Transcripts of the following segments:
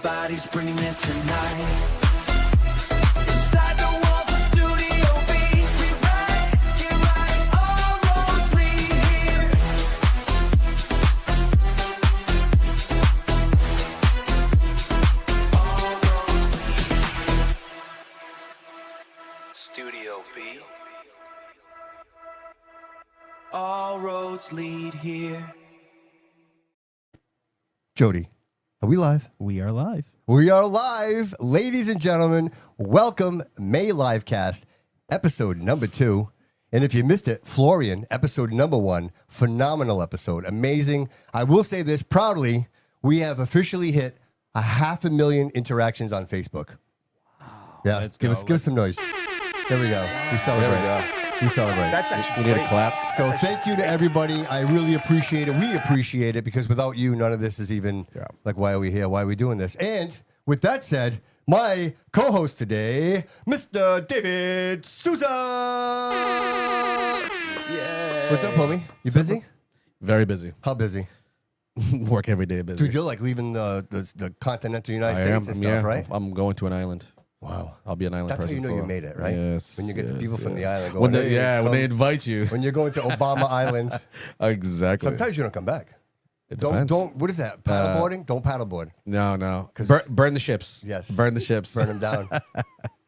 Everybody's bringing it tonight. Inside the walls of Studio B, we ride, get right, all roads lead here. All roads lead here. Studio B. All roads lead here. Jody, are we live? We are live. We are live. Ladies and gentlemen, welcome May Livecast, episode number 2. And if you missed it, Florian, episode number 1, phenomenal episode, amazing. I will say this proudly, we have officially hit 500,000 interactions on Facebook. Wow. Yeah, Let's give go. us some noise. There we go. We celebrate. There we go. We celebrate. That's actually We need great. a clap. So thank you to everybody. I really appreciate it. We appreciate it because without you, none of this is even like, why are we here? Why are we doing this? And with that said, my co-host today, Mr. David Sousa. Yeah. What's up, homie? You busy? Very busy. How busy? Work every day busy. Dude, you're like leaving the continental United I States am, and stuff, right? I'm going to an island. Wow. I'll be an island That's how person. you know you for- made it, right? Yes. When you get the people from the yes. island going, When they, "Hey, when they come." invite you. When you're going to Obama Island, Exactly. sometimes you don't come back. It depends. Don't, what is that? Paddleboarding? Don't paddleboard. No. 'Cause- Burn the ships. Yes. Burn the ships. Burn them down.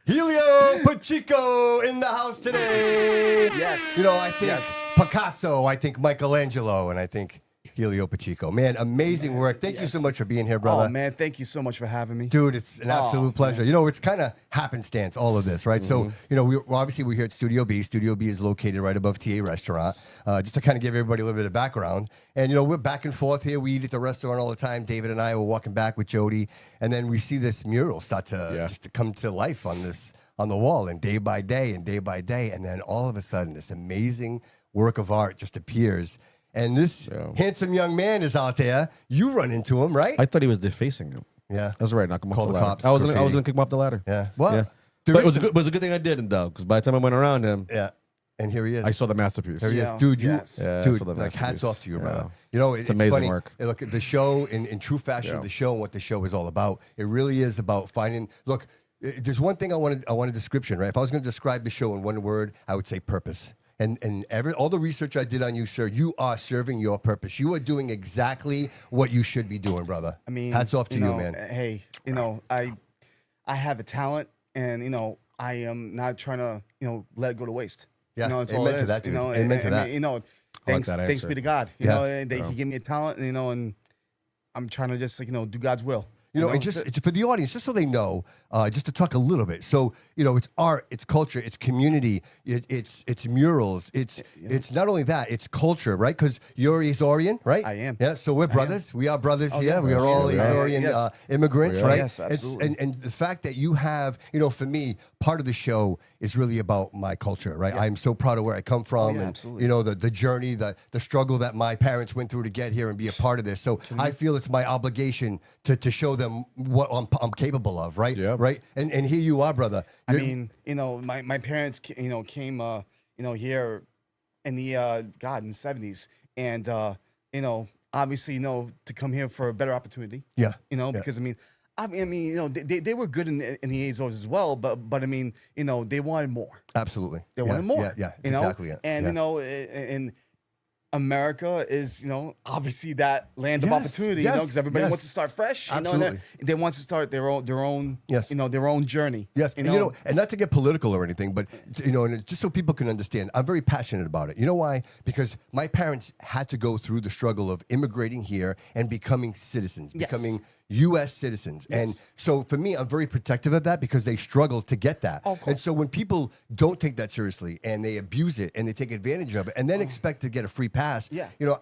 Helio Pacheco in the house today. Yes. You know, I think Yes. Picasso, I think Michelangelo, and I think Helio Pacheco. Man, amazing work. Thank you so much for being here, brother. Oh, man, thank you so much for having me. Dude, it's an absolute pleasure. You know, it's kind of happenstance, all of this, right? So, you know, we're here at Studio B. Studio B is located right above TA Restaurant. Just to kind of give everybody a little bit of background. And, you know, we're back and forth here. We eat at the restaurant all the time. David and I were walking back with Jody. And then we see this mural start to just to come to life on the wall. And day by day. And then all of a sudden, this amazing work of art just appears. And this handsome young man is out there. You run into him, right? I thought he was defacing him. Yeah. That's right. Knock him Call off the the ladder. cops, I was graffiti. gonna kick him off the ladder. Yeah. Well, Yeah. there But is it was a good thing I didn't, though, because by the time I went around him, Yeah. And here he is. I saw the masterpiece. There he is. Yeah. Dude, Yes. Yeah, I dude, saw the like hats masterpiece. off to you, Yeah. brother. You know, it's amazing funny. work. Look, the show, in true fashion of the show and what the show is all about, it really is about finding, look, there's one thing I want a description, right? If I was going to describe the show in one word, I would say purpose. And all the research I did on you, sir, you are serving your purpose. You are doing exactly what you should be doing, brother. I mean, hats off to you, know, man. Hey, you know, I have a talent, and you know, I am not trying to, you know, let it go to waste. Yeah, you know, it's amen all it to is. that, dude. You know, Amen to that. You know, thanks that be answer. to God. You Yeah. know, and he gave me a talent, and, you know, and I'm trying to just, like, you know, do God's will. You know, it's for the audience, just so they know, just to talk a little bit. So, you know, it's art, it's culture, it's community, it's murals, it's not only that, it's culture, right? Because you're Azorean, right? I am. Yeah, so we're brothers. We are brothers here. yeah, we are all we are. Azorean Yes. immigrants, We are. right? Yes, absolutely. And the fact that you have, you know, for me, part of the show is really about my culture, right? I'm so proud of where I come from, yeah, and absolutely. you know, the journey, the struggle that my parents went through to get here and be a part of this. So I feel it's my obligation to show them what I'm capable of, right? Yeah. Right. And here you are, brother. I mean, you know, my parents, you know, came, you know, here in the in the 70s, and you know, obviously, you know, to come here for a better opportunity. Yeah. You know, Yeah. because I mean, you know, they were good in the Azores as well, but I mean, you know, they wanted more. Absolutely. They Yeah, wanted more. Yeah. Yeah. You know, Exactly it. and Yeah. you know, and America is, you know, obviously that land of Yes, opportunity, you know, yes, because everybody yes. wants to start fresh. You know, Absolutely. and they want to start their own, Yes. you know, their own journey. Yes, and you know, and not to get political or anything, but you know, and it's just so people can understand, I'm very passionate about it. You know why? Because my parents had to go through the struggle of immigrating here and becoming citizens, Yes. becoming U.S. citizens, and so for me, I'm very protective of that because they struggled to get that. Oh, cool. And so when people don't take that seriously and they abuse it and they take advantage of it and then expect to get a free pass, Yeah. you know,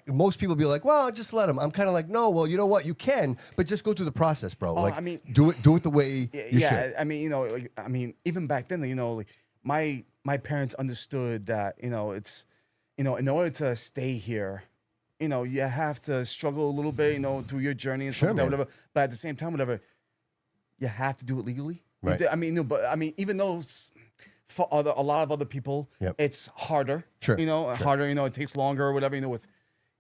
most people be like, well, just let them. I'm kind of like, no, well, you know what, you can, but just go through the process, bro. Like, I mean, do it the way you should. I mean, you know, like, I mean, even back then, you know, like my parents understood that, you know, it's, you know, in order to stay here, you know, you have to struggle a little bit, you know, through your journey and Sure, stuff like that, man. whatever. But at the same time, whatever, you have to do it legally. Right. I mean, no, but I mean, even though for a lot of other people, Yep. it's harder. Sure, You know, harder. You know, it takes longer or whatever. You know, with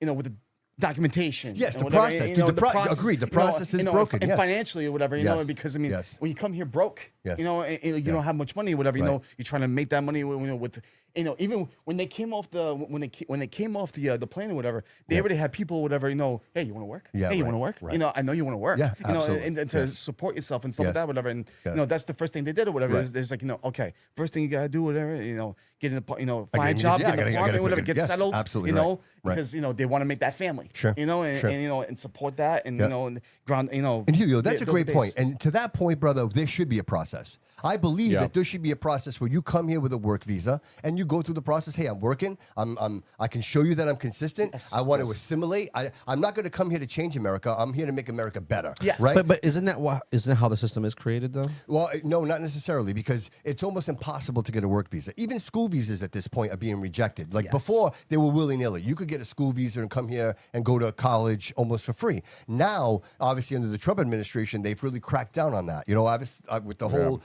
the documentation. Yes, and the whatever, process. you Dude, know, the agreed, the process is broken, and yes. financially or whatever, you know, Yes. because I mean, Yes. when you come here broke, Yes. you know, and you don't have much money, or whatever, you Right. know, you're trying to make that money, you know, with, you know, even when they came off the the plane or whatever, they Yeah. already had people, whatever, you know, hey, you want to work? Yeah, Hey, you right, want to work? right. You know, I know you want to work. Yeah, you know, absolutely. and to Yes. support yourself and stuff like Yes. that, whatever, and Yes. you know, that's the first thing they did or whatever. Right. There's like, you know, okay, first thing you gotta do, whatever, you know, get in the, you know, I find a gotta- job, yeah, I get an gotta- I gotta apartment, whatever, figure- get yes, settled, absolutely, you right, know, right. because you know they want to make that family, Sure, you know, and, sure. and you know, and support that, and Yeah. you know, and ground, you know. And Helio, that's a those great are point. base. And to that point, brother, there should be a process. I believe Yeah. that there should be a process where you come here with a work visa and you go through the process. Hey, I'm working. I can show you that I'm consistent. Yes, I want to yes. assimilate. I'm not going to come here to change America. I'm here to make America better. Yes. Right. But isn't that how the system is created though? Well, no, not necessarily, because it's almost impossible to get a work visa. Even school visas at this point are being rejected. Like Yes. before, they were willy-nilly. You could get a school visa and come here and go to college almost for free. Now, obviously, under the Trump administration, they've really cracked down on that. You know, obviously, with the whole,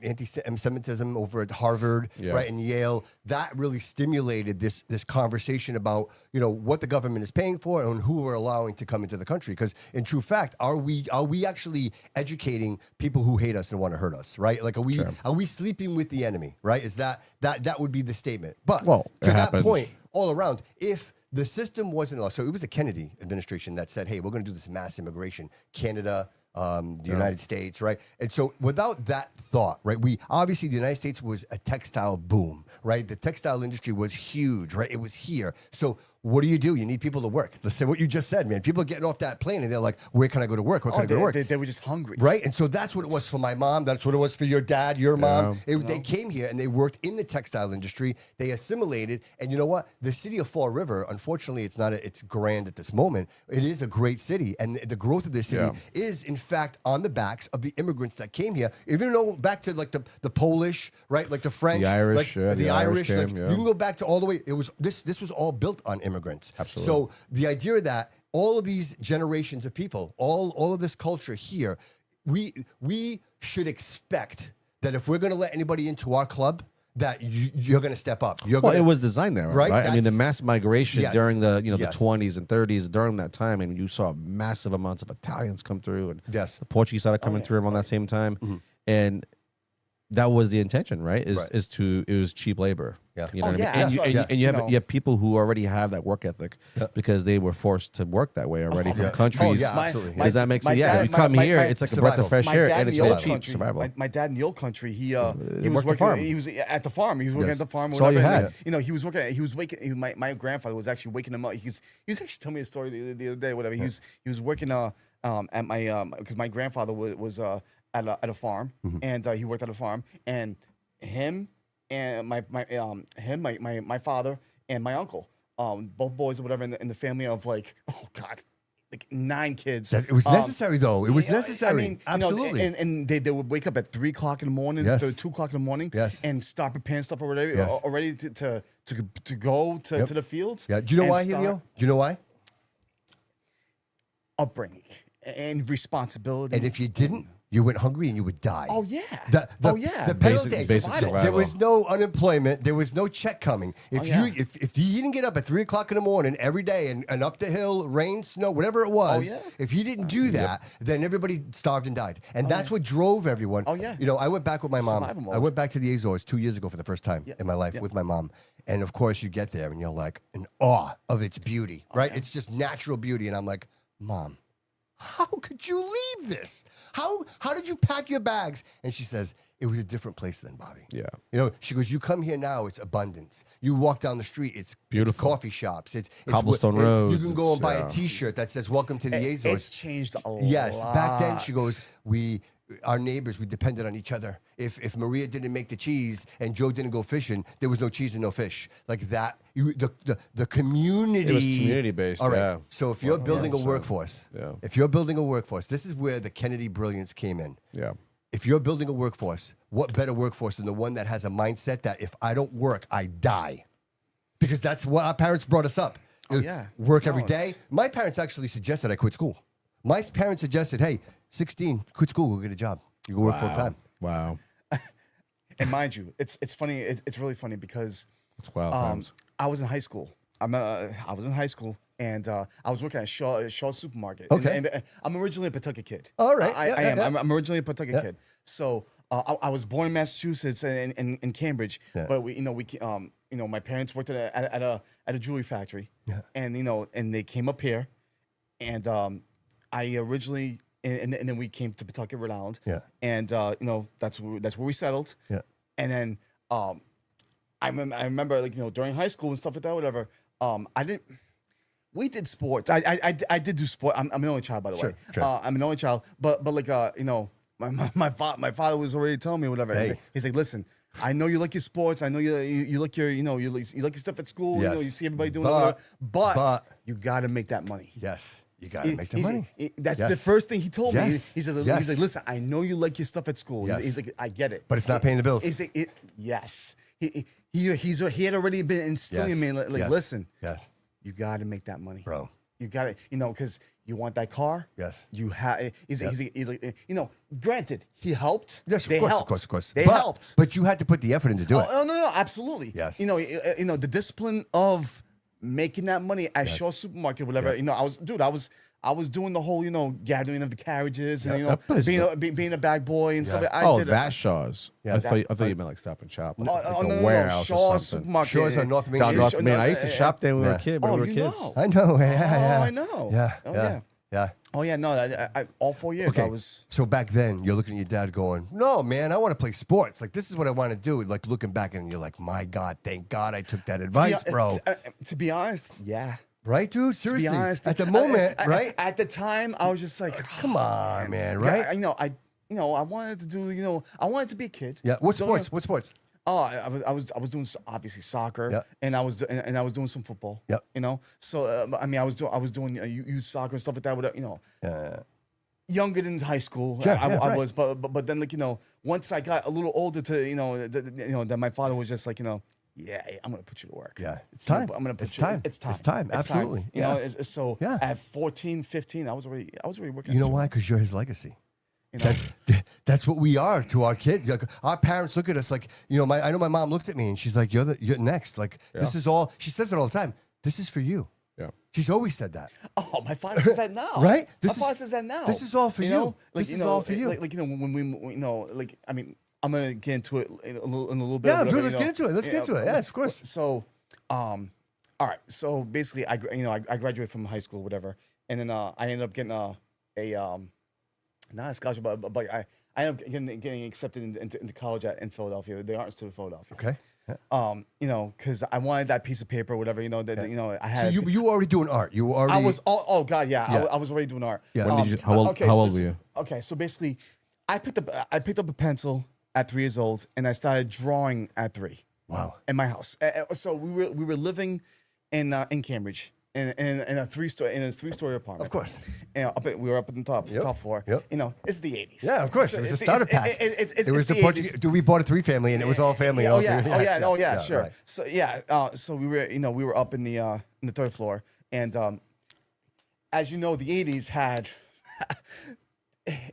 anti-Semitism over at Harvard, Yeah. right, and Yale, that really stimulated this conversation about, you know, what the government is paying for and who we're allowing to come into the country. Because in true fact, are we actually educating people who hate us and want to hurt us, right? Like, are we sleeping with the enemy, right? Is that would be the statement. But Well, to it that happens. point, all around, if the system wasn't allowed, so it was the Kennedy administration that said, hey, we're going to do this mass immigration, Canada, the United States, right? And so without that thought, right, the United States was a textile boom, right? The textile industry was huge, right? It was here. So what do? You need people to work. Let's say what you just said, man. People are getting off that plane and they're like, where can I go to work? Where can I go to work? They were just hungry. Right? And so that's what it was for my mom. That's what it was for your dad, your mom. Yeah. They came here and they worked in the textile industry. They assimilated. And you know what? The city of Fall River, unfortunately, it's grand at this moment. It is a great city. And the growth of this city is, in fact, on the backs of the immigrants that came here. Even though back to like the Polish, right? Like the French. The Irish, like, the Irish like, came, yeah. you can go back to all the way. This was all built on immigrants. Absolutely. So the idea that all of these generations of people, all of this culture here, we should expect that if we're going to let anybody into our club, that you're going to step up. Well, it was designed there, Right? right? I mean, the That's- mass migration Yes. during the the Yes. 20s and 30s, during that time, and you saw massive amounts of Italians come through, and Yes. the Portuguese started coming through around that same time, and that was the intention, right? Right. It was cheap labor. Yeah. You know what I Yeah, mean? And that's what- you have no. you have people who already have that work ethic because they were forced to work that way already from yeah. countries. Oh, yeah, absolutely. Does that make my sense? Yeah, dad- you come my- here, my- it's like a breath of survival. fresh My air, dad and in it's the very old cheap country, survival. my dad in the old country, he was worked the working. farm. He was at the farm. He was working Yes. at the farm. That's all you whatever, and had. then, you know, he was working. He was waking. My grandfather was actually waking him up. He was actually telling me a story the other day. Whatever. He was working at my because my grandfather was at a farm, and he worked at a farm, and him and my father and my uncle, both boys or whatever in the family of like, oh God, like 9 kids. It was necessary, though. It was Yeah, necessary. I mean, you know, absolutely. and they would wake up at 3 o'clock in the morning, Yes. to 2 o'clock in the morning, Yes. and start preparing stuff already, Yes. already to go to Yep. the fields. Yeah. Do you know and why, start Helio? Do you know why? Upbringing and responsibility. And if you didn't, you went hungry and you would die. oh yeah, The the penalty. Basic survival. survival. There was no unemployment. There was no check coming. If yeah. if you didn't get up at 3 o'clock in the morning every day and up the hill, rain, snow, whatever it was, yeah. if you didn't do that, then everybody starved and died. And that's what drove everyone. Oh, yeah. You know, I went back with my mom. Survival mode. I went back to the Azores 2 years ago for the first time in my life with my mom. And of course, you get there and you're like in awe of its beauty, right? It's just natural beauty. And I'm like, Mom, how could you leave this? How did you pack your bags? And she says, it was a different place then, Bobby. Yeah. You know, she goes, you come here now, it's abundance. You walk down the street, it's Beautiful. coffee shops. It's Cobblestone You roads, can go and buy yeah. a T-shirt that says, welcome to the It's Azores. changed a lot. Yes, back then, she goes, our neighbors, we depended on each other. If Maria didn't make the cheese and Joe didn't go fishing, there was no cheese and no fish. Like that, the community. It was community-based, All right. yeah. So if you're building a 100%. workforce, Yeah. if you're building a workforce, this is where the Kennedy brilliance came in. Yeah. If you're building a workforce, what better workforce than the one that has a mindset that if I don't work, I die? Because that's what our parents brought us up. Oh, yeah. Work No, every day. it's- My parents actually suggested I quit school. My parents suggested, hey, 16, quit school, go get a job. You go work full time. Wow. And mind you, it's funny. It's really funny because It's wild times. I was in high school. I was in high school, and I was working at Shaw Supermarket. Okay. And I'm originally a Pawtucket kid. All right. I Yeah, am. yeah. I'm originally a Pawtucket kid. So I was born in Massachusetts and in Cambridge, but my parents worked at a jewelry factory, and and they came up here, and I originally and then we came to Pawtucket, Rhode Island, and that's where we settled, and then I remember like during high school and stuff like that, whatever. We did sports. I did do sport. I'm an only child, by the way. Sure. I'm an only child, but like my father was already telling me whatever. Hey. He's like, listen, I know you like your sports. I know you like your you like your stuff at school. Yes. You see everybody doing But- it. But you got to make that money. Yes. You got to make the money. That's Yes. the first thing he told me. Yes. He says, Yes. he's like, listen, I know you like your stuff at school. Yes. He's like, I get it. But it's not paying the bills. He's like, yes. He had already been instilling in me like, Yes. listen, Yes. you got to make that money, Bro. You got to, because you want that car. Yes. You have. He's like, granted, he helped. Yes, They helped. of course. They But- helped. But you had to put the effort in to do it. Oh no, absolutely. Yes. The discipline of making that money at Shaw Supermarket, whatever. I was doing the whole, gathering of the carriages and that place is being a bag boy and stuff. Yeah. I did it. that Shaw's. Yeah, I thought you meant like Stop and Shop. Like the no, warehouse Shaw or something. Supermarket. Shaw's on North Main Down Street. North Main. I used to shop there when we were Yeah. a kid. When we were you kids. know. I know. Yeah. I know. Yeah. Oh, yeah. Yeah. Oh yeah, no, I all 4 years Okay. I was. So back then, you're looking at your dad going, no, man, I want to play sports. Like, this is what I want to do. Like, looking back and you're like, my God, thank God I took that advice, bro. To be honest, yeah. Right, dude? To Seriously. be honest, At the moment, right? At the time, I was just like, Come on, man, right? I wanted to do, I wanted to be a kid. Yeah. What So, sports? What sports? Oh, I was doing obviously soccer, Yep. and I was doing some football. Yep. So I was doing youth soccer and stuff like that. Yeah. Younger than high school, Sure, I right. was, but then once I got a little older, then my father was just like, yeah, I'm gonna put you to work. Yeah. It's time. I'm gonna put It's you. time. It's time. It's time. Absolutely. You know, so Yeah. at 14, 15, I was already working. You at know why? Schwartz, Because you're his legacy. you know? That's what we are to our kid. Like, our parents look at us like, I know my mom looked at me and she's like, you're next. Like, this is all, she says it all the time. This is for you. Yeah. She's always said that. Oh, my father says that now. Right? My father says that now. This is all for you. Like, This is all for you. Like when we like, I mean, I'm gonna get into it in a little bit. Yeah, whatever, dude, let's get into it. Let's get into it. Yes, of course. So, all right. So basically, I graduated from high school, whatever, and then I ended up getting not a scholarship, but I ended up getting accepted into college in Philadelphia, the Art Institute of Philadelphia. Okay. Yeah. Because I wanted that piece of paper, whatever, I had. So you were already doing art. You were already. I was. Oh God, yeah. Yeah. I was already doing art. Yeah. When did you? How old were you? Okay, so basically, I picked up a pencil at 3 years old, and I started drawing at 3. Wow. In my house. So we were living in Cambridge in a three-story apartment. Of course. And we were up at the top floor. Yep. It's the 80s. Yeah, of course. So It was a it's- starter it's- pack. It's It was the the Portuguese. 80s. Dude, we bought a 3-family and it was all family. Oh all yeah, three. oh Yes, yeah, yes. yeah, sure. Right. So yeah, so we were up in the 3rd floor, and as you know, the 80s had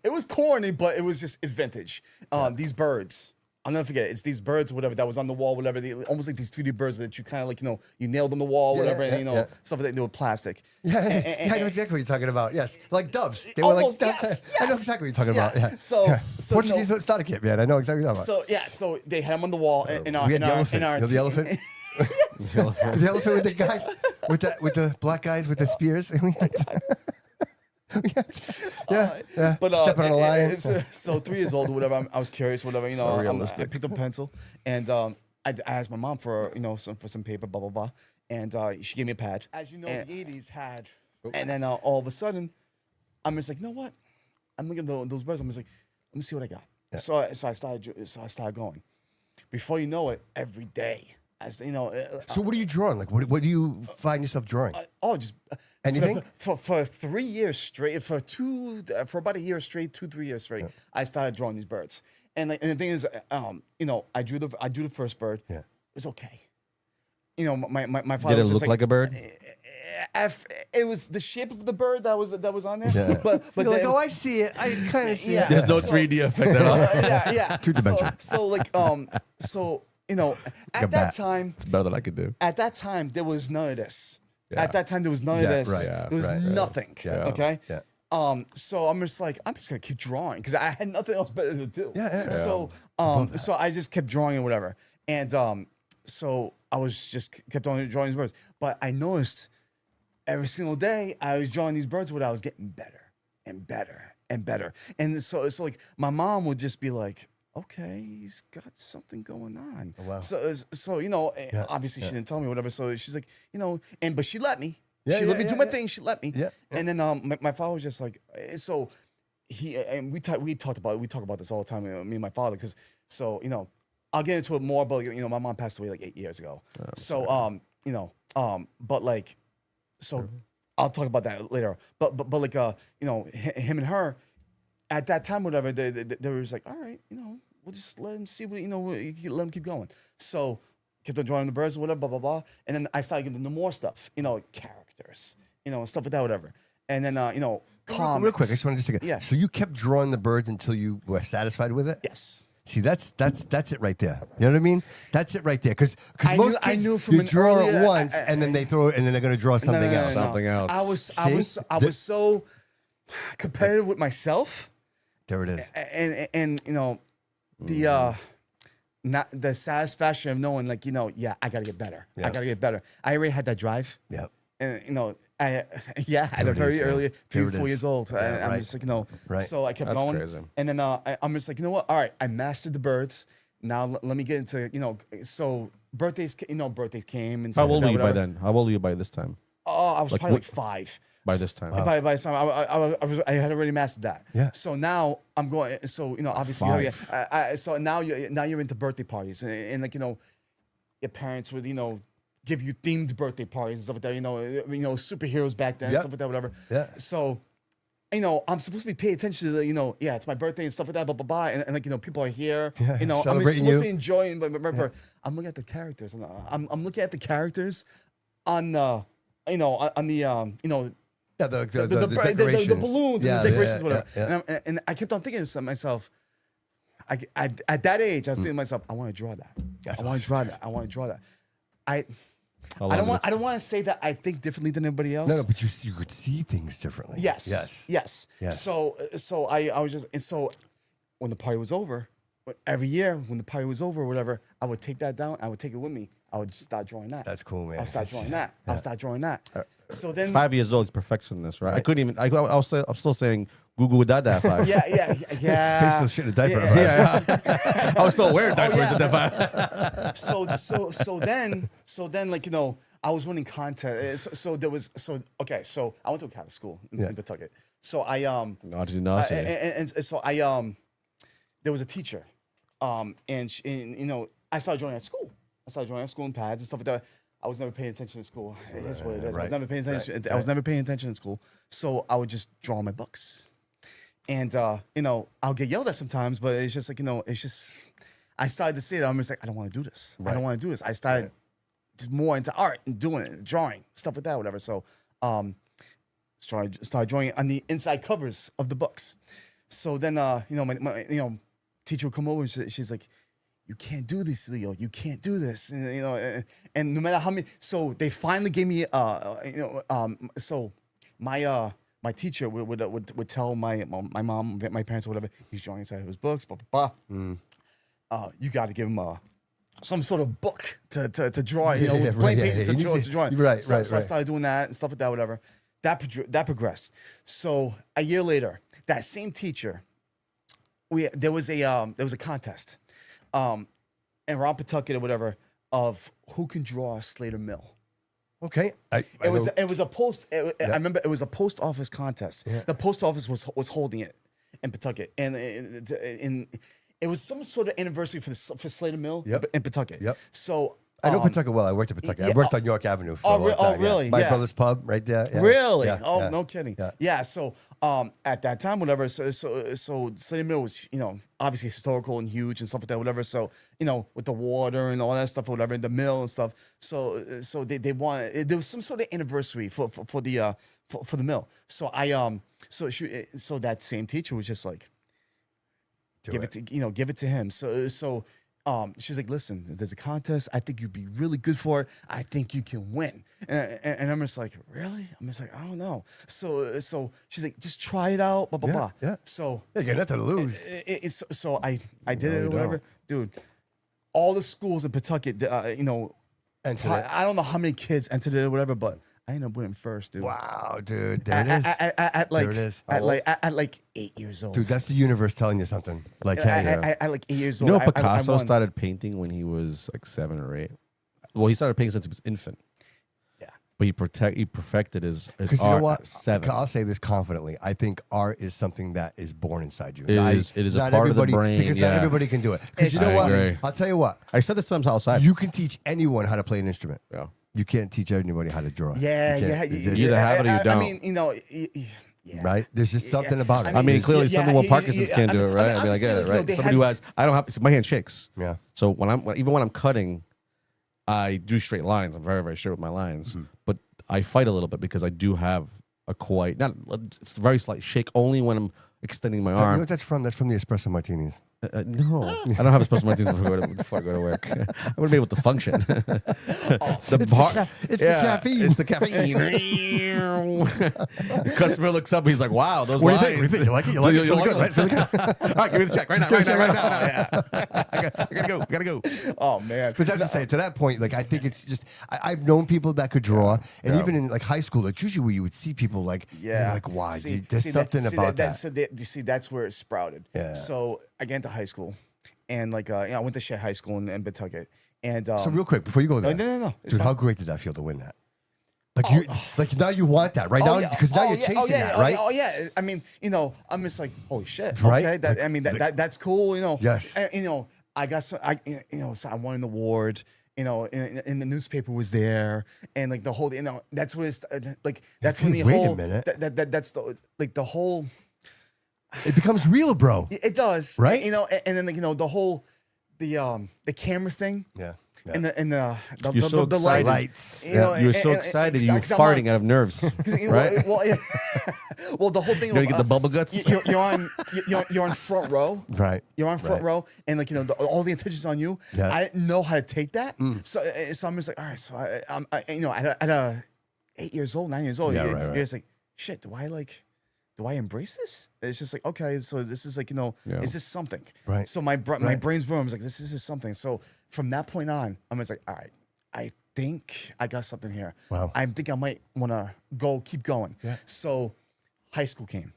it was corny, but it's vintage. These birds. I'll never forget it. It's these birds, whatever, that was on the wall, whatever. Almost like these 3D birds that you kind of like, you nailed on the wall, whatever, and stuff like that. They were plastic. Yeah, And- I know exactly what you're talking about. Yes, like doves. They were Almost, like yes, I know yes. exactly what you're talking Yeah. about. Yeah. So- Yeah. so, Portuguese starter kit, man. I know exactly what you're talking about. So they had them on the wall in our We had the elephant. You know the elephant? The elephant with the guys, with the black guys with the spears. And we had But stepping on a lion. So 3 years old or whatever, I was curious, whatever, So I realistic. picked up a pencil and I asked my mom for some paper, blah blah blah, and she gave me a pad. As you know, the 80s had, and then all of a sudden, I'm just like, you know what? I'm looking at those birds. I'm just like, let me see what I got. So I started going. Before you know it, every day, So what are you drawing? Like, what do you find yourself drawing? just Anything? for 3 years straight, for about a year straight, 2-3 years straight, I started drawing these birds. And the thing is, I drew the first bird. Yeah. It was okay. My father Did it was just look like a bird? it was the shape of the bird that was on there. Yeah. But You're like, then- oh, I see it. I kind of see Yeah. it. There's no So- 3D effect at all. yeah. Two-dimensional. So at a that bat. time, It's better than I could do. at that time, there was none of this. At that time, there was none of Yeah, this. right, yeah, There was right. nothing. Yeah. Okay. Yeah. So I'm just gonna keep drawing because I had nothing else better to do. Yeah. So so I just kept drawing and whatever. And so I was just kept on drawing these birds. But I noticed every single day I was drawing these birds, I was getting better and better and better. And so it's like my mom would just be like, okay, he's got something going on. Oh, wow. So obviously she didn't tell me whatever. So she's like, but she let me. Yeah, She let me yeah, do yeah, my thing. She let me. Yeah, And then my father was just like, so he and we talked about this all the time. Me and my father, because I'll get into it more. But my mom passed away like 8 years ago. But like, so I'll talk about that later. But like him and her at that time, whatever, they were just like, all right, we'll just let him see what let him keep going. So kept on drawing the birds or whatever, blah blah blah. And then I started getting into more stuff, characters, stuff like that, whatever. And then comics. Real quick, I just wanted to take Yeah. So you kept drawing the birds until you were satisfied with it? Yes. See, that's it right there. You know what I mean? That's it right there. Because I most knew- I kids, knew from you an draw early- it once and then they throw it and then they're going to draw something No, else. Something else. I was See? so competitive with myself, There it is. and the not the satisfaction of knowing I gotta get better. Yeah. I gotta get better. I already had that drive. Yep. And at a it very is, early man. 3 There or it 4 is. years old. Yeah, I'm right. just like Right. So I kept That's going, crazy. and then I'm just like, you know what? All right, I mastered the birds. Now let me get into so birthdays. Birthdays came and How stuff old like were you that, by whatever. then? How old were you by this time? Oh, I was Like probably what- like 5. By this time. By the time I had already mastered that. Yeah. So now I'm going. So obviously, 5. so now you're into birthday parties and your parents would give you themed birthday parties and stuff like that. Superheroes back then, Yep. stuff like that, whatever. Yeah. So I'm supposed to be paying attention to the it's my birthday and stuff like that, blah blah blah, and people are here. Yeah, I'm celebrating supposed you. to be enjoying, but remember, I'm looking at the characters. And I'm looking at the characters on the on the Yeah, the the decorations. balloons Yeah, and the decorations, yeah, whatever. yeah. And I kept on thinking to myself, at that age, I was thinking to myself, I want to draw that. That's I want to draw that. I want to draw that. I long don't want to say that I think differently than everybody else. No, but you could see things differently. Yes. Yes. So I was just, and so when the party was over, every year when the party was over or whatever, I would take that down. I would take it with me. I would just start drawing that. That's cool, man. I would start drawing that. I would start drawing that. So then 5 years old is perfectionist, right? I couldn't even. I'm still saying Google without that 5. yeah. Takes some shit in a diaper. I was still wearing diapers yeah. at that 5. So then I was winning contests. So I went to a Catholic school in Pawtucket. So I there was a teacher, and I started drawing at school. I started drawing at school in pads and stuff like that. I was never paying attention in school. It is what it is. I was never paying attention. I was never paying attention in school. So I would just draw my books, and I'll get yelled at sometimes. But it's just it's just. I started to say that I'm just like I don't want to do this. I don't want to do this. I started just more into art and doing it, drawing stuff like that, whatever. So started drawing on the inside covers of the books. So then my teacher would come over and she's like, you can't do this, Leo. You can't do this. And, and no matter how many, so they finally gave me, so my teacher would tell my mom, my parents, or whatever, he's drawing inside his books, blah, blah, blah. You got to give him some sort of book to draw, with blank pages to draw. Right, So I right. started doing that and stuff like that, whatever. That progressed. So a year later, that same teacher, there was a contest, in around Pawtucket or whatever, of who can draw a Slater Mill. Okay. It was a post. I remember it was a post office contest. Yeah. The post office was holding it in Pawtucket, and it was some sort of anniversary for Slater Mill in Pawtucket. Yep. So I know Pawtucket well. I worked at Pawtucket. I yeah, worked on York Avenue for a long time. really? My Yeah. brother's pub right there. Yeah. Really? Yeah, Oh, yeah. no kidding. Yeah. Yeah. So at that time, whatever. So Slater Mill was obviously historical and huge and stuff like that, whatever. So with the water and all that stuff, or whatever, the mill and stuff. So they wanted, there was some sort of anniversary for the mill. So so that same teacher was just like, give it to him. So she's like, listen, there's a contest. I think you'd be really good for it. I think you can win. And I'm just like, really? I'm just like, I don't know. So she's like, just try it out. Blah blah blah. Yeah. So You got nothing to lose. so I did it or whatever, dude. All the schools in Pawtucket, Entered it. I don't know how many kids entered it or whatever, but I ended up winning first, dude. Wow, dude. There it is. At like, There it is. at like 8 years old. Dude, that's the universe telling you something. Like, hey, At like 8 years You old. know, Picasso started painting when he was like 7 or 8. Well, he started painting since he was infant. Yeah. But he perfected his because art you know what? at 7. I'll say this confidently. I think art is something that is born inside you. It is a not part of the everybody- brain, Because not yeah. everybody can do it. Because you know I what? agree. I'll tell you what. I said this to him outside. You can teach anyone how to play an instrument. Yeah. You can't teach anybody how to draw. Yeah, You yeah. can't. You either have it or you I don't. mean, yeah. Right? There's just something about it. I mean, clearly, yeah, someone with yeah, Parkinson's yeah, can't I do mean- it, right? I mean, I mean, I get I'm it, saying, right? they Somebody had- who has, I don't have, my hand shakes. Yeah. So even when I'm cutting, I do straight lines. I'm very, very straight with my lines. But I fight a little bit because I do have a it's a very slight shake only when I'm extending my You know arm. what that's from? That's from the espresso martinis. No, I don't have a special martinis before I go to work. I wouldn't be able to function. The caffeine. It's the caffeine. Customer looks up. He's like, "Wow, those What do lines. you think? You like it? You like it? You Feeling good, it? right? Feeling good. All right, give me the check right now. Yeah. I gotta go. Oh man. But that's to say, to that point, like I think it's just I've known people that could draw, and even in like high school, it's usually where you would see people like, Yeah. you're like, wow, dude, there's something about that. So see, that's where it sprouted. Yeah. So I got into high school, and like, I went to Shea High School in Pawtucket, and So real quick before you go there, no. It's dude, how fine. great did that feel to win that? Like you, like now you want that right now because now you're chasing that, right? Oh yeah. I mean, I'm just like, holy shit. Right? Okay. That I mean, that's cool. Yes. And, I got some. So I won an award. In the newspaper was there, and like the whole. That's what it's like. That's when the Wait whole. a minute. That's the like the whole. It becomes real, bro. It does, Right? And then like the whole, the camera thing. Yeah. And the You're so the excited. Lights. You're so excited. You're farting out of nerves, right? Well, the whole thing. You get the bubble guts. You're on front row. Right. You're on front row, and like all the attention's on you. Yeah. I didn't know how to take that, so I'm just like, all right. So I'm at a 8 years old, 9 years old. Yeah, you're, right. you're just like, shit. Do I embrace this? It's just like, okay, so this is like, is this something? Right. So my brain's born. I was like, this is something. So from that point on, I'm just like, all right, I think I got something here. Wow. I think I might want to keep going. Yeah. So high school came,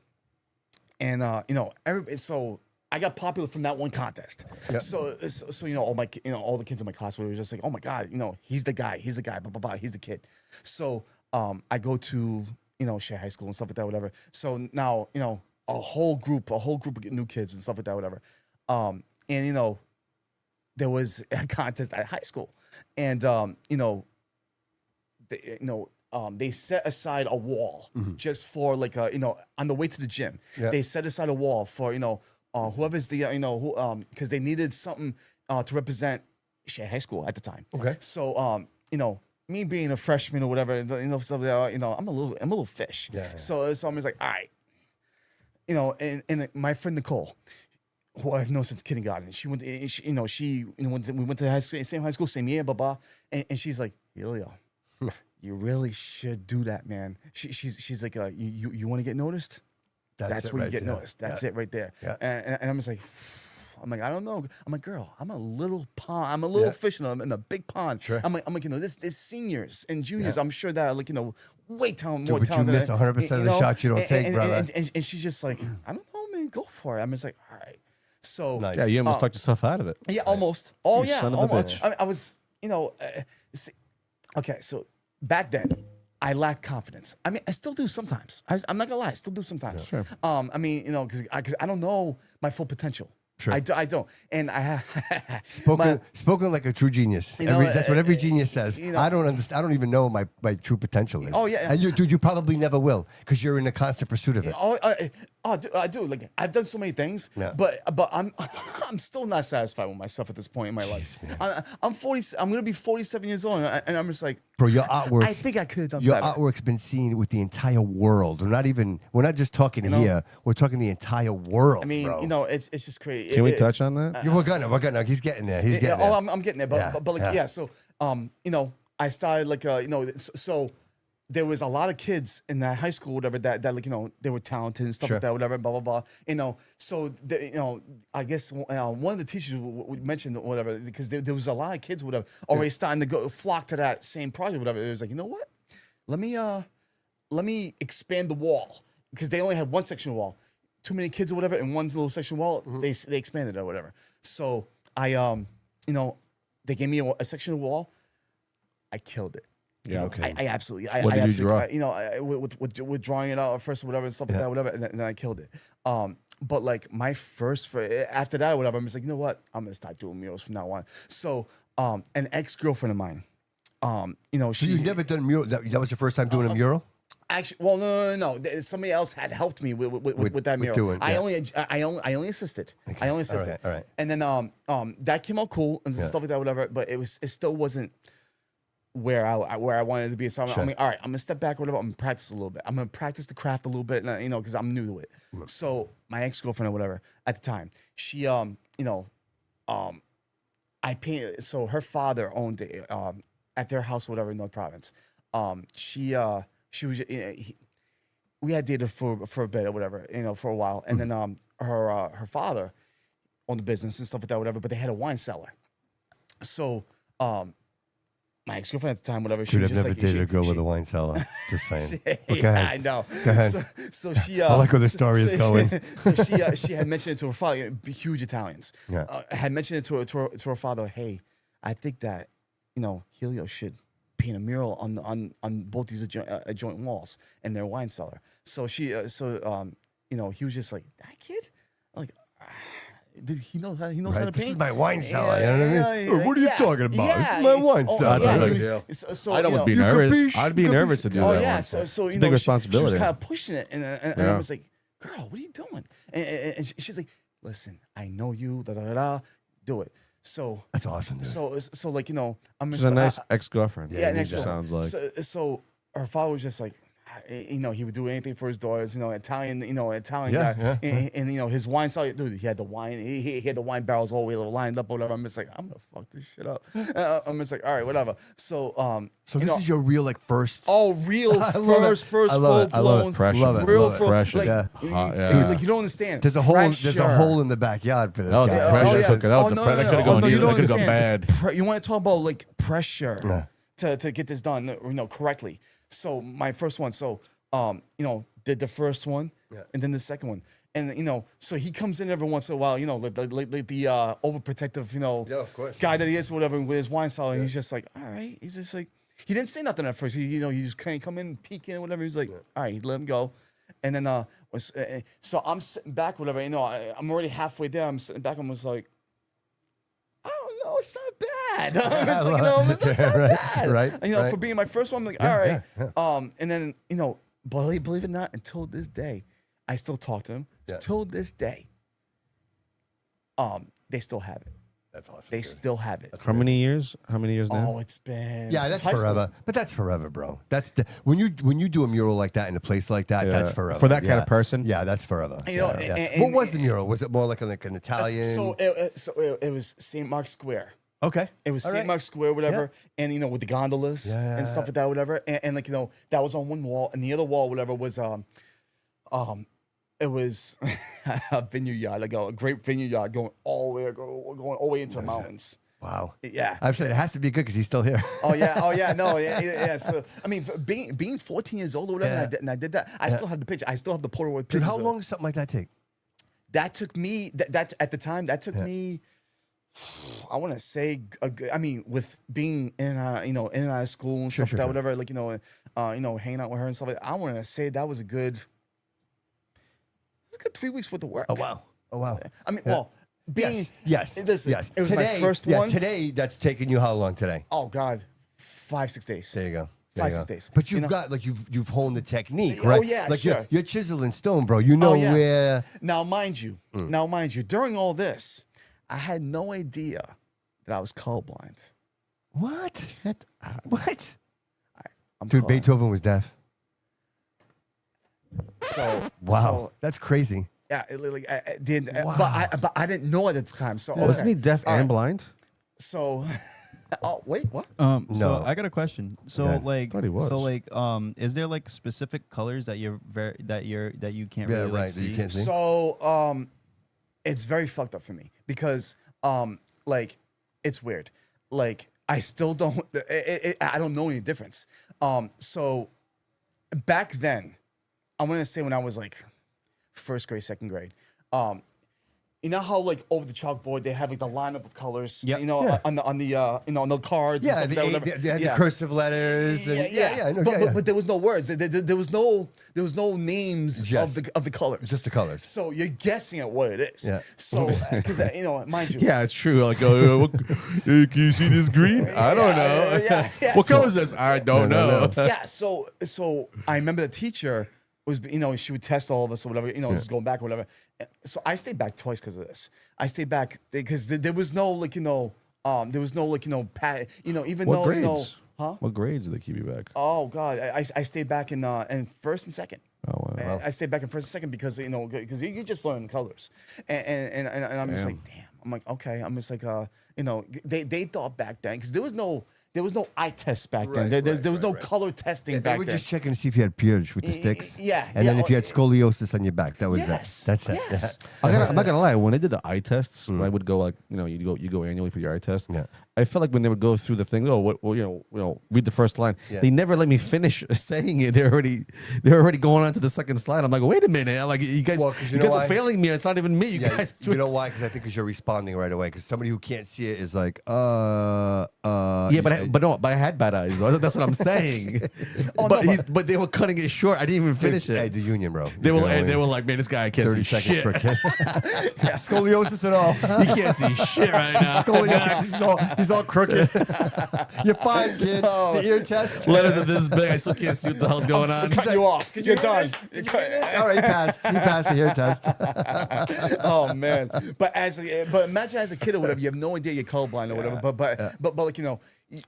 and everybody. So I got popular from that one contest. Yep. So all the kids in my class were just like, oh my god, he's the guy, blah blah blah, he's the kid. So I go to Shea High School and stuff like that, whatever. So now a whole group of new kids and stuff like that, whatever. And there was a contest at high school, and they set aside a wall just for like on the way to the gym. Yeah. They set aside a wall for whoever's the because they needed something to represent Shea High School at the time. Okay. So me being a freshman or whatever, stuff like that, I'm a little fish. Yeah. So I'm just like, all right, and my friend Nicole, who I've known since kindergarten, we went to the same high school, same year, blah blah, and she's like, Helio, you really should do that, man. She's like, you want to get noticed? That's it where right you get there. noticed. That's it right there. Yeah. And I'm just like, I don't know. I'm like, girl, I'm a little pond. I'm a little fish in a big pond. Sure. I'm like, there's seniors and juniors. I'm sure that like, way more But talented. you miss 100% of the shots you don't take, brother. And she's just like, I don't know, man, go for it. I'm just like, all right. So Nice. Yeah, you almost talked yourself out of it. yeah, almost. Oh You yeah, son of a almost. bitch. I was, okay. So back then, I lacked confidence. I mean, I still do sometimes. I'm not gonna lie, I still do sometimes. Sure. I mean, because I don't know my full potential. Sure. I don't, and I have Spoken like a true genius. That's what every genius says. I don't understand. I don't even know my true potential is. Oh, yeah. And you, dude, you probably never will because you're in a constant pursuit of it. Oh, I do. Like I've done so many things, Yeah. but I'm still not satisfied with myself at this point in my life. I'm 40. I'm gonna be 47 years old, and I'm just like, Bro, your artwork. I think I could have done Your better. artwork's been seen with the entire world. We're not just talking here. We're talking the entire world. I mean, bro. it's just crazy. Can we touch on that? We're gonna. He's getting there. He's getting there. I'm getting there, but Yeah, but like yeah. yeah. So I started like so there was a lot of kids in that high school, whatever, that like they were talented and stuff Sure. like that, whatever, blah blah blah. So I guess one of the teachers mentioned whatever because there was a lot of kids whatever already starting to go flock to that same project, whatever. It was like, you know what? Let me expand the wall because they only had one section of wall. Too many kids or whatever in one little section wall. They expanded it or whatever. So I they gave me a section of wall. I killed it. Yeah. Okay. I absolutely. What did you draw? With drawing it out first or whatever and stuff like that, whatever, and then I killed it. But like my first after that or whatever, I'm just like, you know what? I'm gonna start doing murals from now on. So an ex-girlfriend of mine, So she you've never done a mural? That was your first time doing a mural? actually, well, no. Somebody else had helped me with that mural. doing, I yeah. only assisted. I only assisted. all right. And then that came out cool and stuff like that, whatever. But it still wasn't where I wanted to be. So I'm like, all right, I'm gonna step back, whatever. I'm gonna practice a little bit. I'm gonna practice the craft a little bit, because I'm new to it. So my ex-girlfriend or whatever at the time, she I painted. So her father owned it at their house, whatever, in North Province. She was we had dated for a bit or whatever, for a while, and then her father owned the business and stuff like that, whatever. But they had a wine cellar, so my ex-girlfriend at the time, whatever, she Dude, was I've just never like, dated a girl with a wine cellar. Just saying. But go yeah, ahead. I know. Go ahead. So she, I like where the story is going. So she had mentioned it to her father, huge Italians. Yeah. Had mentioned it to her father. Hey, I think that Helio should paint a mural on both these adjoint walls in their wine cellar. So he was just like, that kid, like. He knows how to paint. This is my wine cellar. You know what I mean? What are you yeah, talking about? yeah. This is my wine Oh, cellar. yeah, That's a he big was- deal. So, I'd almost be You nervous. capiche? I'd be nervous to do Oh that. yeah, one. so It's a she big was responsibility. kind of pushing it, and I Yeah. was like, "Girl, what are you doing?" And she's like, "Listen, I know you. Da da da da. Do it." So That's awesome, dude. so like I'm She's just a nice ex-girlfriend. yeah, it next sounds like. So her father was just like, he would do anything for his daughters, Italian Yeah, guy, yeah. and his wine cellar, dude, he had the wine, he had the wine barrels all the way lined up, or whatever. I'm just like, I'm gonna fuck this shit up. I'm just like, all right, whatever. So, So this is your real first. real I love it. first I love it. full I love it. blown, Pressure. Love it. real Love it. full, Pressure. like, Yeah. Yeah. like you don't understand. There's a hole. There's a Pressure. hole in the backyard for this That was guy. a pressure Oh, yeah. cooker. That was Oh, a no, that no, could have no. gone Oh, no, you either. That don't could have gone understand. bad. You want to talk about like pressure Yeah. to get this done, correctly. So my first one, did the first one, and then the second one, and so he comes in every once in a while, like the overprotective, Yeah, of course. guy that he is, whatever, with his wine cellar, and he's just like, all right, he's just like, he didn't say nothing at first, he just kind of come in, peek in, whatever, he's like, all right, he let him go, and then so I'm sitting back, whatever, I'm already halfway there, I'm sitting back, I'm just like, oh no, it's not bad. I'm just like, it's not bad. Right, And, right. for being my first one, I'm like, all right. And then, believe it or not, until this day, I still talk to them. Yeah. Till this day, they still have it. That's awesome. They dude. still have it. How many years? How many years now? Oh, it's been Yeah, since that's high school. forever. But that's forever, bro. That's when you do a mural like that in a place like that. That's Yeah. forever For that kind Yeah. of person? Yeah, that's forever. You know, Yeah, yeah. and- What was the mural? Was it more like an Italian? So it was St. Mark's Square. okay, It was All St. right. Mark's Square, whatever, and with the gondolas Yeah. and stuff like that, whatever, and like that was on one wall, and the other wall, whatever, was it was a vineyard yard, like a great vineyard yard going all the way into the mountains. Wow. Yeah. I've said it has to be good because he's still here. Oh yeah, no, yeah. So I mean, being 14 years old or whatever, Yeah. and I did that. I still have the picture. I still have the Polaroid picture. Dude, how long does something like that take? That took me. That at the time, that took me. I want to say, I mean, with being in and out of school and stuff like that, whatever, like hanging out with her and stuff like that. I want to say that was a good 3 weeks worth of work. Oh wow. I mean, well, being Yes. listen, Yes. it was today, my first yeah, one. Today, that's taking you how long today? Oh God, 5-6 days. There you go. 5, 6 days. But you've you know? got like you've honed the technique, Oh, right? yeah, like sure. you're chiseling stone, bro. You know yeah. where. Now, mind you, during all this, I had no idea that I was colorblind. What? What? I'm Dude, colorblind. Beethoven was deaf. So Wow, so, that's crazy. yeah, I did, Wow. but I didn't know it at the time. So Wasn't he deaf All and right. blind? So, oh wait, what? So No. I got a question. So Yeah. like, Thought he was. so like, is there like specific colors that you can't Yeah, really right. like, that you see? can't see. So, it's very fucked up for me because, like, it's weird. Like, I still don't. I don't know any difference. So, back then, I'm gonna say when I was like first grade, second grade. You know how like over the chalkboard they have like the lineup of colors. Yep. You know, Yeah. on the cards. Yeah, and stuff, whatever. they had the cursive letters. And, I know, But there was no words. There was no names Just- of the colors. just the colors. So you're guessing at what it is. Yeah. So because mind you. Yeah, it's true. Like, hey, can you see this green? I don't know. Yeah. What color is this? I don't know. Yeah. So I remember the teacher was, she would test all of us or whatever, just going back or whatever. So I stayed back twice because of this. I stayed back because there was no even What though, grades? huh? What grades did they keep you back? Oh God, I stayed back in first and second. Oh, wow. I stayed back in first and second because you just learn colors, and I'm just like, damn. I'm like, okay. I'm just like, they thought back then because there was no eye test back then. There was no color testing They back were then. just checking to see if you had peerage with the sticks. yeah, And then yeah, if you had oh, scoliosis on your back, that was Yes, it. That's it. yes. I'm not gonna lie. When they did the eye tests, when I would go like, you go annually for your eye test. Yeah. I felt like when they would go through the thing, read the first line. Yeah. They never let me finish saying it. They're already going on to the second slide. I'm like, wait a minute, like you guys, Well, 'cause you you know guys why? are failing me. And it's not even me. You Yeah, guys, you know why? Because I think because you're responding right away. Because somebody who can't see it is like, Yeah, but I had bad eyes. Though. That's what I'm saying. But they were cutting it short. I didn't even finish Hey, it. the union, bro. They You were know what I they mean? were like, man, this guy can't 30 see seconds shit. per kid. Yeah, scoliosis and all. He can't see shit right now. Scoliosis. He's all crooked. You're fine, kid. The ear test. Letters are this big. I still can't see what the hell's going on. Cut you off. You're done. All right, he passed. He passed the ear test. Oh man! But imagine as a kid or whatever, you have no idea you're colorblind or whatever. But like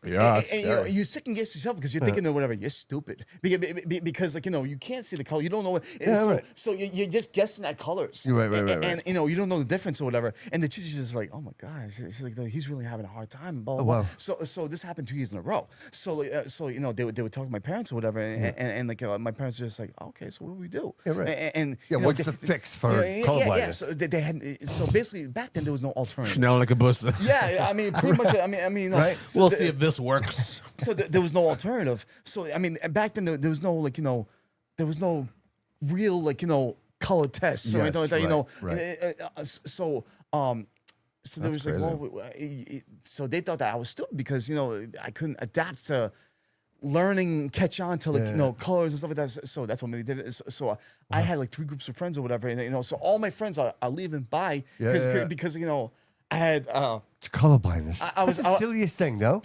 Yes, and you second guess yourself because you're thinking or whatever. You're stupid because like you can't see the color. You don't know what. right. So you're just guessing at colors. Right. And you don't know the difference or whatever. And the teacher's just like, oh my god, she's like, he's really having a hard time. Blah, blah, blah. wow. So this happened 2 years in a row. So they would talk to my parents or whatever, and like my parents were just like, okay, so what do we do? Yeah, right. And Yeah, what's the fix for colorblindness? Yeah. So they had. So basically, back then there was no alternative. Chanel like a bus. Yeah, I mean, pretty much. I mean, Right. So We'll see if this works. So there was no alternative. So I mean, back then there was no there was no real color tests or Yes, anything like that. right. So there was crazy. like, well, so they thought that I was stupid because I couldn't adapt to learning, catch on to colors and stuff like that. So that's what maybe did it. So I had like 3 groups of friends or whatever, and so all my friends are leaving by because I had. It's colorblindness. I was- That's the silliest thing, no?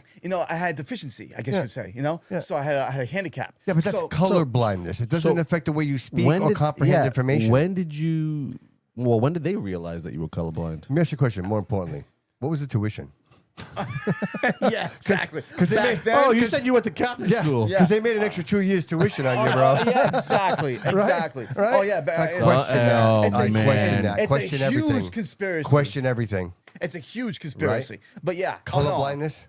I had deficiency, I guess you could say, Yeah. So I had a handicap. Yeah, but that's So- colorblindness. It doesn't affect the way you speak or comprehend information. When did they realize that you were colorblind? Let me ask you a question. More importantly, what was the tuition? Yeah, exactly. Because they Back made, then- You said you went to Catholic school. because they made an extra 2 years tuition on you, bro. Yeah, exactly. Right? Oh yeah, but Question that. it's I a question that. It's Question a huge everything. conspiracy. Question everything. It's a huge conspiracy. But yeah, Colorblindness,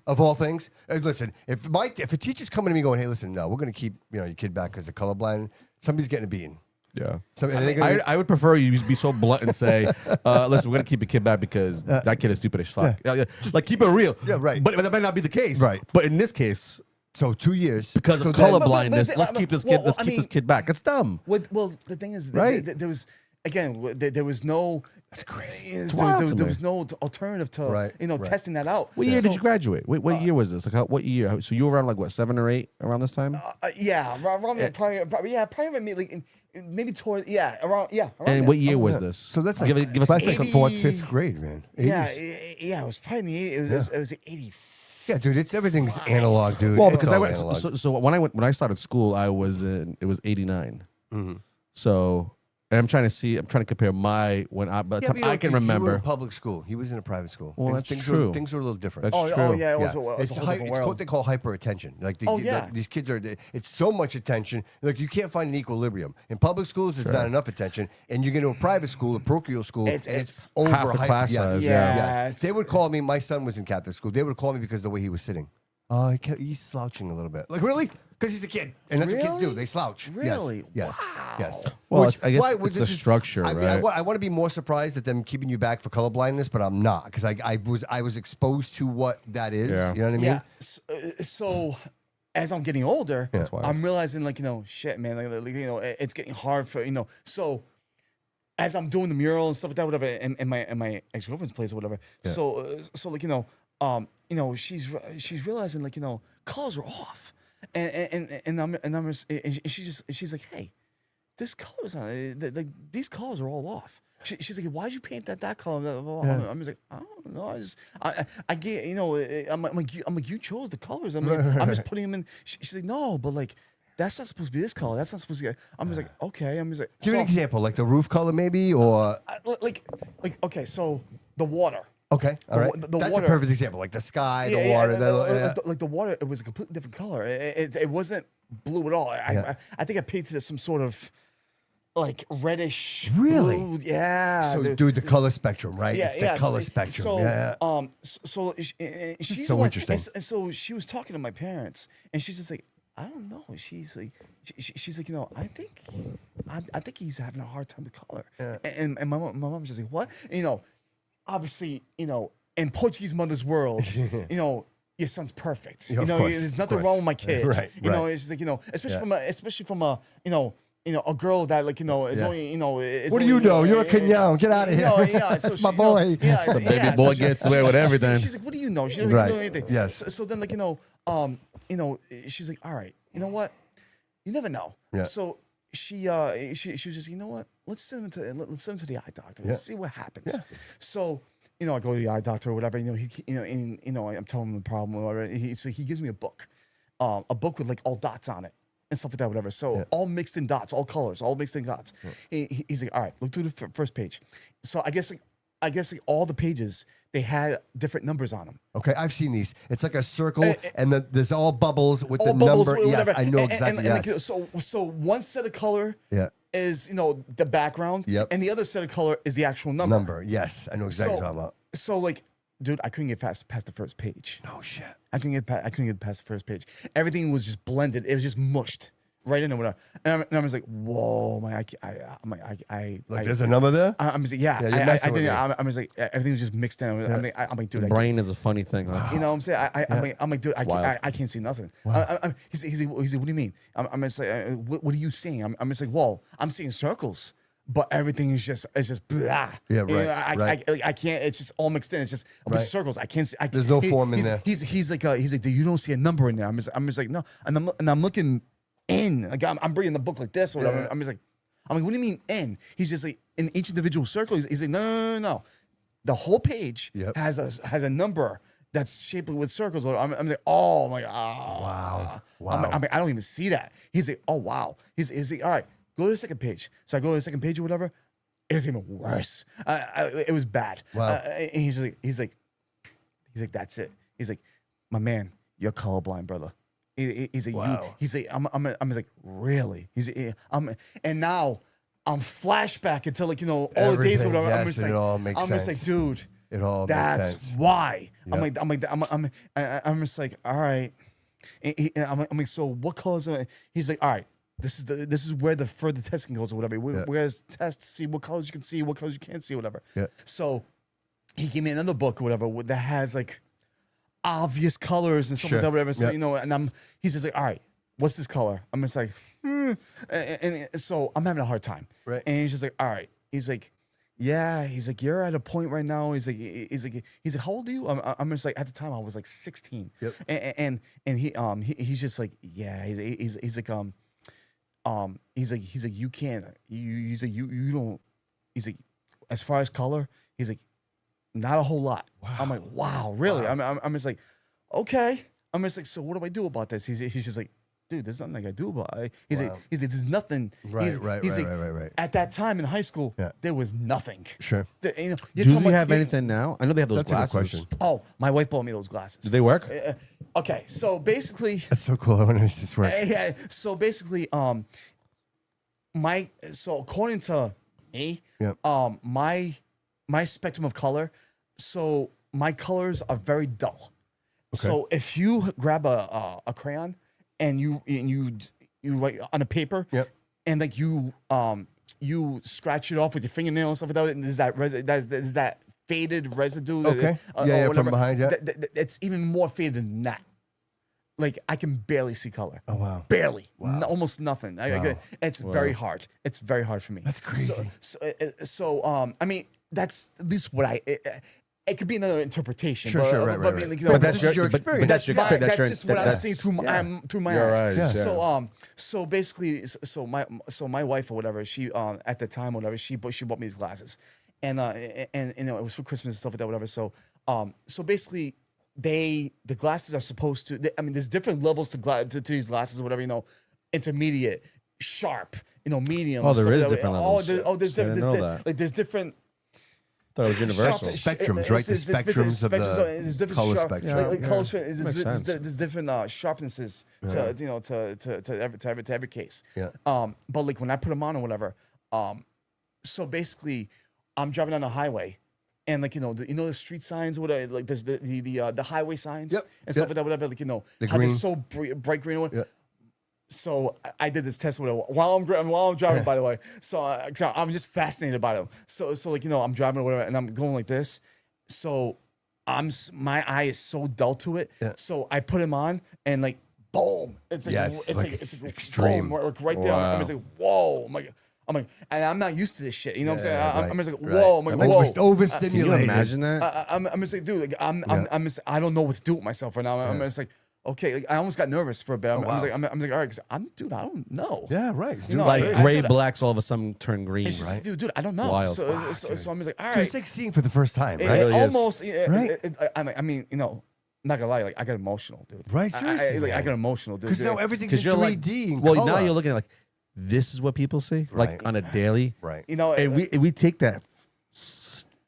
of all things. Listen, if a teacher's coming to me going, "Hey, listen, no, we're going to keep your kid back because of colorblind," somebody's getting a beating. Yeah. I I would prefer you be so blunt and say, listen, we're going to keep a kid back because that kid is stupid as fuck. Yeah. Like, keep it real. Yeah, right. But that might not be the case. Right. But in this case, So 2 years because so of then- colorblindness, let's keep this kid. well, Let's I keep this mean- kid back. It's dumb. Well, the thing is, Right. there was again, there was no. That's crazy. It's wild to There me. was no alternative to Right, right. testing that out. What year did So- you graduate? What year was this? Like, what year? So you were around like what, 7 or 8 around this time? Yeah, around probably maybe toward around and there. what year was this? So that's give us that's like some 4th, 5th grade, man. Yeah, 80s. yeah, it was probably in the it was 84. Yeah, dude, everything's analog, dude. Well, It's because I all went. analog. So when I started school, it was 89. Mm-hmm. So, and I'm trying to compare by the Yeah, time but you I know, can you were remember. in public school. He was in a private school. Well, that's things true. Things are a little different. That's Oh true. yeah, it was, Yeah. a, it was It's, a whole different it's what world. they call hyper attention. Like, these kids are. It's so much attention. Like you can't find an equilibrium in public schools. It's not enough attention, and you get to a private school, a parochial school, and it's over half the class yes, size, yeah. yes. They would call me. My son was in Catholic school. They would call me because of the way he was sitting. He's slouching a little bit. Like really? Because he's a kid, and that's what kids do. Really? They slouch. Really? Yes. Wow. Yes. Well, Which- I guess why- it's which the is- structure, I mean, right? I want to be more surprised at them keeping you back for colorblindness, but I'm not because I was exposed to what that is. Yeah. You know what I mean? Yeah. So as I'm getting older, That's wild. I'm realizing shit, man, it's getting hard for So as I'm doing the mural and stuff like that, whatever, and my ex girlfriend's place or whatever. Yeah. So she's realizing colors are off, and she's like, hey, this color's not these colors are all off. She's like, why'd you paint that color? Blah, blah, blah. I'm just like, I don't know. I get, I'm like, you chose the colors. I'm just putting them in. She's like, no, but that's not supposed to be this color. That's not supposed to be. I'm just like, okay. I'm just like, Give me an example, like the roof color, maybe, or okay. So the water. okay, all right. the That's water- a perfect example, like the sky, the water. Like the water, it was a completely different color. It wasn't blue at all. I think I painted it some sort of reddish. Really? Blue. Yeah. So, dude, the color spectrum, right? Yeah, It's the color spectrum. So, Yeah. she's so the one- interesting. And so she was talking to my parents, and she's just like, I don't know. She's like, she's like, I think he's having a hard time with color. Yeah. And my mom's just like, what? And, obviously, in Portuguese mother's world, your son's perfect. Yeah, of course, there's of nothing course. wrong with my kid. Right, You know, right. it's just like, Yeah. especially from a a girl that is Yeah. only is What do only, you know? You're a Kenyan. Get out of here. So That's she- my boy. yeah, So baby yeah, boy she- gets away with everything. She's like, what do you know? She doesn't Right. know anything. Yes. So then she's like, all right, you know what? You never know. Yeah. So she was just, you know what? Let's send him to the eye doctor. Let's see what happens. Yeah. So I go to the eye doctor or whatever. I'm telling him the problem or whatever. So he gives me a book with all dots on it and stuff like that, whatever. So all mixed in dots, all colors, all mixed in dots. He's like, all right, look through the first page. So I guess all the pages, they had different numbers on them. Okay, I've seen these. It's like a circle, and there's all bubbles with All the bubbles, number. Yes, whatever. I know And- exactly. and Yes. so one set of color Yeah. is the background, Yep. and the other set of color is the actual number. Number. Yes, I know exactly what you're talking about. So dude, I couldn't get past the first page. No shit. I couldn't get past the first page. Everything was just blended. It was just mushed right in there. Whatever. And I was like, whoa, man! There's a number there. I'm just like, yeah. Yeah, you're messing with me. I was like, everything was just mixed in. I'm like, dude, Brain is a funny thing, huh? you know what I'm saying? I'm like, dude, wild. I can't see nothing. He's like, what do you mean? I'm just like, what are you seeing? I'm just like, well, I'm seeing circles, but everything is just blah. Yeah, You know, right, right. I can't. It's just all mixed in. It's just a bunch Right. of circles. I can't see. There's no form in there. He's like, you don't see a number in there. I'm just like, no, and I'm looking in. Like I'm bringing the book like this or whatever. Yeah. I'm just like, what do you mean in? He's just like in each individual circle. He's like, no. The whole page Yep. has a number that's shaped with circles. I'm like, oh my god, Wow. I'm like, I don't even see that. He's like, oh wow. He's like, all right, go to the second page. So I go to the second page or whatever. It was even worse. It was bad. Wow. And he's like, that's it. He's like, my man, you're colorblind, brother. He's like, Wow. he's like, I'm just like, really? And now I'm flashback until all the days or Everything, whatever. I'm yes, just it like, all makes I'm just like, sense. dude, It all that's makes sense. why. Yep. I'm just like, all right. I'm like, so what colors are? He's like, all right. This is where the further testing goes or whatever. We're gonna test to see what colors you can see, what colors you can't see, whatever. Yeah. So he gave me another book or whatever that has obvious colors and stuff Sure. like that, whatever. So Yep. and he's just like, all right, what's this color? I'm just like, and so I'm having a hard time. Right. And he's just like, all right. He's like, yeah. He's like, you're at a point right now. He's like, how old are you? I'm just like, at the time I was like 16. Yep. And he's just like, yeah. He's like, you can't. You don't. He's like, as far as color, he's like, not a whole lot. I'm like, wow, really? I'm just like, okay. I'm just like, so what do I do about this? He's just like, dude, there's nothing I can do about it. He's like, there's nothing. Right, right. At that time in high school, there was nothing. Sure. You know, Do you're talking they about- have anything now? I know they have those That's a good glasses. question. Oh, my wife bought me those glasses. Do they work? Okay, so basically, That's so cool. I wonder if this works. yeah. So basically, so according to me, Yep. my spectrum of color, so my colors are very dull. So if you grab a crayon and you write on a paper, Yep. and like you scratch it off with your fingernail and stuff like that, and there's that faded residue. Okay. Yeah, from whatever. behind, yeah. It's even more faded than that. Like I can barely see color. Oh, wow. Barely. Almost nothing. It's very hard. It's very hard for me. That's crazy. So I mean, that's at least what it could be another interpretation. Sure, but, sure, right, but, right, I mean, right. like, But this that's is your experience. That's your experience. that's just what I'm seeing through my Your eyes. eyes, Yeah. So basically, so my wife or whatever, she at the time whatever, she bought me these glasses, and you know, it was for Christmas and stuff like that, whatever. So basically, the glasses are supposed to. I mean, there's different levels to these glasses or whatever. You know, intermediate, sharp, you know, medium. Oh, there stuff is like that. different levels. There's I didn't know different. that. Like there's different. I thought it was universal. Spectrums, right? The spectrums of the color spectrum. Like color spectrum. Makes sense. There's different sharpnesses to you know to every case. Yeah. But like when I put them on or whatever, so basically, I'm driving on the highway, and like you know the street signs or whatever, like there's the highway signs Yep. and stuff like that, whatever. Like you know The how they're green. so bright green. Or whatever. Yeah. So I did this test with it while I'm driving, by the way. So I'm just fascinated by them. So like you know I'm driving or whatever, and I'm going like this. So my eye is so dull to it. Yeah. So I put him on, and like boom, it's like Yeah, it's like extreme. boom, right there. Wow. I'm just like whoa, I'm like, and I'm not used to this shit. You know what I'm saying? right, I'm just like right. whoa, I'm like Like, whoa. we're Can you overstimulated. imagine that? I'm just like, dude, like I'm just, I don't know what to do with myself right now. I'm just like, okay, like, I almost got nervous for a bit. I'm like, I'm like, all right, 'cause dude, I don't know. Yeah, right. You know, Like I- gray I- blacks all of a sudden turn green, It's just right? like, dude, I don't know. Wild. So I'm just like, all Dude, right. it's like seeing for the first time, It right? really is. almost, Right? I mean, you know, not gonna lie, like I got emotional, dude. Right, seriously, I man. got emotional, dude. Because now everything's in Because you're 3D like, and well, color. now you're looking at like, this is what people see, like Right. on a daily, Right. you know, and we take that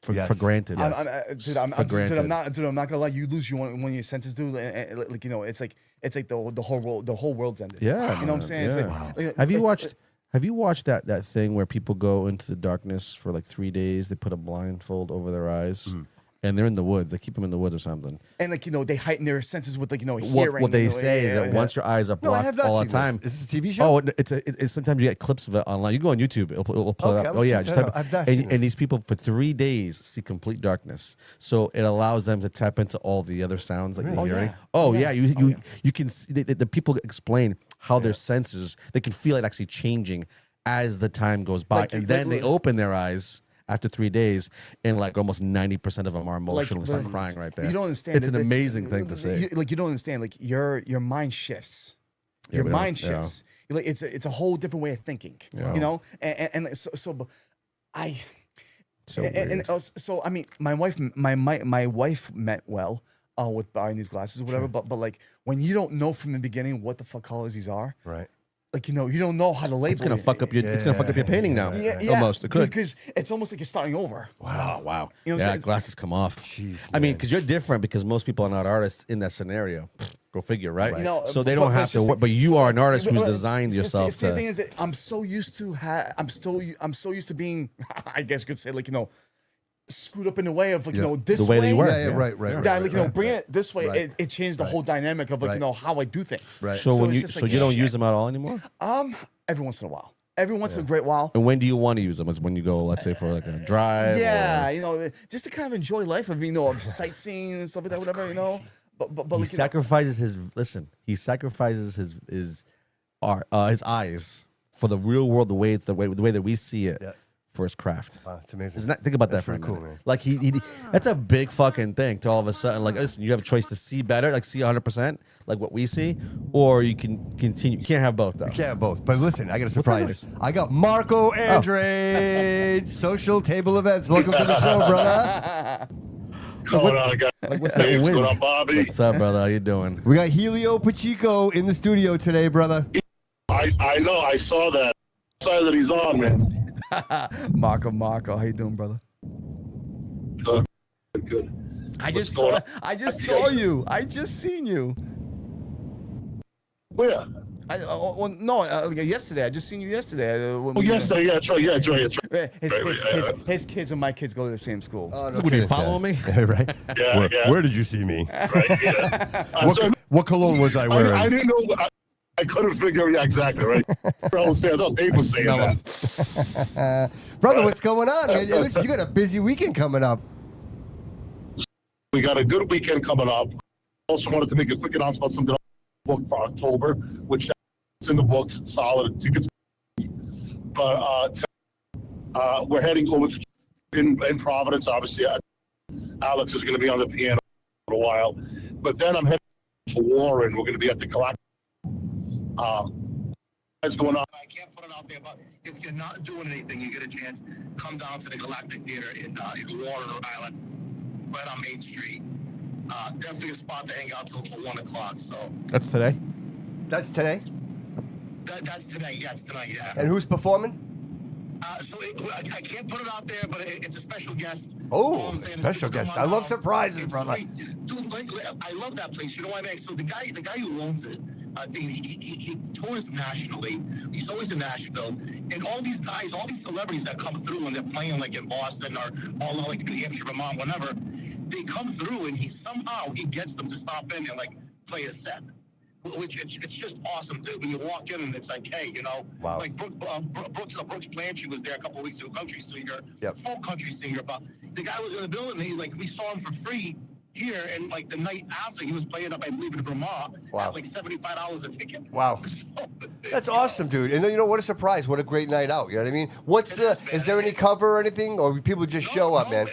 for Yes. granted. Yes. dude, For granted. I'm not gonna lie. You lose one of your senses, dude. And, like you know, it's like the whole world's ended. Yeah, you know what I'm man, saying. It's yeah. like, Have you watched that thing where people go into the darkness for like 3 days? They put a blindfold over their eyes, and they're in the woods. They keep them in the woods or something. And like you know, they heighten their senses with like you know hearing. What they you know, say is yeah, that yeah. once your eyes are No, I blocked have not all seen the time. this. Is this a TV show? Oh, it's sometimes you get clips of it online. You go on YouTube, it'll pull it Okay, up. I'm Oh yeah, gonna just check type that out. I've not and, seen this. and these people for 3 days see complete darkness. So it allows them to tap into all the other sounds that you're Oh, hearing. yeah. Oh Yeah. yeah, you can see the people explain how their senses, they can feel it actually changing as the time goes by, Like, and then like- they open their eyes after 3 days, and like almost 90% of them are emotional and start like, crying right there. You don't understand. It's an amazing thing to say. You don't understand. Like your mind shifts. Yeah, Your we don't- mind yeah. shifts. Like it's a whole different way of thinking. Yeah. You know, and so but I. So and so I mean, my wife meant well with buying these glasses or whatever. But like when you don't know from the beginning what the fuck colors these are, Right. like you know you don't know how to label. it's gonna it. fuck up your. It's gonna fuck up your painting now. Yeah, Almost. It could. because it's almost like you're starting over. Wow, wow. You know what I'm yeah, saying? glasses come off. Jeez, I mean, man. because you're different because most people are not artists in that scenario. Go figure, right? You know, so they but- don't but have it's to just work, like- but you are an artist who's But- designed see, yourself see, the thing to. is that I'm so used to I'm so used to being, I guess you could say, like you know, screwed up in the way of like you Yeah. know this The way that you were. Yeah, yeah, Yeah. right, right, Yeah. right. Yeah, like you know, right, bring right. it this way. Right. It changed the whole dynamic of like Right. you know how I do things. Right. So when it's you just so like, you don't shit. use them at all anymore. Every once in a while. Every once in a great while. And when do you want to use them? Is when you go, let's say, for like a drive. Yeah, or- you know, just to kind of enjoy life of you know of sightseeing and stuff like that, whatever you know. But he like, you know, sacrifices his. Listen, he sacrifices his eyes for the real world, the way that we see it, Yeah. for his craft. Wow, it's amazing. Isn't that, think about That's that for a pretty minute. cool, man. Like he that's a big fucking thing to all of a sudden, like, listen, you have a choice to see better, like see 100%, like what we see, or you can continue. You can't have both though. You can't have both. But listen, I got a What's surprise. that? I got Marco Andrade, Social Table Events. Welcome to the show, brother. Going on, guys? Like, what's Hey, that what's wind? going on, Bobby? What's up, brother? How you doing? We got Helio Pacheco in the studio today, brother. I know. I saw that. Sorry that he's on, man. Marco, how you doing, brother? Good. Good. I just going saw you. I just seen you. Where? Yesterday. I just seen you yesterday. Oh, yesterday. Yeah, that's right. Yeah, that's right. That's right. His kids and my kids go to the same school. Oh, no So what, are you kidding, following Dad. me? Right? Yeah, yeah. Where did you see me? Right. Yeah. So, What cologne was I wearing? I didn't know. I couldn't figure. Yeah, exactly. Right. I was saying. I thought Dave was saying smell that. Brother, what's going on, man? Listen, you got a busy weekend coming up. We got a good weekend coming up. Also wanted to make a quick announcement about something booked for October, which is in the books. It's solid. Tickets. But we're heading over to in Providence. Obviously, Alex is going to be on the piano for a while. But then I'm heading to Warren. We're going to be at the Galactic. What's going on? I can't put it out there, but if you're not doing anything, you get a chance. Come down to the Galactic Theater in Warren, Rhode Island, right on Main Street. Definitely a spot to hang out till 1 o'clock. So That's today. That's today. that's today. Yeah, it's tonight. Yeah. And who's performing? I can't put it out there, but it's a special guest. Oh, All I'm saying is special people guest. come I on love down. surprises, It's brother. free. Dude, I love that place. You know why, man? So the guy who owns it, Dean, he tours nationally. He's always in Nashville, and all these guys, all these celebrities that come through and they're playing like in Boston or all like New Hampshire, Vermont, whatever, they come through and he gets them to stop in and like play a set. Which it's just awesome too. When you walk in and it's like, hey, you know, Wow. like Brooks Blanchard was there a couple of weeks ago, country singer, Yep. folk country singer. But the guy was in the building. And we saw him for free here, and like the night after, he was playing up, I believe, in Vermont Wow. at like $75 a ticket. Wow. So, That's awesome, dude. And then, you know, what a surprise. What a great night out. You know what I mean? Is there any cover or anything? Or people just show up, man?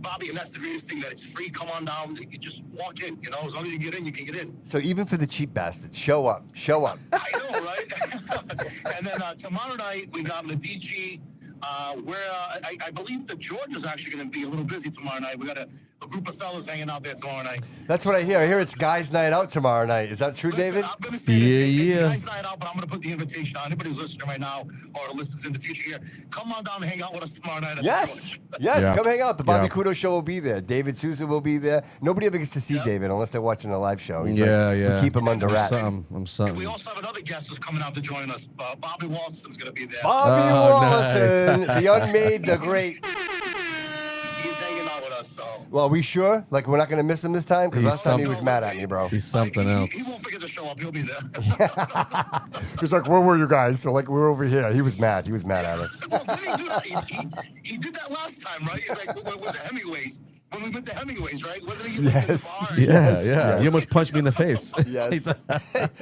Bobby, and that's the greatest thing, that it's free. Come on down. You just walk in, you know, as long as you get in, you can get in. So even for the cheap bastards, show up. Show up. I know, right? And then tomorrow night, we got Medici. I believe that George is actually going to be a little busy tomorrow night. We got a group of fellas hanging out there tomorrow night. That's what I hear. I hear it's guys' night out tomorrow night. Is that true, Listen, David? I'm going to say this. Yeah. It's guys' night out, but I'm going to put the invitation on. Anybody who's listening right now or listens in the future here, come on down and hang out with us tomorrow night at the Yes. George. Yes. Yeah. Come hang out. The Bobby Yeah. Couto show will be there. David Sousa will be there. Nobody ever gets to see Yeah. David unless they're watching a live show. He's Yeah, like, we yeah. keep him under wraps. I'm We something. also have another guest who's coming out to join us. Bobby Walston's going to be there. Bobby Oh, Wallison, nice. the unmade, the great. He's hanging out with us, so. Well, are we sure? Like, we're not going to miss him this time? Because He's last time he was something. mad at me, bro. He's something He else. won't forget to show up. He'll be there. He's like, where were you guys? So, like, we're over here. He was mad. He was mad at us. Well, didn't he do that? He did that last time, right? He's like, what was it, Hemingway's? When we went to Hemingway's, right? Wasn't he like, in the Yes. bar? Yeah, Yes, yeah. yes. He almost punched me in the face. Yes.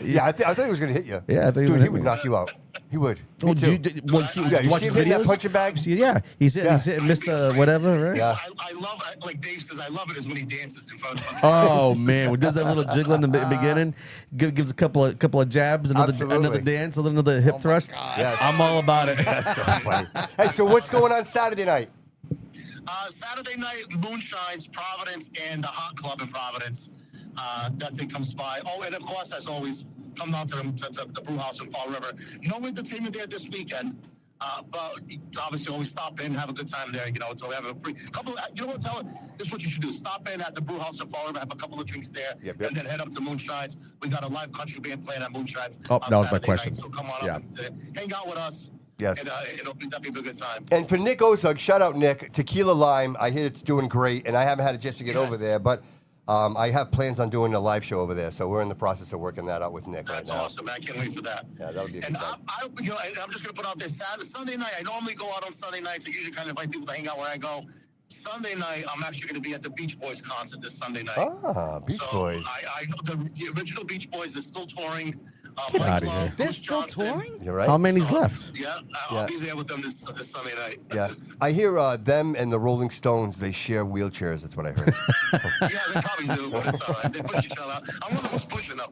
Yeah, I thought he was going to hit you. Yeah, I thought he was Dude, gonna he hit would me. knock you out. He would. Oh, Me do too. you, well, you see, Yeah, you watch see his him hitting that videos? punching bag? See, yeah, he's hitting Mr. Whatever, right? Yeah. I love it. Like Dave says, I love it is when he dances in front of us. Oh man, when does that little jiggle in the beginning? Gives a couple of jabs, another Absolutely. dance, another hip thrust. Yes. I'm all about it. That's so funny. Hey, so what's going on Saturday night? Saturday night, Moonshines, Providence, and the Hot Club in Providence. That thing comes by. Oh, and of course, as always, come down to the brew house in Fall River. No entertainment there this weekend. But obviously, always stop in, have a good time there. You know, so we have a couple. You know what? This is what you should do. Stop in at the brew house in Fall River, have a couple of drinks there, Yep. and then head up to Moonshines. We got a live country band playing at Moonshines. Oh, on that was my Saturday question. night. So come on Yeah. up and hang out with us. Yes. And it'll definitely be a good time. And for Nick Ozug, shout out Nick, Tequila Lime. I hear it's doing great, and I haven't had a chance to get over Yes. there, but I have plans on doing a live show over there. So we're in the process of working that out with Nick That's right now. awesome. I can't wait for that. Yeah, that'll be a good And time. I'm just gonna put out this Sunday night. I normally go out on Sunday nights. I usually kind of invite people to hang out where I go. Sunday night, I'm actually going to be at the Beach Boys concert this Sunday night. Ah, Beach So Boys. I know the original Beach Boys is still touring. Get Mike outta Love, here. Bruce They're still Johnson. touring? You're right. How many's left? Yeah, Yeah. I'll be there with them this Sunday night. Yeah, I hear them and the Rolling Stones. They share wheelchairs. That's what I heard. Yeah, they probably do, but it's all right. They push each other out. I'm one of those pushing them.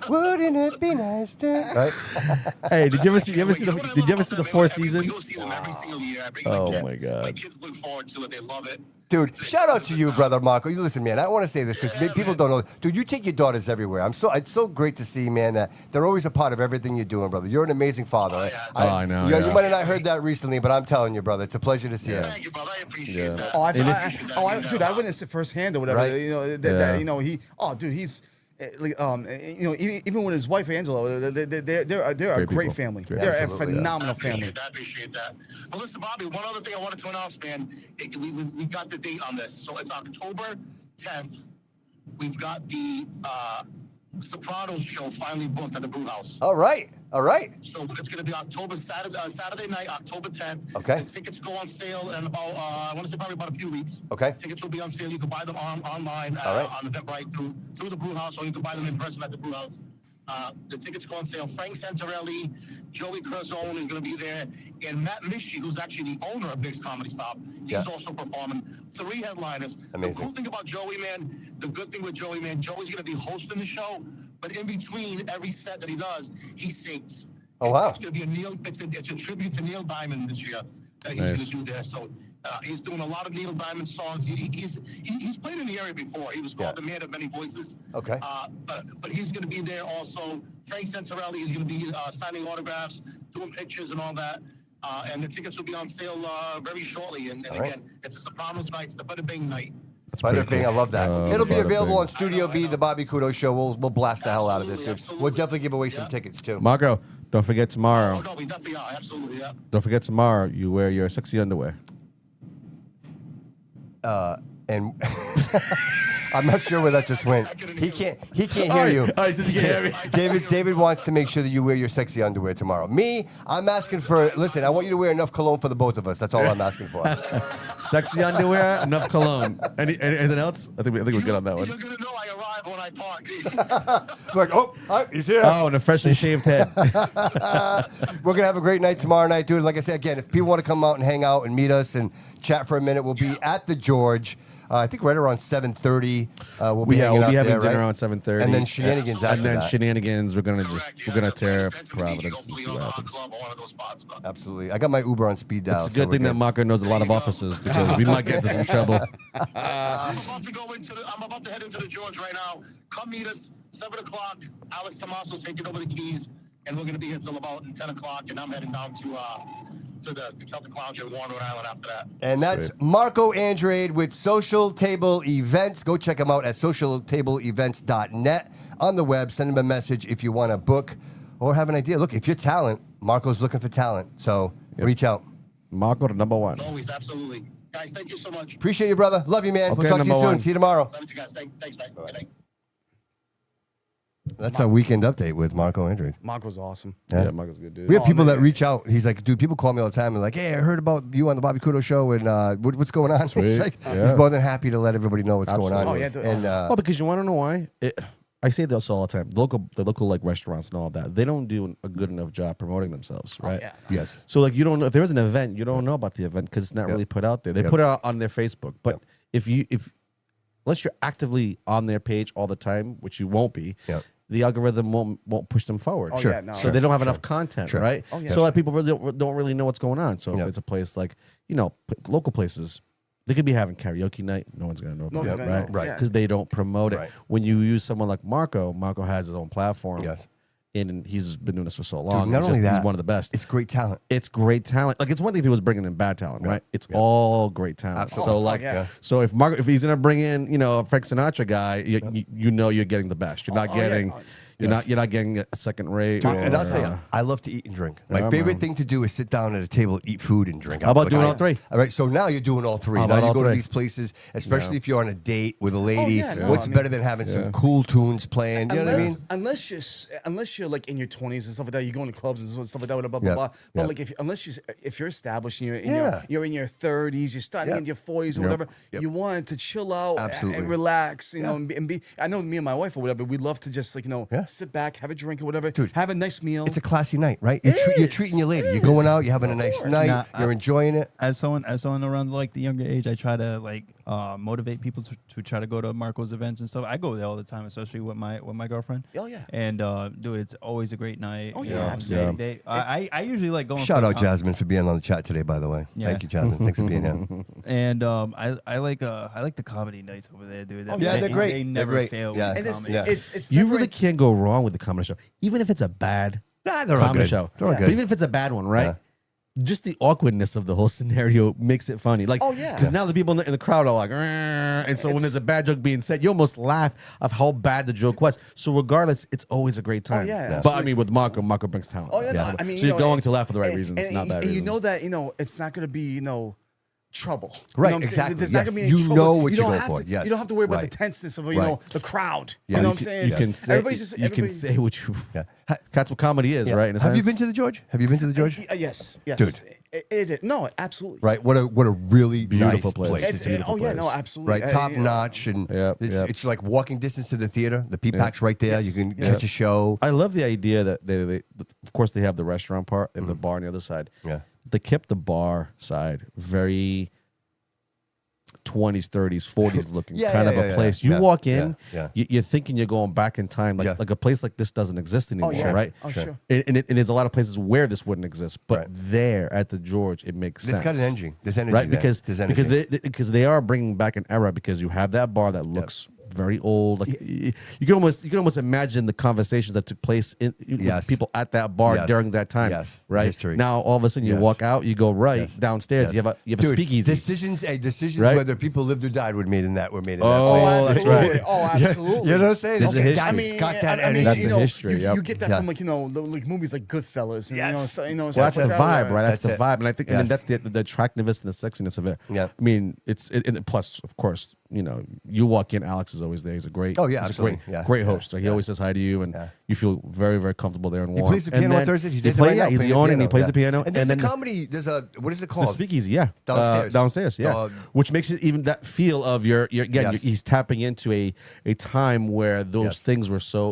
Wouldn't it be nice to? Right. Hey, did you ever see You know what I love the about Four them? We go Seasons? see them every single year. I bring Oh, my kids. my God. My kids look forward to it. They love it. Dude, shout out to you, brother Marco. You listen, man. I want to say this because people don't know. Dude, you take your daughters everywhere. It's so great to see, man, that they're always a part of everything you're doing, brother. You're an amazing father. I know. You might have not heard that recently, but I'm telling you, brother, it's a pleasure to see you. Thank you, brother. I appreciate that. Dude, I witnessed it firsthand or whatever. Right. You know, that you know, he's. You know, even with his wife Angela, they're a great people. family. Great. They're Absolutely, a phenomenal family. I appreciate that. Well, listen, Bobby, one other thing I wanted to announce, man. We got the date on this. So it's October 10th. We've got the Sopranos show finally booked at the Brew House. All right. So it's going to be Saturday night, October 10th. Okay. The tickets go on sale in about, I want to say probably about a few weeks. Okay. Tickets will be on sale. You can buy them online All right. on Eventbrite through the Brew House, or you can buy them in person at the Brew House. The tickets go on sale. Frank Santarelli, Joey Curzone is going to be there, and Matt Mishi, who's actually the owner of Nick's Comedy Stop, he's also performing. 3 headliners. Amazing. The cool thing about Joey, man, the good thing with Joey, man, Joey's going to be hosting the show, but in between every set that he does, he sings. Oh, wow. It's going to be it's a tribute to Neil Diamond this year that he's going to do there. So he's doing a lot of Neil Diamond songs. He's played in the area before. He was called the Man of Many Voices. Okay. But he's going to be there also. Frank Santarelli is going to be signing autographs, doing pictures and all that. And the tickets will be on sale very shortly. And again, it's a Sopranos night. It's the Bada Bing night. Bada Bing, I love that. It'll be Bada available Bing. on Studio B, the Bobby Couto Show. We'll blast the hell out of this, dude. Absolutely. We'll definitely give away some tickets too. Marco, don't forget tomorrow. Oh, no, we definitely are. Absolutely, yeah. Don't forget tomorrow. You wear your sexy underwear. And I'm not sure where that just went. He can't hear you. Oh, he says he can't hear me. David wants to make sure that you wear your sexy underwear tomorrow. Me, I'm asking for. Listen, I want you to wear enough cologne for the both of us. That's all I'm asking for. Sexy underwear, enough cologne. Anything else? I think we're good on that one. You're going to know I arrive when I park. Like, oh, hi, he's here. Oh, and a freshly shaved head. We're gonna have a great night tomorrow night, dude. Like I said, again, if people want to come out and hang out and meet us and chat for a minute, we'll be at the George. I think right around 7:30. We'll be We'll be having there, dinner right? around 7:30, and then shenanigans after and then that. shenanigans. We're gonna tear up Providence Providence and see what happens. Absolutely. I got my Uber on speed dial. It's a good thing that Marco knows a lot of offices because we might get into some trouble. I'm about to head into the George right now. Come meet us, 7 o'clock. Alex Tomaso's taking over the keys, and we're going to be here till about 10 o'clock, and I'm heading down to the Celtic Lounge in Warren, Rhode Island after that. And that's Sweet. Marco Andrade with Social Table Events. Go check him out at socialtableevents.net on the web. Send him a message if you want to book or have an idea. Look, if you're talent, Marco's looking for talent. So reach out. Marco, the number one. Always, absolutely. Guys, thank you so much. Appreciate you, brother. Love you, man. Okay, We'll talk to you number soon. one. See you tomorrow. Love you guys. Thanks, bye. Good night. That's our weekend update with Marco Andrade. Marco's awesome. Yeah, Marco's a good dude. We have people man. that reach out. He's like, dude, people call me all the time and like, hey, I heard about you on the Bobby Couto show and what's going on? Sweet. He's like, Yeah. he's more than happy to let everybody know what's going on. Oh, yeah, dude. And Well, because you want to know why? I say this all the time. The local like restaurants and all that, they don't do a good enough job promoting themselves, right? yeah. yes. So like you don't know if there is an event, you don't know about the event because it's not really put out there. They put it out on their Facebook, but if unless you're actively on their page all the time, which you won't be, the algorithm won't push them forward. Oh, yeah, no, so they don't have enough content, right? Oh, yeah, so like people really don't really know what's going on. So if it's a place like local places. They could be having karaoke night. No one's going to know about one's it, gonna right? know. Right. Yeah. Because they don't promote it. Right. When you use someone like Marco has his own platform. Yes. And he's been doing this for so long. not It's only that, he's one of the best. It's great talent. It's great talent. Like it's one thing if he was bringing in bad talent, right? It's all great talent. Absolutely. So like, yeah. so if he's gonna bring in, a Frank Sinatra guy, you know you're getting the best. You're not getting. You're not getting a second rate. And I'll tell you, I love to eat and drink. My favorite thing to do is sit down at a table, eat food, and drink. How about doing all three? All right, so now you're doing all three. How Now about you all go to three? these places, especially if you're on a date with a lady. yeah, no, What's I mean- better than having some cool tunes playing? You know what I mean? Unless you're like in your 20s and stuff like that, you're going to clubs and stuff like that, blah blah Yeah. blah. But Yeah. like if you're established and Yeah. you're in your 30s, you're starting Yeah. in your 40s or Yep. whatever, Yep. you want to chill out Absolutely. and relax, and be. I know me and my wife or whatever, we love to just like Yeah. sit back, have a drink or whatever, Dude, have a nice meal. It's a classy night, right? You're treating your lady. You're going out. You're having a nice night. Nah, You're enjoying it. As someone around like the younger age, I try to like motivate people to try to go to Marco's events and stuff. I go there all the time, especially with my girlfriend. Oh, yeah. And dude, it's always a great night. Oh, You yeah, know, absolutely. I usually like going. Shout for- out Jasmine for being on the chat today, by the way. Yeah. Thank you, Jasmine. Thanks for being here. And I like the comedy nights over there, dude. Oh, yeah, They- they're great. They They're never great. fail. Yeah. With And comedy. it's You never really can't go wrong with the comedy show, even if it's a bad They're all comedy good. show. They're all But good. even if it's a bad one, right? Yeah. Just the awkwardness of the whole scenario makes it funny. Like, Oh, yeah. because now the people in the crowd are like, "Rrrr," and so when there's a bad joke being said, you almost laugh of how bad the joke was. So regardless, it's always a great time. yeah, But I absolutely. mean, with Marco brings talent. Oh, yeah, no, I mean, so you you're know, going to laugh for the right and- reasons, and, not bad and reasons. you know that it's not going to be trouble. Right, You know what I'm saying? exactly, There's yes. not going to be any You trouble. know what you you're don't going have for, to, yes. You don't have to worry about Right. the tenseness of Right. the crowd. Yeah. You know You what I'm saying? you It's can just- say everybody's just- you can everybody- say what you. Yeah. That's what comedy is, Yeah. right? In a Have you sense? been to the George? Have you been to the George? Yes, Dude. No, absolutely. Right. What a really Beautiful nice place. place. It's a beautiful oh yeah, place. no, absolutely. Right, top notch, and Yep, yep. it's like walking distance to the theater. The P-Pack's right there. Yes. You can Yep. catch a show. I love the idea that they of course, they have the restaurant part and the bar on the other side. Yeah. They kept the bar side very 20s, 30s, 40s looking Yeah, kind yeah, of yeah, a yeah, place. You yeah, walk in, yeah. you're thinking you're going back in time, like Yeah. like a place like this doesn't exist anymore, yeah. right? Oh, sure. And there's a lot of places where this wouldn't exist, but Right. there at the George, it makes It's sense. got an energy. There's energy right? there. Because There's energy. because they are bringing back an era because you have that bar that looks very old. Like you can almost imagine the conversations that took place with Yes. people at that bar Yes. during that time. Yes. Right. History. Now all of a sudden you Yes. walk out, you go right Yes. downstairs. Yes. You have a Dude, speakeasy. Decisions Right? whether people lived or died were made in that. Oh, place. that's right. Oh, absolutely. You know what I'm saying? There's a Okay, history. I it's mean, got that I mean, energy. That's you a know, history, You, yep. you get that Yeah. from like movies like Goodfellas. And, Yes. you know, Well, that's the stuff like vibe, that, right? That's That's the it. vibe, and I think, and then Yes. that's the attractiveness and the sexiness of it. Yeah. I mean, and plus, of course, you walk in, Alex is always there. He's a great, Oh, yeah, he's a absolutely. great, Yeah. great host. Like, he always says hi to you, and Yeah. you feel very, very comfortable there and warm. He plays the And piano on then Thursdays. He's he there play, right now yeah, he's playing the owner, and he plays yeah. the piano. And there's then a comedy. There's a what is it the called? speakeasy, yeah, Downstairs. downstairs, yeah, which makes it even that feel of your again. Yes. He's tapping into a time where those Yes. things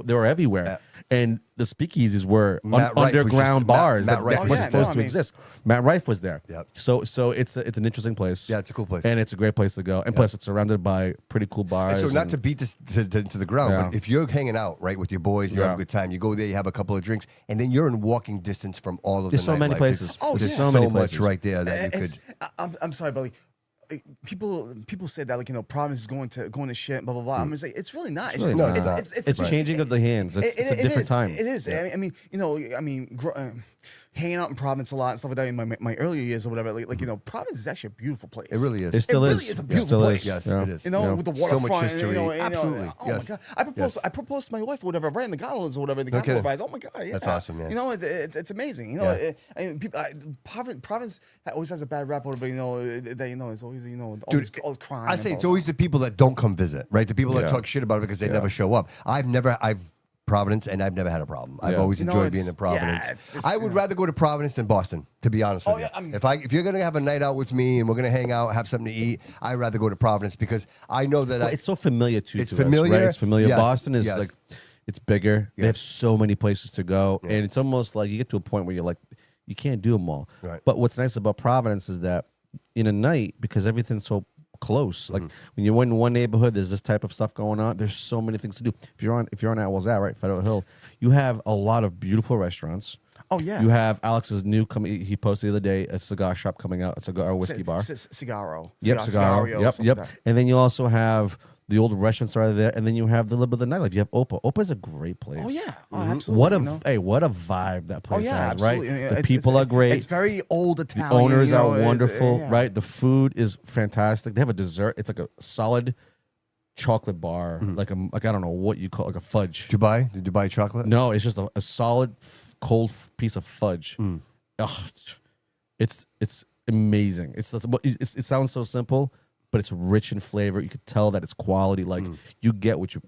they were everywhere, and the speakeasies were Matt Rife was underground just- bars Matt that Rife were was supposed there. to I mean- exist. Matt Rife was there. Yep. So it's an interesting place. Yeah, it's a cool place. and it's a great place to go. And plus, it's surrounded by pretty cool bars. And so not to beat this to the ground, Yeah. but if you're hanging out right with your boys, you have Yeah. a good time. You go there, you have a couple of drinks, and then you're in walking distance from all of There's the so many nightlife. places. It's- Oh, there's yeah. so many much places. right there that you It's, could. I'm sorry, Billy. People say that Providence is going to shit, blah blah blah. I'm just like, it's really not. It's really just, not. it's It's changing of the hands. It's a different is. time. It is. I mean, hanging out in Providence a lot and stuff like that in my earlier years or whatever. Providence is actually a beautiful place. It really is. It still really is. is a It beautiful still place. is. Yes, Yeah. it is. With the So much waterfront, history. Absolutely. Oh my yes. God, Yes. I proposed to my wife or whatever, right in the gondolas or whatever. The gondola kidding. rides. Oh my God, yeah. That's awesome, man. It's amazing. Yeah. Providence always has a bad rap, but it's always all crime. I say it's always the people that don't come visit, right? The people that Yeah. talk shit about it because they never show up. I've Providence, and I've never had a problem. I've Yeah. always enjoyed it's- being in Providence. yeah, it's- I would rather go to Providence than Boston, to be honest with you. yeah, If you're gonna have a night out with me and we're gonna hang out, have something to eat, I'd rather go to Providence because I know that Well, it's so familiar to It's us, familiar. right? It's familiar. Yes, Boston is yes. like it's bigger. They Yes. have so many places to go, and it's almost like you get to a point where you're like, you can't do them all. Right. But what's nice about Providence is that in a night, because everything's so close, like when you're in one neighborhood, there's this type of stuff going on. There's so many things to do. If you're on Atwell's Ave, right, Federal Hill, you have a lot of beautiful restaurants. Oh, yeah. You have Alex's new he posted the other day a cigar shop coming out, a cigar whiskey bar. Cigarro. Yep, Cigarro. Yep, something yep. like that. And then you also have the old restaurants are there, and then you have the little bit of the nightlife. You have Opa. Opa's a great place. Oh yeah, Mm-hmm. absolutely. What a you know? what a vibe that Oh place yeah, has, absolutely. right? Yeah, The it's- people it's- are great. It's very old The Italian. owners you know, are it's- wonderful, yeah. right? The food is fantastic. They have a dessert. It's like a solid chocolate bar, like I don't know what you call it, like a fudge. Dubai, the Dubai chocolate. No, it's just a solid cold piece of fudge. Ugh, it's amazing. It sounds so simple, but it's rich in flavor. You could tell that it's quality. Like you get what you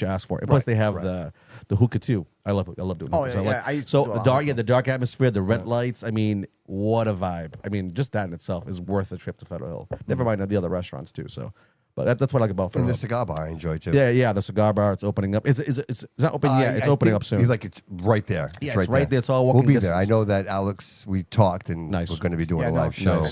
ask for. And plus, they have the hookah too. I love doing Oh, hookah. yeah, I used to do a the lot of dark, hookah. the dark atmosphere, the red lights. I mean, what a vibe. I mean, just that in itself is worth a trip to Federal Hill. Never mind the other restaurants too. So, But that's what I like about Fall And the River. cigar bar I enjoy too. Yeah, the cigar bar. It's opening up. It's not open yet. It's I opening think up soon. Like it's right there. Yeah, it's right there. It's all We'll walking be there. I distance. know that Alex. We talked, and Nice. we're going to be doing Yeah, a no, live show.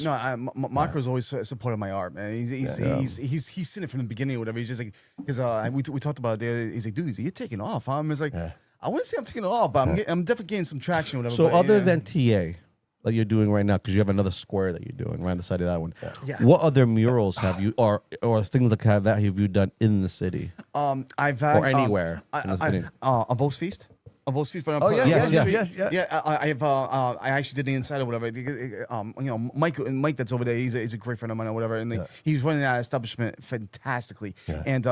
Marco's always supported my art, man. He's seen it from the beginning or whatever. He's just like, because we talked about it there. He's like, dude, you're taking off. I'm just like, I wouldn't say I'm taking off, but I'm definitely getting some traction or whatever. So but, other yeah. than TA, like you're doing right now, because you have another square that you're doing right on the side of that one. Yeah. What other murals have you, or things like that have you done in the city I've had or anywhere in the city? a Vo's Feast. A Vo's Feast right on Oh, yeah, Yes, on the yes, street. yes. I actually did the inside or whatever. Mike that's over there, he's a great friend of mine or whatever, and he's running that establishment fantastically, and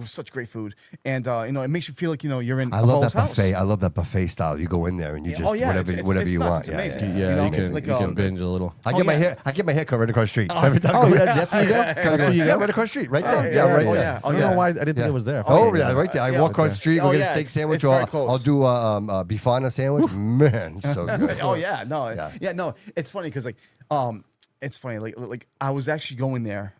such great food, and it makes you feel like you're in I love Vo's that house. buffet. I love that buffet style. You go in there and you just it's whatever you nuts. want. It's amazing. Yeah, You know, you can, like, you can binge a little. I get my hair cut right across the street. So every time I Oh, go in, yeah, that's where you go? That's where you go? right across the street, right there. yeah, right oh, there. yeah. I don't know why I didn't think it was there. Oh yeah, right there. I Yeah. walk across the street, Oh, go get a yeah, steak it's sandwich, very or close. I'll do a bifana sandwich. Man, so good. Oh yeah, no, Yeah. yeah, no. It's funny because it's funny. Like I was actually going there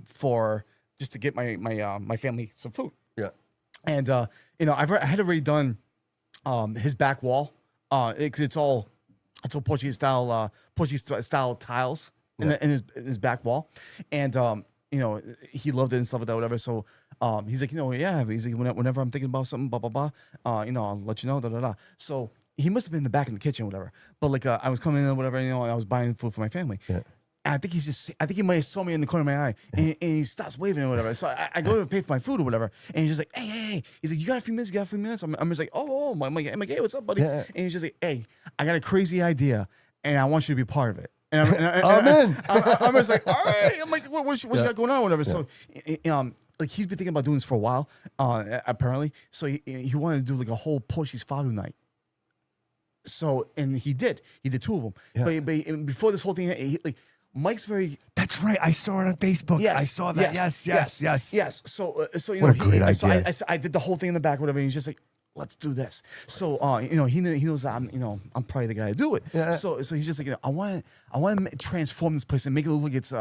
for just to get my family some food, Yeah. and I had already done his back wall because it's all Portuguese style tiles in his back wall, and he loved it and stuff like that, whatever. So he's like, he's like, whenever I'm thinking about something, blah blah blah, I'll let you know, da da da. So he must have been in the back in the kitchen, whatever. But like I was coming in, or whatever, and I was buying food for my family. Yeah. And I think he might have saw me in the corner of my eye, and he starts waving or whatever. So I go to pay for my food or whatever, and he's just like, hey. He's like, you got a few minutes? You got a few minutes? I'm just like, I'm like, hey, what's up, buddy? Yeah. And he's just like, hey, I got a crazy idea, and I want you to be part of it. And I'm just like, all right. I'm like, what you got going on, or whatever. So, like he's been thinking about doing this for a while, apparently. So he wanted to do like a whole Portuguese fado night. So, and he did 2 of them. Yeah. But before this whole thing, Mike's very. That's right. I saw it on Facebook. Yes, I saw that. Yes. So What a great idea. I did the whole thing in the back, whatever. And he's just like, let's do this. So, he knows that I'm probably the guy to do it. Yeah. So he's just like, I want to transform this place and make it look like it's,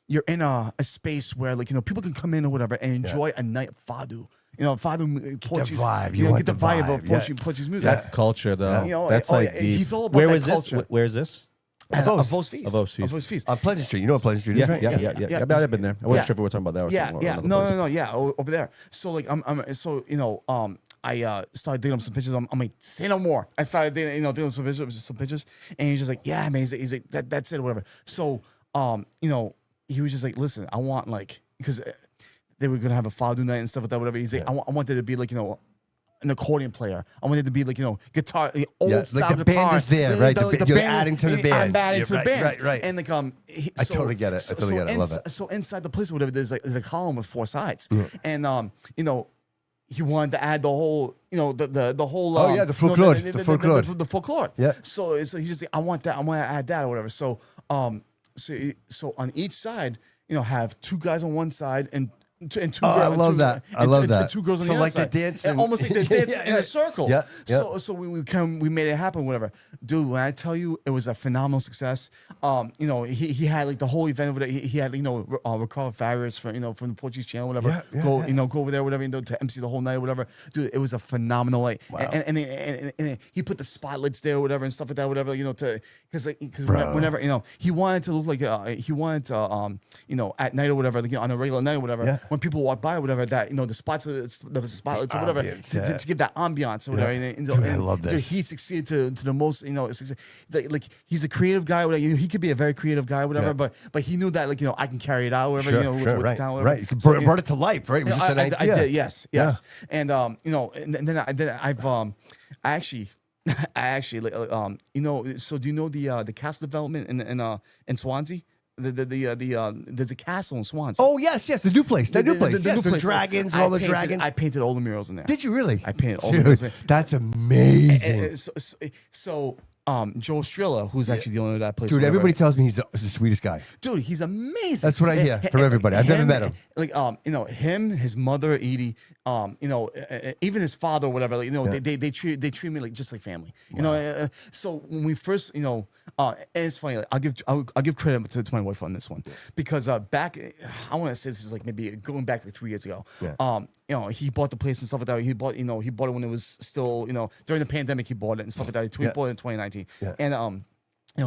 you're in a space where people can come in or whatever and enjoy a night of fado. Fado Portuguese vibe. You You want get the the vibe vibe, of yeah. Portuguese music. That's culture, though. That's That's deep. he's all about Where that was culture. this? Where is this? A Vo's Feast. A Vo's Feast. A Vo's Feast. On Pleasant Street. You know what Pleasant Street is, right? Yeah. I've been there. I wasn't sure if we were talking about that. Or something, or another place. No, yeah, over there. So like, I started digging up some pictures. I'm like, say no more. I started digging up some pictures, and he's just like, yeah, man. He's like, that's it, or whatever. So, he was just like, listen, I want because they were gonna have a fado night and stuff like that, whatever. He's like, I want there to be an accordion player. I want it to be guitar, old style like the guitar. band is there, right? You're band- adding to the band. I'm adding Yeah, to the band. right. And I totally get it. I totally get it. I love it. So inside the place, whatever, there's a column with 4 sides, and he wanted to add the whole, the whole. The folklore. The folklore. The folklore. Yeah. So he's just like, I want that. I want to add that or whatever. So so on each side, have 2 guys on one side and 2 girls. I love that. I love that. 2 girls on So the like other side. the dance And and- almost like the dance Yeah, in a circle. Yeah, yeah. So we made it happen, whatever. Dude, when I tell you it was a phenomenal success, he had the whole event over there. He had Ricardo Farris from the Portuguese channel, whatever. Go over there, whatever, to MC the whole night, whatever. Dude, it was a phenomenal night. Wow. And he put the spotlights there, whatever, and stuff like that, whatever. Because whenever he wanted to look like at night or whatever, on a regular night or whatever. Yeah. When people walk by or whatever, that the spotlights or whatever ambience, to give that ambiance or whatever. And Dude, I love this. Dude, he succeeded to the most. Like he's a creative guy. Whatever, he could be a very creative guy, whatever. Yeah. But he knew that I can carry it out, whatever. Sure, With right, the talent, whatever. right. You So, brought it to life, right? It was just an idea. I did, yes. And and then I actually. So do you know the castle development in Swansea? There's a castle in Swansea. Oh yes, the new place. The new place. Yes, new the place. dragons and all the dragons. I painted all the murals in there. Did you really? I painted all the Dude, murals in there. that's amazing. So Joe Strilla, who's actually the owner of that place. Dude, whatever. everybody tells me he's the sweetest guy. Dude, he's amazing. That's what I hear from everybody. I've never met him. Him, his mother Edie, even his father, or whatever. They treat me just like family. So when we first, And it's funny. Like, I'll give credit to my wife on this one because back, I want to say this is like maybe going back like 3 years ago. Yeah. He bought the place and stuff like that. He bought it when it was still, during the pandemic. He bought it and stuff like that. He bought it in 2019. Yeah. And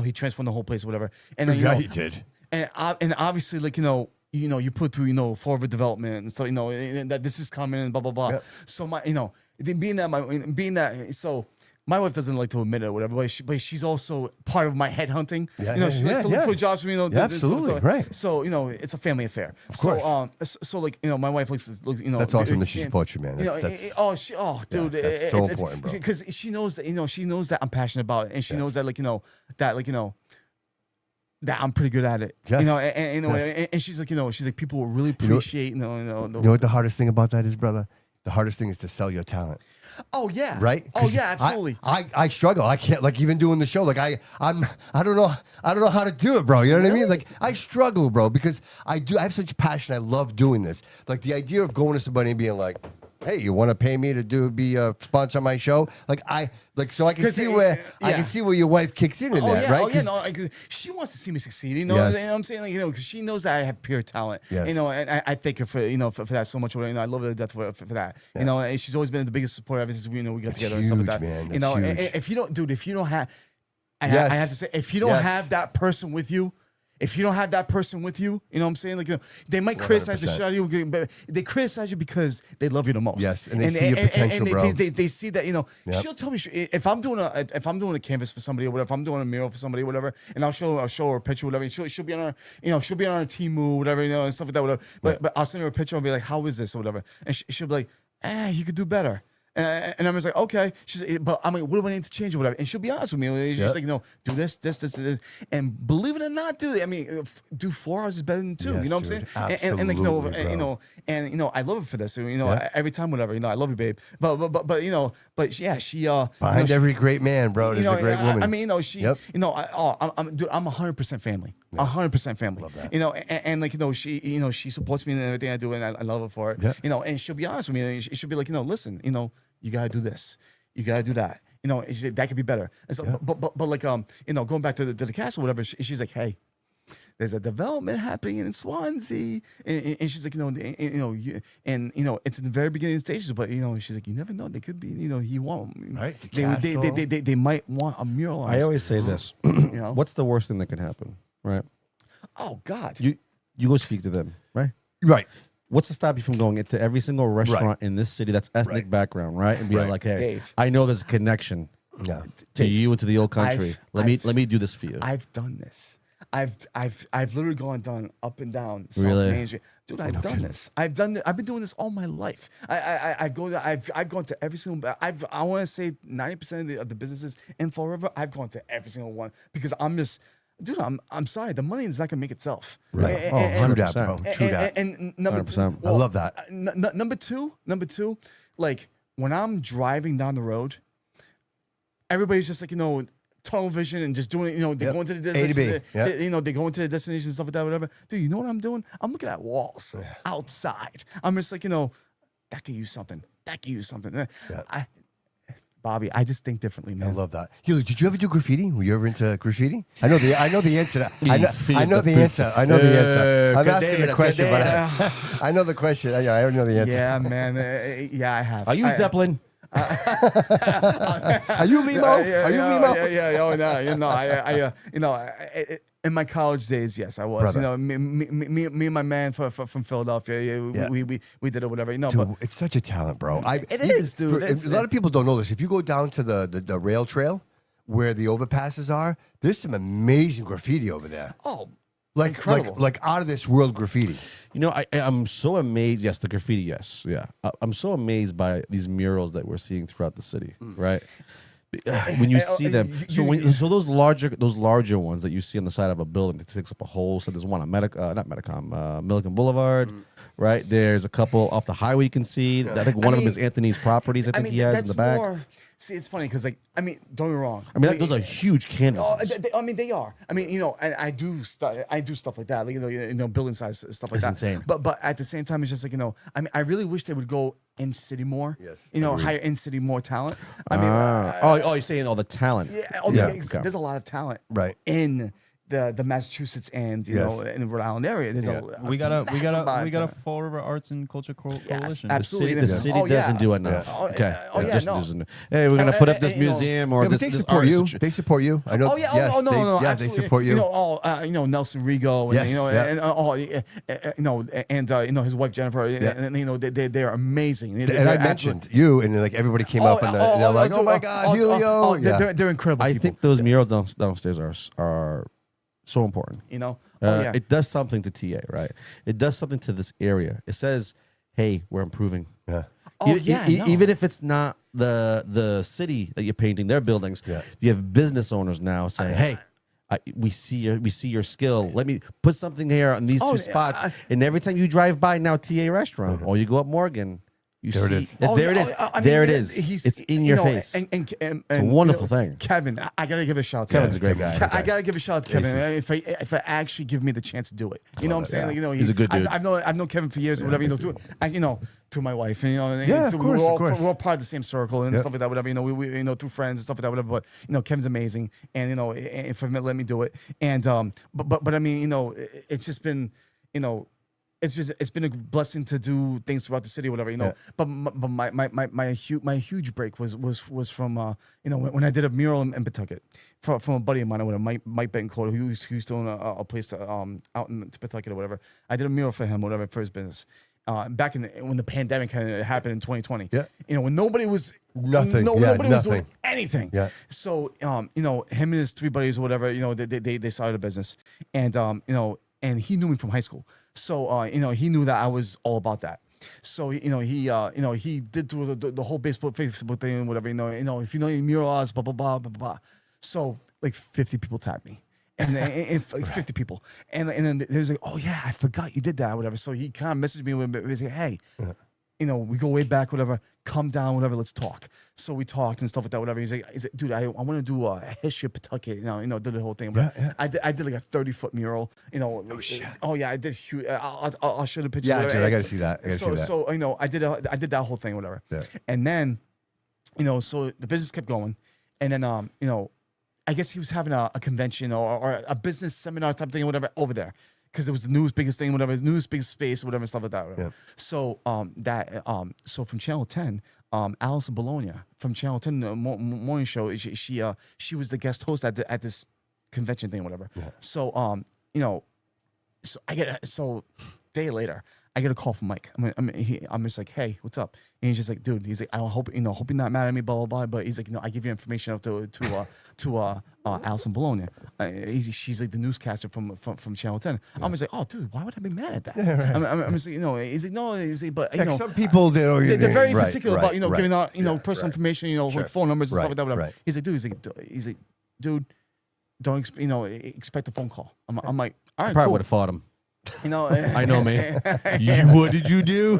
he transformed the whole place, or whatever. And then, Yeah, he did. And obviously, like, you put through, Fall River development and stuff, and that this is coming and blah blah blah. Yep. So so my wife doesn't like to admit it or whatever, but she's also part of my headhunting. Yeah, She likes to look for jobs for Yeah, absolutely, right. So it's a family affair. Of course. So like my wife likes to look. That's awesome that she supports you, man. Dude, that's so important, bro. Because she knows that she knows that I'm passionate about it, and she knows that that I'm pretty good at it. Yes. And she's like people will really appreciate. You know what the hardest thing about that is, brother? The hardest thing is to sell your talent. Oh yeah. Right? Oh yeah, absolutely. I struggle. I can't, like, even doing the show. Like I don't know how to do it, bro. You know what I mean? Like I struggle, bro, because I have such passion. I love doing this. Like the idea of going to somebody and being like, hey, you want to pay me to be a sponsor on my show? So I can see where I can see where your wife kicks in that, right? Oh yeah, no, she wants to see me succeed. You know what I'm saying? Like, because she knows that I have pure talent. Yes. And I thank her for that so much. I love her to death for that. Yeah. And she's always been the biggest supporter ever since we got together and stuff like that. Man. If you don't have, I have to say, if you don't have that person with you. If you don't have that person with you, you know what I'm saying? Like, they might criticize the shit out of you, but they criticize you because they love you the most. Yes, and they see your potential, bro. They see that, she'll tell me if I'm doing a canvas for somebody or whatever, if I'm doing a mural for somebody or whatever, and I'll show her a picture or whatever. She'll be on her, she'll be on her Temu, whatever, and stuff like that, whatever. But I'll send her a picture and be like, how is this or whatever, and she'll be like, you could do better. And I'm just like, okay. She's like, but I mean, what do I need to change or whatever? And she'll be honest with me. She's like, do this. And believe it or not, dude, I mean, do 4 hours is better than 2. Yes, you know what I'm dude. saying? Absolutely, And I love her for this. Every time, whatever. I love you, babe. But yeah, she behind every great man, bro, there's a great woman. I mean, she. Yep. I'm 100% family. 100% family. Love that. And she supports me in everything I do, and I love her for it. Yep. And she'll be honest with me. She'll be like, listen, you gotta do this. You gotta do that. That could be better. And so, but like going back to the castle, whatever. She's like, hey, there's a development happening in Swansea, and she's like, it's in the very beginning stages, but she's like, you never know. They could be, he won't. Right. They might want a mural. I always say this. What's the worst thing that can happen? Right. Oh God. You go speak to them. Right. Right. What's to stop you from going into every single restaurant in this city that's ethnic background, right? And being like, hey, Dave. I know there's a connection to Dave, you and to the old country. Let me do this for you. I've done this. I've literally done up and down South Really? Main Street. Dude, I've done this. I've been doing this all my life. I've gone to every single. I want to say 90% of the businesses in Fall River. I've gone to every single one because I'm just. Dude, I'm sorry. The money is not gonna make itself. Right. True that, bro. True that. And number 100%. I love that. Number two, like when I'm driving down the road, everybody's just like tunnel vision and just doing it. They go into the A to B. they go into the destination and stuff like that, whatever. Dude, you know what I'm doing? I'm looking at walls outside. I'm just like that could use something. That could use something. Bobby, I just think differently, man. I love that. Helio, did you ever do graffiti? Were you ever into graffiti? I know the answer. I know the answer. I'm asking the question, but I know the question. I know the answer. Yeah, man. I have. Are you Zeppelin? Are you Limo? Are you Limo? Yeah. Oh no. In my college days, yes, I was. Brother. Me and my man from Philadelphia. We did it, whatever. Dude, But it's such a talent, bro. It is, dude. A lot of people don't know this. If you go down to the rail trail where the overpasses are, there's some amazing graffiti over there. Oh, Incredible. Like out of this world graffiti. I'm so amazed. Yes, the graffiti. Yes, yeah. I'm so amazed by these murals that we're seeing throughout the city. Right. When you see them, so those larger ones that you see on the side of a building that takes up a whole. So there's one on Milliken Boulevard, right? There's a couple off the highway you can see. I think one of them is Anthony's properties. I think he has in the back. See, it's funny because, like, I mean, don't get me wrong. I mean, those are huge canvases. I mean, they are. I mean, and I do stuff like that, like, building size stuff like That's that. insane. But at the same time, it's just like, I mean, I really wish they would go in city more. Yes, Hire in city more talent. I mean, you're saying all the talent. yeah, Okay. there's a lot of talent, Right. in the Massachusetts and in the Rhode Island area. There's We got a talent. Fall River Arts and Culture Coalition. absolutely. The city doesn't do enough. Okay. Hey, we're gonna put up this museum or Yeah, but this they support art you. situ- They support you. I know. Oh yeah! Yes, no, yeah, absolutely. they support you. Nelson Rigo, and Yes, and his wife Jennifer, and they are amazing. And I mentioned you, and like everybody came up, and they're like, "Oh my God, Helio!" Yeah. They're incredible. I people, think those murals downstairs are so important. It does something to TA, right? It does something to this area. It says, "Hey, we're improving." Yeah. Even if it's not the city that you're painting, their buildings. Yeah. You have business owners now saying, "Hey, we see your skill. Let me put something here on these two spots." And every time you drive by now TA restaurant, or you go up Morgan, you There see it is. there it is. There it is. It's in your face. And It's a wonderful thing. Kevin, I gotta give a shout out to Kevin's a great guy. I gotta give a shout out to Kevin if I actually give me the chance to do it. You know what I'm saying? Yeah. Like, He's a good dude. I've known Kevin for years or whatever. To my wife, and Yeah, so of course, of course. we're all part of the same circle and stuff like that. Whatever, we through friends and stuff like that. Whatever, but Kevin's amazing, and if I let me do it, and but I mean, it's just been, it's been a blessing to do things throughout the city, whatever, But my huge break was from when I did a mural in Pawtucket from a buddy of mine, Mike Couto, who used to own a place out in Pawtucket or whatever. I did a mural for him, whatever, for his business. Back when the pandemic kind of happened in 2020, when nobody was Nothing. nobody was nothing. doing anything. Yeah. So him and his three buddies or whatever, they started a business, and and he knew me from high school. So he knew that I was all about that. So he did do the whole Facebook thing and whatever. If you know your murals, blah blah blah blah blah. So like 50 people tagged me. And like 50 people, and then they was like, "Oh yeah, I forgot you did that," or whatever. So he kind of messaged me with, he was like, "Hey, we go way back, whatever. Come down, whatever. Let's talk." So we talked and stuff like that, whatever. He's like, "Dude, I want to do a history of Pawtucket." Did the whole thing. But I did like a 30-foot mural. Oh shit. Oh yeah, I did huge. I'll show the picture. Yeah, whatever. dude, I got to see that. So I did that whole thing, whatever. Yeah. And then, so the business kept going, and then I guess he was having a convention or a business seminar type thing or whatever over there, because it was the newest biggest thing, whatever, newest biggest space, whatever, stuff like that. Whatever. Yeah. So so from Channel 10, Alison Bologna from Channel 10 morning show, she was the guest host at this convention thing, whatever. Yeah. So so day later, I get a call from Mike. I'm just like, "Hey, what's up?" And he's just like, "Dude," he's like, "I hope you're not mad at me, blah blah blah." But he's like, "I give you information up to Alison Bologna. She's like the newscaster from Channel 10." Yeah. I'm just like, "Oh, dude, why would I be mad at that?" Yeah, right. I'm just like, he's like, "No," he's like, "But some people do. They're very particular about giving out personal information, Sure. like phone numbers and stuff like that. Whatever." Right. He's like, "Dude, don't expect a phone call." I'm like, "All right, Probably cool." would have fought him. I know me. What did you do?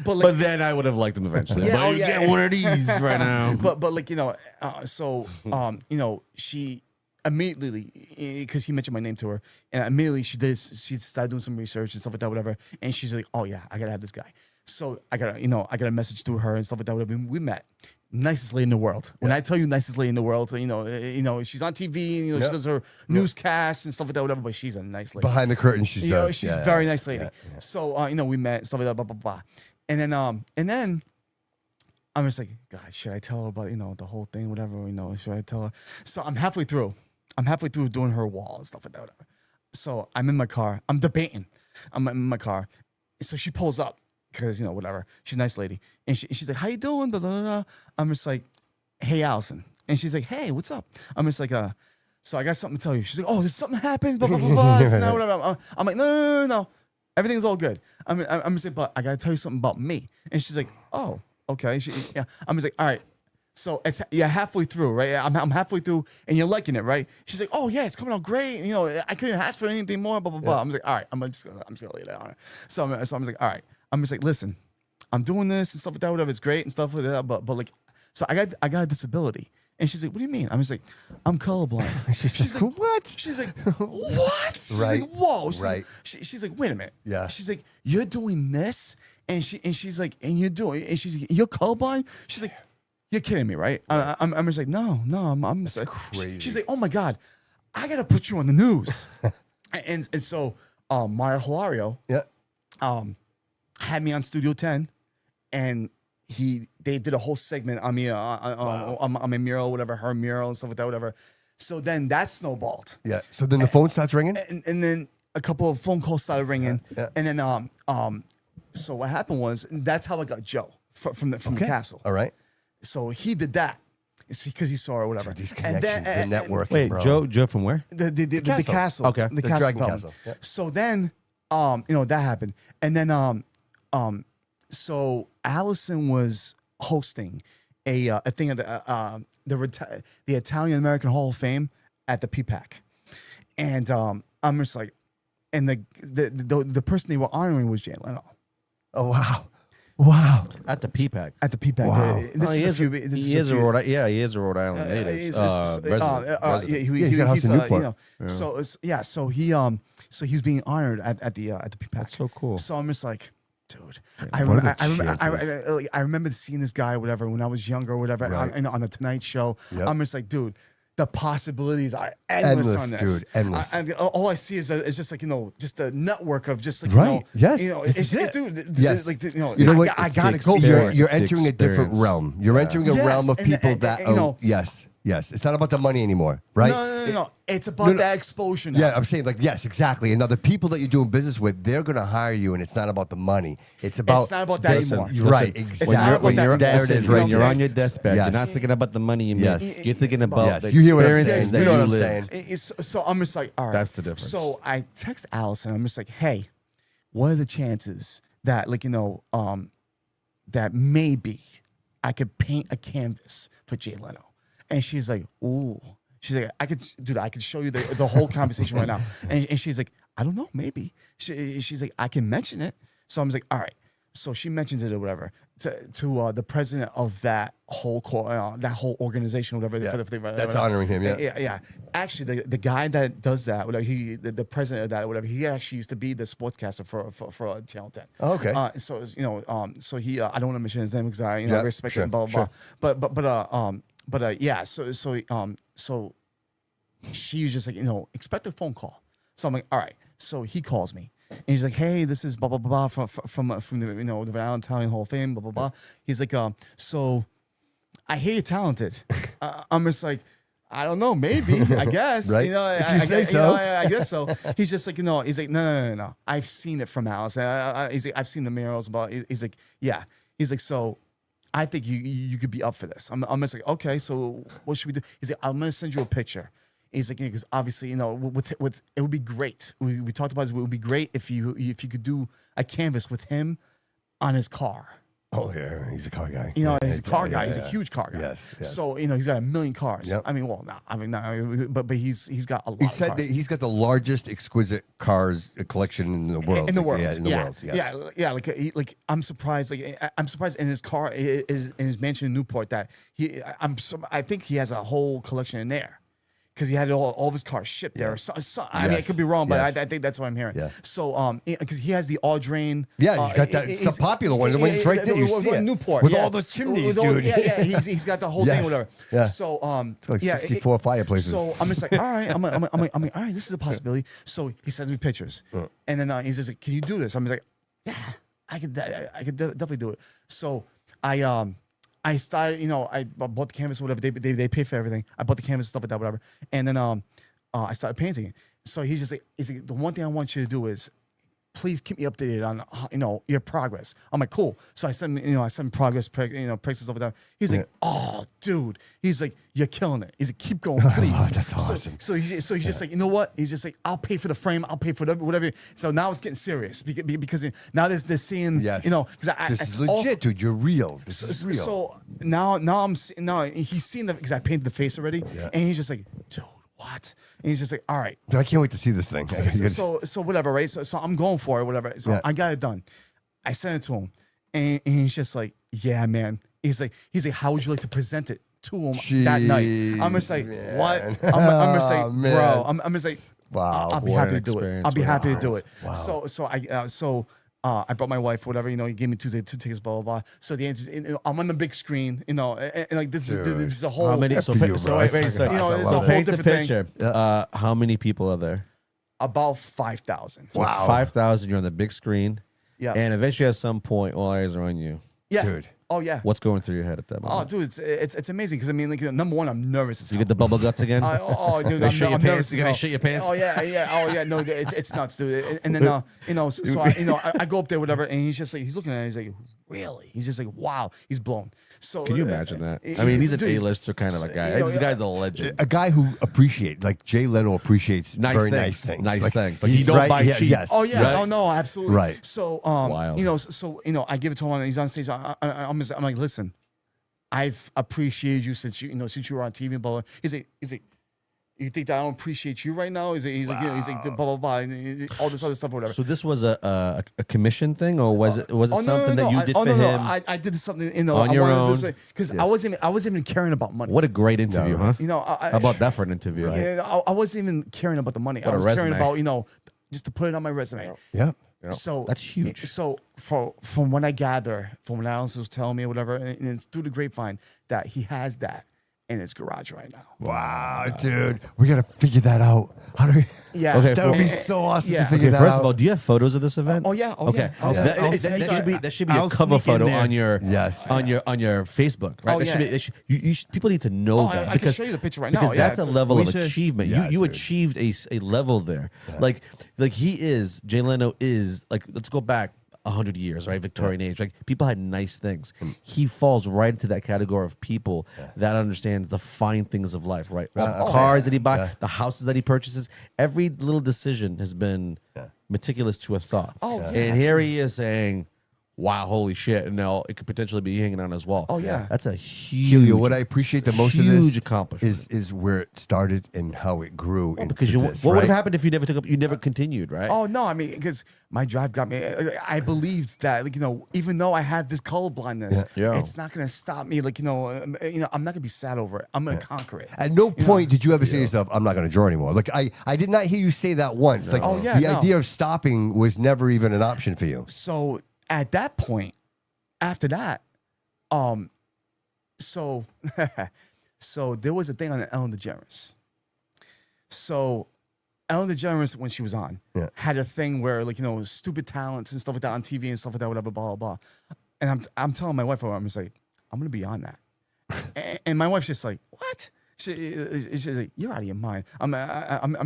But then I would have liked him eventually. Yeah, but you get one of these right now. But like she immediately, because he mentioned my name to her, and immediately she started doing some research and stuff like that, whatever. And she's like, "Oh yeah, I gotta have this guy." So I got a message through her and stuff like that, whatever. We met. Nicest lady in the world. When I tell you nicest lady in the world, she's on TV, she does her newscasts and stuff like that, whatever. But she's a nice lady. Behind the curtain, she's she's a very nice lady. Yeah. So we met, stuff like that, blah blah blah, and then I'm just like, God, should I tell her about the whole thing, whatever? Should I tell her? So I'm halfway through doing her wall and stuff like that, whatever. So I'm in my car. I'm debating. I'm in my car. So she pulls up. Because whatever, she's a nice lady, and she's like, "How you doing?" Blah, blah, blah, blah. I'm just like, "Hey, Allison," and she's like, "Hey, what's up?" I'm just like, "So I got something to tell you." She's like, "Oh, there's something happened." Blah blah blah blah. So now whatever. I'm like, No, everything's all good. I'm just like, "But I gotta tell you something about me," and she's like, "Oh, okay." I'm just like, "All right." So you're halfway through, right? I'm halfway through, and you're liking it, right? She's like, "Oh yeah, it's coming out great." I couldn't ask for anything more. Blah blah blah. I'm just like, "All right, I'm just gonna lay it on her." So I'm just like, "All right." I'm just like, "Listen, I'm doing this and stuff like that, whatever. It's great and stuff like that. But like, so I got a disability. And she's like, what do you mean? I'm just like, I'm colorblind. She's like, what? She's like, what? She's Right. like, whoa. She's like, wait a minute. Yeah. She's like, you're doing this? And she's like, and you're like, you're colorblind? She's like, you're kidding me, right? I'm just like, no, I'm just like, crazy. She's like, oh my God, I gotta put you on the news. and so Mario Hilario had me on Studio 10, and they did a whole segment on me on my mural, whatever, her mural and stuff like that, whatever. So then that snowballed. Yeah. So then the phone starts ringing. And then a couple of phone calls started ringing. Yeah. And then so what happened was, that's how I got Joe from the castle. All right. So he did that. It's because he saw her or whatever. Dude, these connections, the networking, Wait, bro. Joe from where? The castle. Okay. The The castle. Dragon development. Castle. Yeah. So then, that happened. And then, so Allison was hosting a thing at the Italian American Hall of Fame at the PPAC. And I'm just like, and the person they were honoring was Jay Leno. Oh, wow. Wow. At the PPAC. At the PPAC. Wow. He is a Rhode Island native. He's Resident. He's got a house in Newport. So he was being honored at the PPAC. That's so cool. So I'm just like, dude, what are the I remember seeing this guy, whatever, when I was younger, or whatever, Right. on the Tonight Show. Yep. I'm just like, dude, the possibilities are endless on this. Dude, endless. All I see is just like, just a network of just like, Right. Yes. it's This is it. dude, Yes. like, You know what? I It's gotta the go for it. You're It's the entering a different experience. realm. You're entering a Yes, realm of and- people and- that, and, yes. It's not about the money anymore, right? No. It's about that exposure now. Yeah, I'm saying like, yes, exactly. And now the people that you're doing business with, they're going to hire you, and it's not about the money. It's about It's not about that anymore. You're right. It's Exactly. not about that. There it is. When Right. you're there. on your deathbed, Yes. you're not thinking about the money you make. Yes. You're thinking about Yes. the You hear what I'm experiences saying. that You know what I'm lived. saying. So I'm just like, all right. That's the difference. So I text Allison. I'm just like, hey, what are the chances that, like, that maybe I could paint a canvas for Jay Leno? And she's like, ooh. She's like, I could show you the whole conversation right now. And she's like, I don't know, maybe. She's like, I can mention it. So I'm just like, all right. So she mentions it or whatever to the president of that whole organization, whatever. That's honoring him. Yeah. Yeah. Actually, the guy that does that, whatever, the president of that, whatever, he actually used to be the sportscaster for Channel 10. Oh, okay. So so he, I don't want to mention his name because I Yeah, respect sure, him, blah sure. blah blah. But yeah. So she was just like, expect a phone call. So I'm like, all right. So he calls me. And he's like, hey, this is blah blah blah from the the Rhode Island Italian Hall of Fame, blah blah blah. He's like, so I hear you're talented. I'm just like, I don't know, maybe, I guess. Right. If you say so. I guess so. He's just like, he's like, no. I've seen it from Alice. He's like, I've seen the murals about. He's like, yeah. He's like, so I think you could be up for this. I'm just like, okay, so what should we do? He's like, I'm gonna send you a picture. He's like, because obviously, with it would be great. We talked about this. It would be great if you could do a canvas with him on his car. Oh, yeah. He's a car guy. He's a car guy. He's a huge car guy. Yes. So he's got 1 million cars. Yep. I mean, well, no, but he's got a lot. He of said cars. that he's got the largest exquisite cars collection in the world. In the world, Yeah, in the world. Yes. yeah. Like I'm surprised. I'm surprised in his car, in his mansion in Newport, that I think he has a whole collection in there. Because he had all of his cars shipped there. So, I mean, I could be wrong, but I think that's what I'm hearing. Yeah. So, because he has the Audrain. Yeah, he's got that. It's the popular one. The one that's right there. You see it. Newport. With all the chimneys, dude. Yeah. He's got the whole thing, Yes. whatever. Yeah. So, It's like 64 fireplaces. So I'm just like, all right, I'm like, all right, this is a possibility. So he sends me pictures, and then he's just like, can you do this? I'm just like, yeah, I could definitely do it. So I started, I bought the canvas, whatever. They pay for everything. I bought the canvas, stuff like that, whatever. And then I started painting it. So he's like, the one thing I want you to do is, please keep me updated on, your progress. I'm like, cool. So I send progress, prices, stuff like that. He's like, oh, dude. He's like, you're killing it. He's like, keep going, please. Oh, that's awesome. So he's just like, you know what? He's just like, I'll pay for the frame. I'll pay for whatever. So now it's getting serious because now they're seeing, Yes. because this is legit, dude. You're real. This is real. So now he's seen because I painted the face already, and he's just like, dude, what? And he's just like, all right. Dude, I can't wait to see this thing. So whatever, right? So I'm going for it, whatever. So I got it done. I sent it to him, and he's just like, yeah, man. He's like, how would you like to present it to him that night? I'm just like, man. what? I'm just like, man. bro. I'm just like, Wow, I'll be what happy an to do it. experience. I'll be happy to do it. Wow. I brought my wife, whatever, you know, he gave me two tickets, blah, blah, blah. So the answer, you know, I'm on the big screen, you know, and like this is a whole. How many? So, for you, so bro. wait, That's so, fucking awesome. so It's a whole paint the different thing. picture. How many people are there? About 5,000. So 5,000. You're on the big screen. Yeah. And eventually, at some point, all eyes are on you. Yeah. Dude. Oh, yeah. What's going through your head at that moment? Oh, dude, it's amazing because I mean, like, number one, I'm nervous as You hell. get the bubble guts again. Dude, They I'm, shit your I'm pants? nervous. You as gonna hell. shit your pants? Oh yeah. No, it's nuts, dude. And then so I go up there, whatever, and he's just like, he's looking at it, he's like, really? He's just like, wow, he's blown. So Can you imagine that? I mean, he's an dude, A-lister kind of a guy. you know, This guy's a legend. A guy who appreciates, like Jay Leno appreciates Nice very things. nice things. Nice things. Like, he's he don't buy cheap. Yes. Oh yeah, Right? oh no, absolutely. Right. So Wild. you know, so you know, I give it to him, and he's on stage. I'm like, listen, I've appreciated you since you were on TV, blah blah. He's like, you think that I don't appreciate you right now? He's like, blah blah blah, and all this other stuff, or whatever. So this was a commission thing, or was it something that you did for no. him? I did something, you know, On I your wanted own? to because I wasn't even caring about money. What a great interview, huh? You know, How about that for an interview? Yeah, I wasn't even caring about the money. What I a was caring resume. about, you know, just to put it on my resume. Yep. So That's huge. So from what I gather, from what Alice was telling me or whatever, and it's through the grapevine that he has that in his garage right now. Wow, dude. We got to figure that out. How do we? Yeah. Okay, That would be And- so awesome yeah. to figure Okay, that first out. of all, do you have photos of this event? Oh, yeah. Oh, Okay, yeah. I'll That, send- that should be a I'll cover sneak in photo there. on your Yes. on your Facebook, right? Oh, That should yeah. be, you should, people need to know Oh, that I can show you the picture right now. because Yeah, that's a it's- level we of should- achievement. Yeah, you dude. achieved a level there, like he is. Jay Leno is like. Let's go back 100 years, right? Victorian age. Like people had nice things. He falls right into that category of people that understands the fine things of life, right? All the cars that he buys, the houses that he purchases, every little decision has been meticulous to a thought. Oh, yeah, And here he is saying, wow, holy shit. And now it could potentially be hanging on his wall. Oh, yeah. That's a huge Helio, what I appreciate the most of this huge accomplishment. is where it started and how it grew. into because this, what would have right? happened if you never continued, right? Oh no! I mean, because my drive got me. I believed that, like, you know, even though I have this color blindness, Yeah. it's not gonna stop me. Like, you know, I'm not gonna be sad over it. I'm gonna conquer it. At no point did you ever say to yourself, I'm not going to draw anymore. Like, I did not hear you say that once. Like, Oh, yeah, the no. idea of stopping was never even an option for you. So at that point, after that, so so there was a thing on Ellen DeGeneres. So Ellen DeGeneres, when she was on, had a thing where, like, you know, stupid talents and stuff like that on TV and stuff like that, whatever, blah blah blah. And I'm telling my wife, I'm just like, I'm gonna be on that, and my wife's just like, what? She's like, you're out of your mind. I'm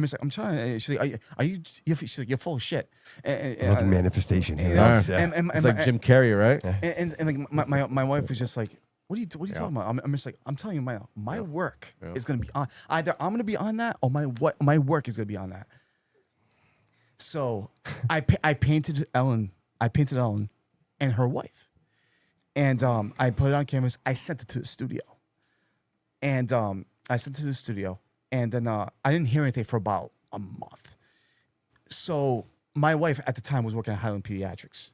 just like, I'm trying. She's like, are you? She's like, you're full of shit. I love the manifestation. Here. Yeah. Yes, yeah. And It's like Jim Carrey, right? and like my wife was just like, what are you talking about? I'm just like, I'm telling you, my work is gonna be on. Either I'm gonna be on that, or my work is gonna be on that. So I painted Ellen. I painted Ellen and her wife, and I put it on canvas. I sent it to the studio, and I sent it to the studio, and then I didn't hear anything for about a month. So my wife at the time was working at Highland Pediatrics.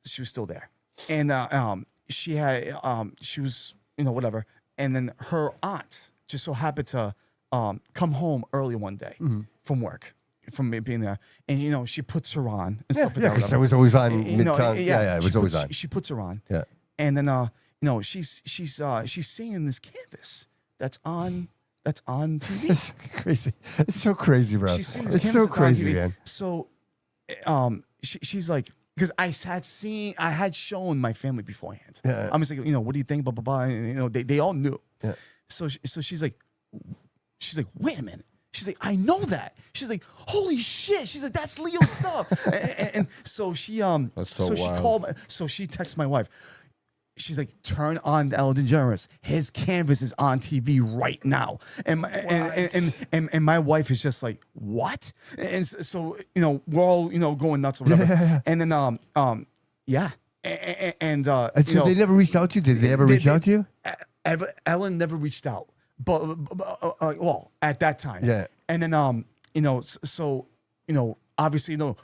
She was still there, and she was, you know, whatever. And then her aunt just so happened to come home early one day from work, from me being there, and, you know, she puts her on and stuff like Yeah, that. because I whatever. was always on You know, Midtown. Yeah, it was always on. She puts her on, Yeah. and then you know, she's seeing this canvas that's on TV. It's crazy. It's so crazy, bro. She's seen this It's canvas so that's on crazy, TV. man. So, she's like, because I had shown my family beforehand. Yeah. I'm just like, you know, what do you think? Blah blah blah. And, you know, they all knew. Yeah. So she's like, wait a minute. She's like, I know that. She's like, holy shit. She's like, that's Leo stuff. and so she That's so she wild. called. So she texts my wife. She's like, turn on Ellen DeGeneres. His canvas is on TV right now. And and my wife is just like, what? And so, you know, we're all, you know, going nuts or whatever. And then yeah. And And you so know, they never reached out to you? Did they ever reach out to you? Ellen never reached out, but well, at that time. Yeah. And then you know, so you know, obviously, DVR,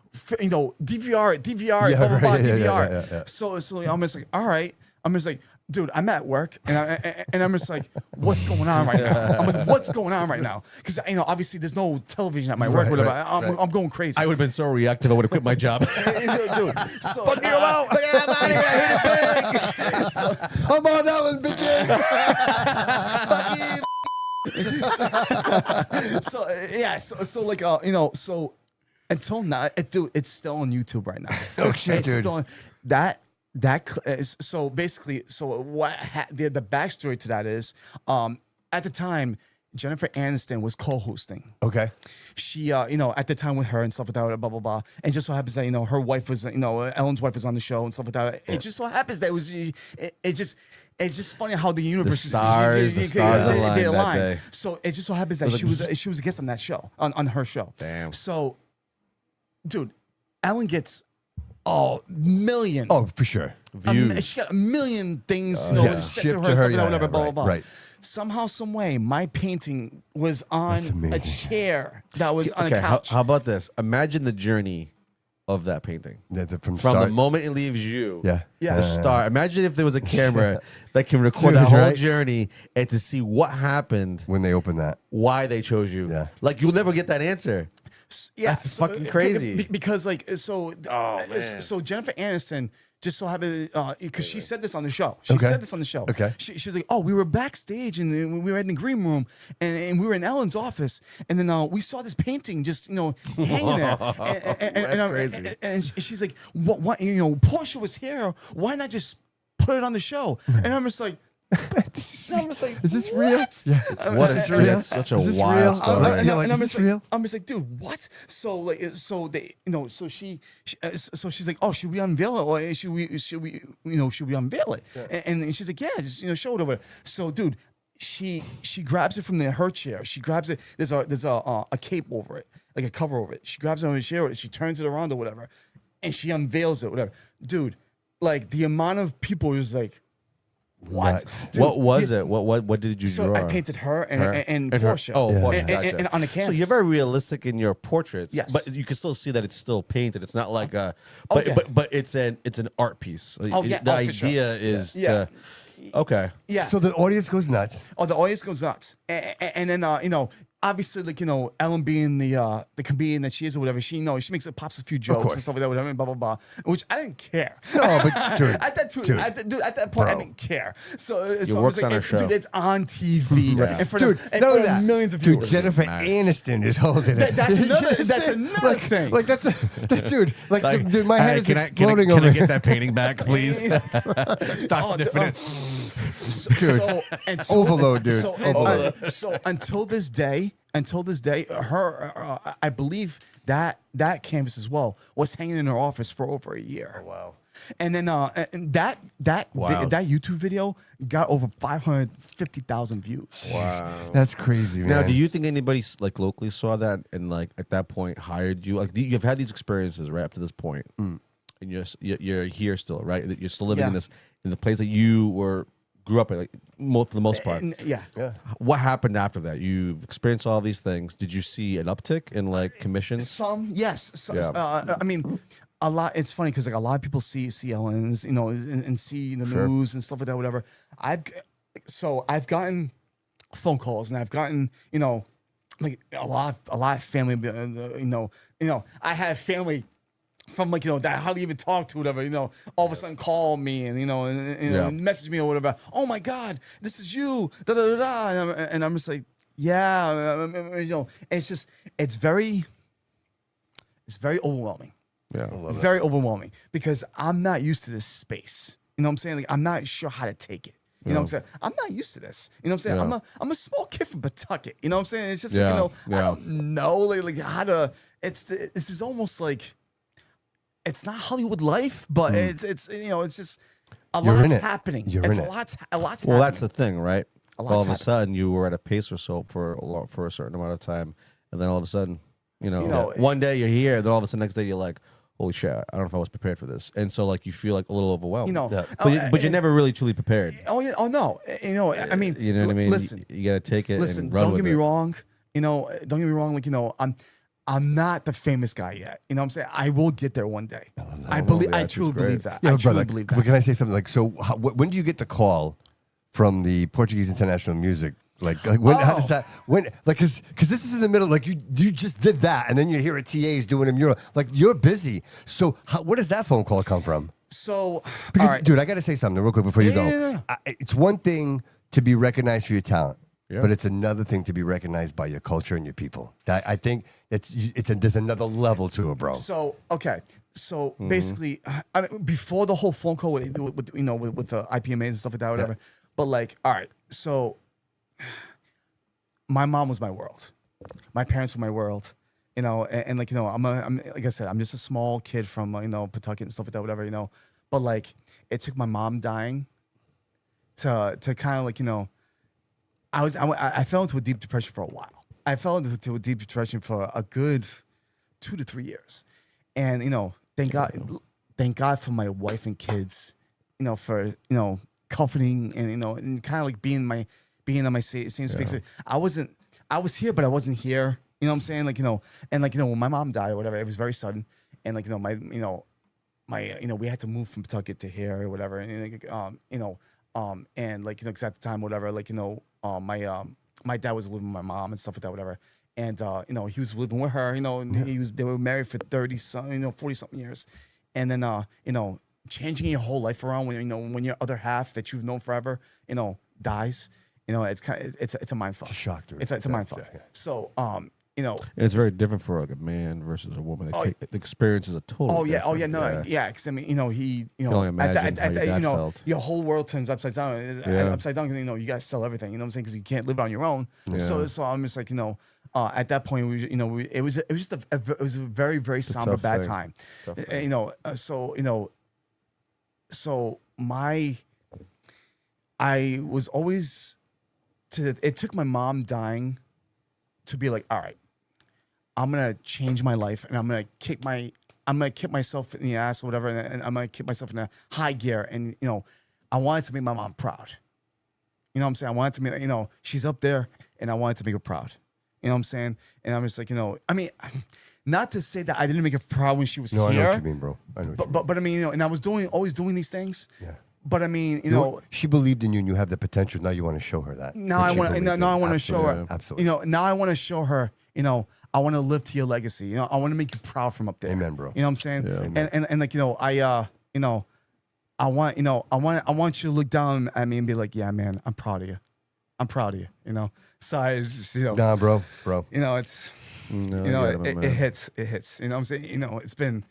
Yeah, blah blah blah, right, yeah, DVR. yeah. So I'm just like, all right. I'm just like, dude, I'm at work, and I'm just like, what's going on right now? I'm like, what's going on right now? Because obviously there's no television at my work, Right, whatever. right. I'm going crazy. I would have been so reactive. I would have quit my job. Dude, so Fuck you, I'm out. I'm out of here. I hit it big. I'm on that one, bitches. so like so until now, dude, it's still on YouTube right now. Oh, shit, It's dude. still on, so basically, so what the backstory to that is, at the time, Jennifer Aniston was co-hosting. Okay. She, at the time with her and stuff like that, blah blah blah, and just so happens that her wife was, Ellen's wife was on the show and stuff like that. It just so happens that it's just funny how the universe The stars aligned they that align. day. So it just so happens that she was a guest on that show, on her show. Damn. So, dude, Ellen gets a million. Oh, for sure. Views. She got a million things, Yeah. sent Shipped to to her, her, stuff, yeah, whatever, yeah, blah, right, blah, blah. right. Somehow, some way, my painting was on That's amazing. a chair that was on Okay, a couch. how about this? Imagine the journey of that painting. From From start. the moment it leaves you, Yeah. Yeah. the start. Imagine if there was a camera that can record Dude, that whole right? journey and to see what happened, When they open that. why they chose you. Yeah. Like you'll never get that answer. Yeah, That's fucking crazy. Because so Jennifer Aniston just so happened because she said this on the show. She Okay. said this on the show. Okay. She was like, "Oh, we were backstage and we were in the green room and we were in Ellen's office and then we saw this painting just hanging there." That's crazy. And she's like, "What? Portia was here. Why not just put it on the show?" And I'm just like. Is this real? What? Yeah. What Is is this real? That's such a Is this wild real? story. Yeah, like, is I'm this just real? I'm just like, dude, what? So like, so they, so so she's like, oh, should we unveil it? Or should we unveil it? And she's like, yeah, just show it over. So, dude, she grabs it from her chair. She grabs it. There's a cape over it, like a cover over it. She grabs it on her chair. She turns it around or whatever, and she unveils it, whatever. Dude, like the amount of people was like. What? Nuts. Dude, What was it? What did you So draw? I painted her and And her- Portia. Oh, Yeah. Portia, And- gotcha. and on the So canvas. you're very realistic in your portraits. Yes. But you can still see that it's still painted. It's not like a. Oh, But yeah. but it's an art piece. Oh, yeah. The Oh, for sure. idea is Yeah. to. Okay. Yeah. So the audience goes nuts. Oh, the audience goes nuts, and then obviously, like Ellen being the comedian that she is or whatever, she makes it pops a few jokes course. and stuff like that, whatever, and blah blah blah, which I didn't care. No, but dude, at that point, I bro. didn't care. So I was work's on her it's, show. dude, it's on TV Yeah. in front Dude, of, in know front of that. millions of Dude, viewers. Jennifer Aniston is holding it. That's another- Yes, that's it- another like, thing. Like that's dude. Like, dude, my head is exploding can over I here. get that painting back, please? Stop sniffing it. Dude, overload, dude. So until this day, her, I believe that canvas as well was hanging in her office for over a year. Oh, wow. And then and that Wow. that YouTube video got over 550,000 views. Wow. That's crazy, man. Now, do you think anybody like locally saw that and like at that point hired you? Like you've had these experiences right up to this point, and you're here still, right? You're still living Yeah. in the place that you grew up in, like for the most part. Yeah. What happened after that? You've experienced all these things. Did you see an uptick in like commissions? Some, yes. So, Yeah. I mean, a lot. It's funny because like a lot of people see Ellen's, and see the news and stuff like that. Whatever. I've gotten phone calls and I've gotten like a lot of family. I have family from like that I hardly even talk to, whatever, all of a sudden call me and and message me or whatever. Oh my God, this is you. Da da da da. And I'm just like, yeah, it's very overwhelming. Yeah. Very overwhelming because I'm not used to this space. You know what I'm saying? Like I'm not sure how to take it. You know what I'm saying? I'm not used to this. You know what I'm saying? Yeah. I'm a small kid from Pawtucket. You know what I'm saying? It's just Yeah. like, I Yeah. don't know like how to. This is almost like it's not Hollywood life, but it's just a You're in lot's it. happening. You're It's in a it. lot's Well, happening. that's the thing, right? lot's All of a happening. sudden, you were at a pace or so for a certain amount of time, and then all of a sudden, know, one day you're here, then all of a sudden next day you're like, holy shit, I don't know if I was prepared for this, and so like you feel like a little overwhelmed. But you're never really truly prepared. Oh yeah. Oh no. I mean. You know what I mean? Listen. You gotta take it. Listen. and run Don't with get me it. wrong. Don't get me wrong. Like I'm not the famous guy yet. You know what I'm saying? I will get there one day. I truly believe that. Yeah, I but truly brother, believe but that. can I say something? Like, so when do you get the call from the Portuguese International Music? Like when? How does that? When? Like, because this is in the middle. Like you just did that, and then you hear a TA's doing a mural. Like you're busy. So where does that phone call come from? So, Because, all right. dude, I got to say something real quick before you go. Yeah. It's one thing to be recognized for your talent, Yeah. but it's another thing to be recognized by your culture and your people. I think there's another level to it, bro. So okay, so basically, I mean, before the whole phone call with you know with the IPMAs and stuff like that, whatever. But like, all right, so my mom was my world, my parents were my world, you know, and like you know, I'm like I said, I'm just a small kid from you know Pawtucket and stuff like that, whatever, you know. But like, it took my mom dying to kind of like you know, I fell into a deep depression for a while. I fell into a deep depression for a good 2 to 3 years. And, you know, thank God for my wife and kids, you know, for, you know, comforting and, you know, and kind of like being in my same space. I was here, but I wasn't here. You know what I'm saying? Like, you know, and like, you know, when my mom died or whatever, it was very sudden. And like, you know, we had to move from Pawtucket to here or whatever. And, you know, and like, you know, cause at the time, whatever, like, you know, my dad was living with my mom and stuff like that, whatever. And, you know, he was living with her, you know, and they were married for 30 something, you know, 40 something years. And then, you know, changing your whole life around when, you know, when your other half that you've known forever, you know, dies, you know, it's kind of, it's a mind fuck. It's a shock, dude. It's a mind fuck. Yeah. So, you know, And it's very different for like a man versus a woman. The experience is a total. Because I mean, you know, you can know, only imagine how your dad you know, felt. your whole world turns upside down. Upside down, 'cause, you know, you gotta sell everything. You know what I'm saying? Because you can't live on your own. So I'm just like, you know, at that point, it was just a very very somber tough bad thing. time. Tough thing. You know, so you know, so I was always it took my mom dying to be like, all right, I'm gonna change my life and I'm gonna kick myself in the ass or whatever, and I'm gonna kick myself in a high gear. And you know, I wanted to make my mom proud. You know what I'm saying? I wanted to make, you know, she's up there, and I wanted to make her proud. You know what I'm saying? And I'm just like, you know, I mean, not to say that I didn't make her proud when she was No, here. I know what you mean, bro. I know what you mean. But I mean, you know, and I was always doing these things. Yeah. But I mean, you You know know, what? She believed in you, and you have the potential. Now you want to show her that. now I want to show her. Absolutely. You know, now I want to show her. You know, I want to live to your legacy. You know, I want to make you proud from up there. Amen, bro. You know what I'm saying? Yeah. And like, you know, you know, I want you to look down at me and be like, yeah, man, I'm proud of you. I'm proud of you. You know, so it's just, you know, Nah, bro. you know, it's, No, you know, I get it man. hits. You know what I'm saying? You know, it's been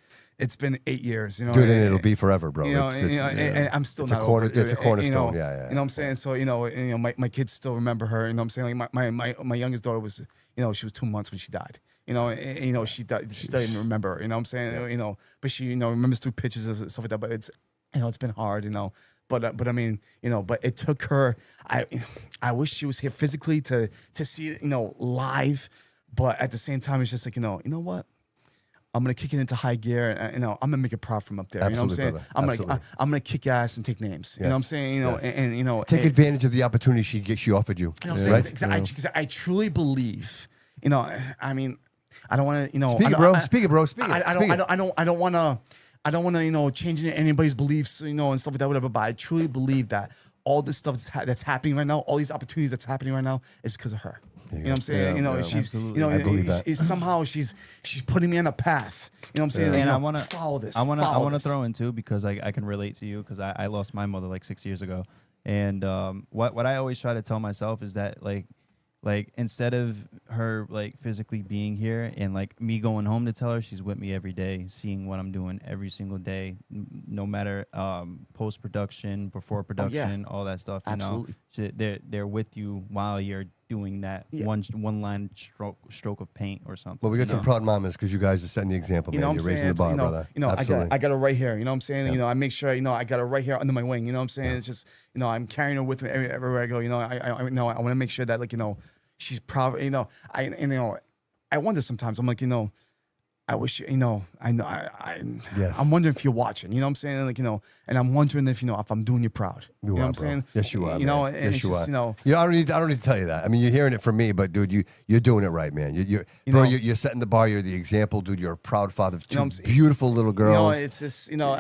8 years. You know, Dude, and it'll be forever, bro. You know, It's- and I'm still it's a not corner- over it. it's a cornerstone. You know, Yeah. You know what I'm saying? So you know, my kids still remember her. You know what I'm saying? Like my youngest daughter was, you know, she was 2 months when she died. You know, and, you know, she died, she still didn't remember. You know what I'm saying? You know, but she, you know, remembers through pictures of stuff like that. But it's, you know, it's been hard. You know, but I mean, you know, but it took her. I wish she was here physically to see it, you know, live. But at the same time, it's just like, you know what? I'm gonna kick it into high gear, and you know, I'm gonna make it proud from up there. Absolutely, you know what I'm saying? brother. I'm gonna kick ass and take names. You know what I'm Yes, saying? You know, yes. and you know, Take advantage of the opportunity she offered you. you know what I'm Right? saying? Because I truly believe. You know, I mean, I don't want to. You know, Speak I it, don't- bro. I- Speak it, bro. Speak it. I Speak it. don't want to, you know, change anybody's beliefs, you know, and stuff like that, whatever. But I truly believe that all this stuff that's happening right now, all these opportunities that's happening right now, is because of her. You know what I'm saying? Yeah, you know, yeah, she's, absolutely. you know, I believe that. somehow she's putting me on a path. You know what I'm saying? And You know, I want to follow this. I want follow to this. throw in too, because I can relate to you, because I lost my mother like 6 years ago, and what I always try to tell myself is that like instead of her like physically being here and like me going home to tell her, she's with me every day, seeing what I'm doing every single day, no matter post production, before production, all that stuff. You Absolutely. know, they're with you while you're doing that Yeah. one line stroke of paint or something. Well, we got you some know? proud mamas because you guys are setting the example, You man. know what I'm You're raising saying? the bar, It's, brother. you know, Absolutely. I got her right here. You know what I'm saying? You know, I make sure, you know, I got her right here under my wing. You know what I'm saying? It's just, you know, I'm carrying her with me everywhere I go. You know, I know I want to make sure that, like, you know, she's proud. You know, I wonder sometimes. I'm like, you know, I wish, you know, I know, Yes. I'm wondering if you're watching, you know what I'm saying? Like, you know, and I'm wondering if, you know, if I'm doing you proud. You know what I'm saying? Yes, you are. You know, man. and Yes, it's you just, are. you know, I don't need to tell you that. I mean, you're hearing it from me, but dude, you're doing it right, man. You're setting the bar. You're the example, dude. You're a proud father of two beautiful little girls. you know, it's just, you know,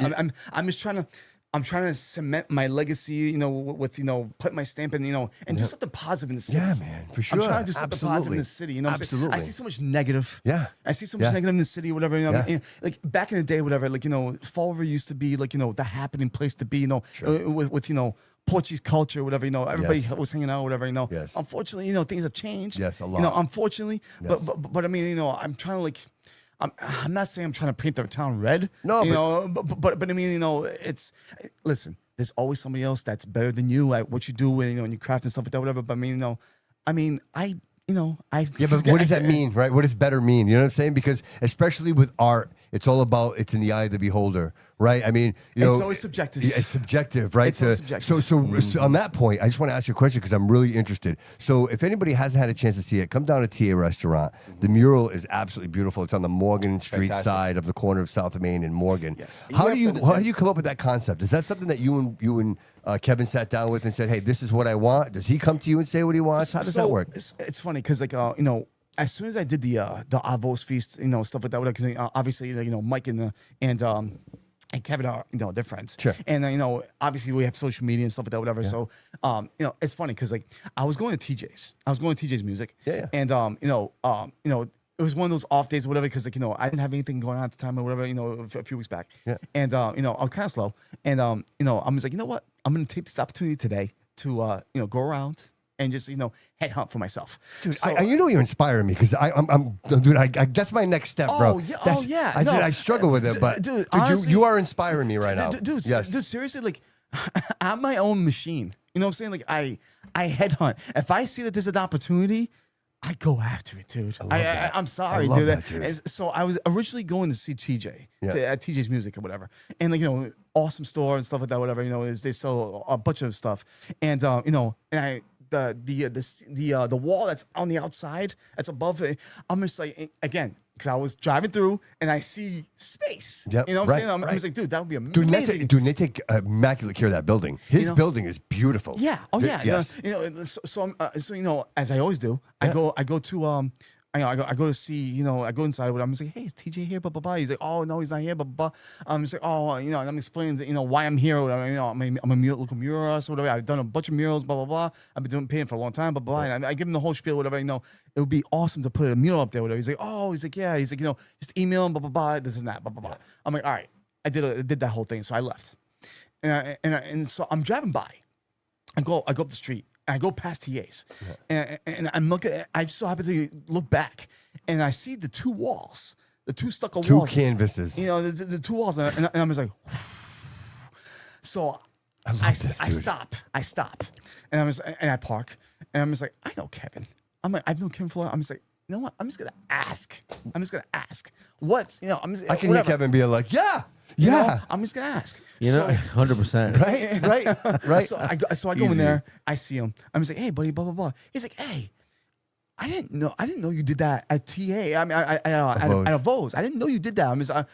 I'm just trying to. I'm trying to cement my legacy, you know, with, you know, put my stamp in, you know, and do something positive in the city. Yeah, man, for sure. I'm trying to do something positive in Absolutely. the city. You know what I'm saying? Absolutely. I see so much negative. Yeah. I see so much Yeah. negative in the city, whatever. You know, Yeah. and, like back in the day, whatever, like, you know, Fall River used to be like, you know, the happening place to be, you know, with, you know, Portuguese culture, whatever, you know, everybody Yes. was hanging out, whatever, you know. Yes. Unfortunately, you know, things have changed. Yes, a You know, lot. unfortunately. Yes. But I mean, you know, I'm trying to like, I'm not saying I'm trying to paint the town red. No, you but- know, but I mean, you know, listen, there's always somebody else that's better than you at what you do, and you know, and your craft and stuff like that, whatever. But I mean, you know, Yeah, but what does that mean, right? What does better mean? You know what I'm saying? Because especially with art, it's all about it's in the eye of the beholder, right? I mean, you know, It's always subjective. Yeah, it's subjective, right? It's always subjective. So on that point, I just want to ask you a question because I'm really interested. So if anybody hasn't had a chance to see it, come down to TA Restaurant. The mural is absolutely beautiful. It's on the Morgan Street Fantastic. side of the corner of South Main and Morgan. Yes. How do you come up with that concept? Is that something that you and Kevin sat down with and said, "Hey, this is what I want"? Does he come to you and say what he wants? How does that work? It's funny because like you know, as soon as I did the Avos feast, you know, stuff like that, because obviously you know Mike and Kevin are, you know, they're friends. Sure. And you know, obviously we have social media and stuff like that, whatever. So you know, it's funny because like I was going to TJ's. I was going to TJ's Music. Yeah. And you know, it was one of those off days or whatever because like, you know, I didn't have anything going on at the time or whatever, you know, a few weeks back. Yeah. And you know, I was kind of slow. And you know, I was like, you know what? I'm gonna take this opportunity today to you know, go around and just, you know, headhunt for myself. Dude, So- you know you're inspiring me because I'm dude. That's my next step, bro. Oh, yeah, That's- oh, yeah, I, no. I struggle with it, but Dude, dude, honestly- you are inspiring me right now. Dude, yes. dude, seriously, like I'm my own machine. You know what I'm saying? Like I headhunt. If I see that there's an opportunity, I go after it, dude. I'm sorry, I love dude. that, dude. And so I was originally going to see TJ Yeah. at TJ's Music or whatever, and like, you know, awesome store and stuff like that, whatever. You know, they sell a bunch of stuff, and you know, and the wall that's on the outside, that's above it. I'm just like, again, because I was driving through and I see space. Yep, You know what I'm right, saying? I'm right. just like, dude, that would be Dude, amazing. they take immaculate care of that building. His You know? building is beautiful. Yeah. Oh, yeah. Yes. You know, so you know, as I always do, I go to I go to see, you know, I go inside with him. I'm just like, hey, is TJ here? Blah blah blah. He's like, oh no, he's not here. Blah blah blah. I'm just like, oh, you know, and I'm explaining, you know, why I'm here. Or whatever. You know, I'm a local muralist or whatever. I've done a bunch of murals. Blah blah blah. I've been paying for a long time. Blah blah. And I give him the whole spiel. Whatever. You know, it would be awesome to put a mural up there. Whatever. He's like, oh, yeah. He's like, you know, just email him. Blah blah blah. This and that. Blah blah blah. I'm like, all right. I did that whole thing. So I left, and so I'm driving by. I go up the street. And I go past TA's, and I'm looking. I just so happen to look back, and I see the two walls, the two stucco Two walls, canvases. You know, the two walls, and I'm just like, so I stop, and I park, and I'm just like, I know Kevin. I'm like, I've known Kevin for. I'm just like, you know what? I'm just gonna ask. What's, you know? I can whatever. hear Kevin being like, yeah, You know, yeah. I'm just gonna ask. You know, 100%. Right. So I go Easy. in there. I see him. I'm just like, hey, buddy, blah blah blah. He's like, hey, I didn't know you did that at TA. I mean, at Vos. I didn't know you did that. I'm just like,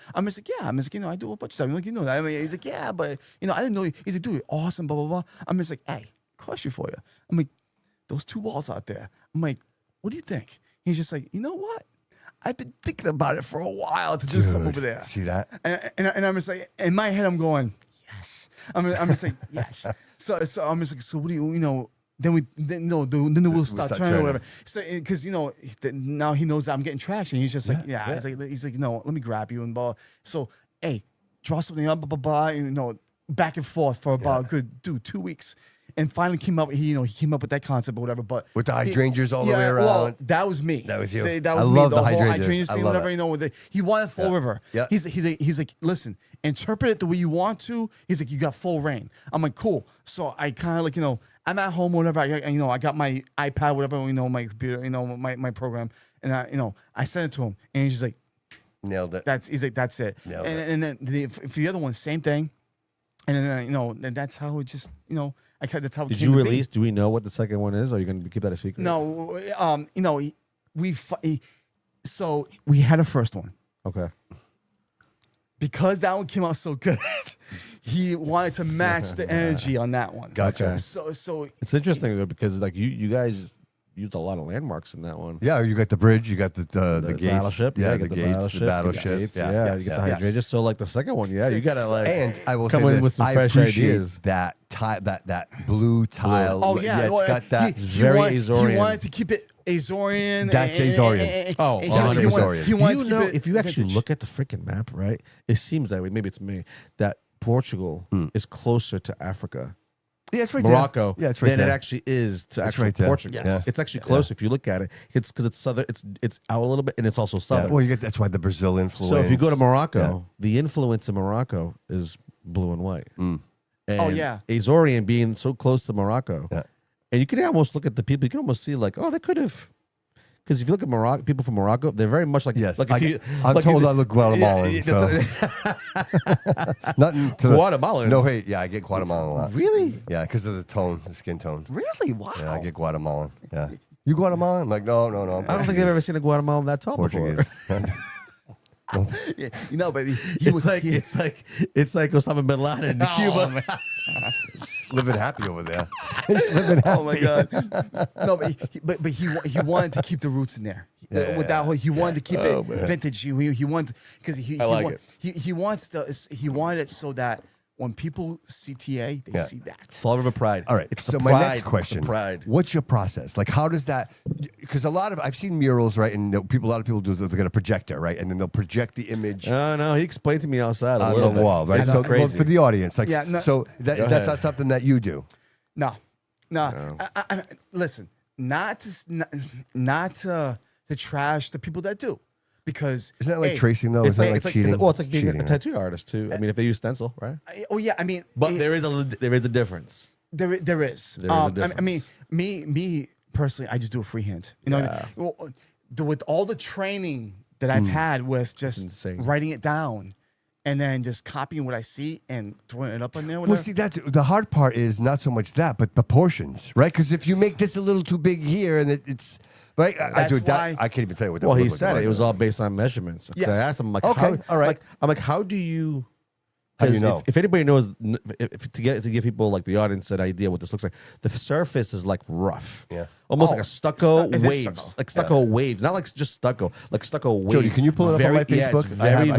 yeah. I'm just like, you know, I do a bunch of stuff. I'm like, you know that. I mean, he's like, yeah, but you know, I didn't know. He's like, dude, awesome, blah blah blah. I'm just like, hey, question for you. I'm like, those two walls out there. I'm like, what do you think? He's just like, you know what? I've been thinking about it for a while to do something over there. See that? And I'm just like, in my head, I'm going, yes. I'm just like, yes. So I'm just like, so what do you know? Then the wheels start turning or whatever. So because you know now he knows that I'm getting traction. He's just like, yeah. He's like, no, let me grab you and blah. So hey, draw something up, blah blah blah. You know, back and forth for about a good 2 weeks. And finally came up, he came up with that concept or whatever. But With the hydrangeas all the way around. Well, that was me. That was you. That I was me. love The the whole hydrangeas. hydrangea I scene, love whatever, it. you know. He wanted Fall River. Yeah. He's like, listen, interpret it the way you want to. He's like, you got full reign. I'm like, cool. So I kind of like, you know, I'm at home, whatever. I got my iPad, whatever, you know, my computer, you know, my program, and I sent it to him, and he's just like, nailed it. he's like, that's it. Nailed And then for the other one, same thing. And then you know, and that's how it just, you know, that's how it Did came you to be. release? Do we know what the second one is? Or are you going to keep that a secret? No, you know, so we had a first one. Okay. Because that one came out so good, he wanted to match the energy on that one. Gotcha. So It's interesting though because like you guys used a lot of landmarks in that one. Yeah, you got the bridge, you got the gates, battleship, yeah, you the got gates, the battleship, you got the hydrangea. So like the second one, you gotta like And I will come say in this, with some I fresh appreciate ideas. that that blue tile. Oh yeah, it's got that. very Azorean. He wanted to keep it Azorean. That's Azorean. Oh, he 100% wanted- he wanted You to know, keep it if you actually vintage. look at the freaking map, right, it seems that way. Maybe it's me that Portugal is closer to Africa, Yeah, it's right Morocco, there. Yeah, it's right than there. it actually is to actually right there. Portugal. Yes. It's actually close if you look at it. It's because it's southern. It's out a little bit, and it's also Yeah, southern. well, you get that's why the Brazil influence. So if you go to Morocco, the influence in Morocco is blue and white. And Oh, yeah. Azorean being so close to Morocco, Yeah. and you can almost look at the people. You can almost see like, oh, they could have. Because if you look at Morocco, people from Morocco, they're very much like Yes, Like I'm told I look Guatemalan. Yeah, so nothing to Guatemalans. No hate. Yeah, I get Guatemalan a lot. Really? Yeah, because of the tone, the skin tone. Really? Wow. Yeah, I get Guatemalan. Yeah, you Guatemalan? I'm like, no. I'm I don't think I've Portuguese. ever seen a Guatemalan that tall before. Portuguese. Yeah, you know, but he It's was like it's like Osama bin Laden in Cuba. living happy over there. He's living happy. Oh my god! No, but he wanted to keep the roots in there. With that whole, he wanted to keep it vintage. He wanted because he I like want- he wants to he wanted it so that when people see TA, they see that. Fall River Pride. All right. It's So the my pride. next It's the question: pride. what's your process? Like, how does that? Because a lot of I've seen murals, right? And a lot of people do. They're going to project it, right? And then they'll project the image No, he explained to me outside a on little the bit. wall, right? It's So crazy. for the audience, like, Yeah, no- so Go that's ahead. not something that you do. No. I, listen, not to trash the people that do, because Isn't that like hey, tracing though? Isn't that like cheating? It's like being Cheating, a right? tattoo artist too. I mean, if they use stencil, right? oh yeah, I mean, But there is a difference. There is. There is a I difference. mean, me personally, I just do a freehand. You know, Yeah. with all the training that I've had with just insane. writing it down and then just copying what I see and throwing it up on there. Well, see, that's the hard part is not so much that, but the portions, right? Because if you make this a little too big here, and it's right, I do That's that. why- I can't even tell you what. That Well, would he look said like. it was all based on measurements. 'Cause Yes. I asked him, I'm like, Okay, how, all right. I'm like, how do you? How do you 'cause know? If anybody knows, if to give people like the audience an idea what this looks like, the surface is like rough, Yeah. almost Oh, like a stucco it is waves, stucco. like stucco waves, not like just stucco, like stucco waves. Jody, can you pull it up on my Yeah, Facebook? it's very,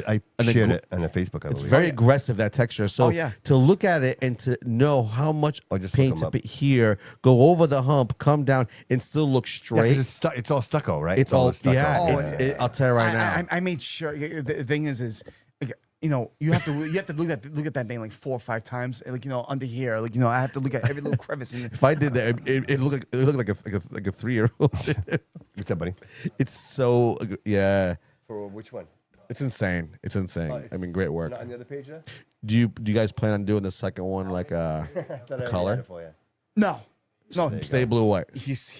I and shared the- it on the Facebook. I It's believe. very aggressive, that texture. So Oh, yeah. to look at it and to know how much just paint look to 'em put here, go over the hump, come down, and still look Yeah, 'cause straight. it's all stucco, right? It's all stucco. yeah. I'll tell you right now. I made sure. The thing is like, you know, you have to look at that thing like 4 or 5 times, like, you know, under here, like, you know, I have to look at every little crevice. And If I did that, it looked like a 3-year-old. What's up, buddy? It's so yeah. For which one? It's insane. It's insane. I mean, great work. Not on the other page there? Do you guys plan on doing the second one like color? no, Stay blue white. he's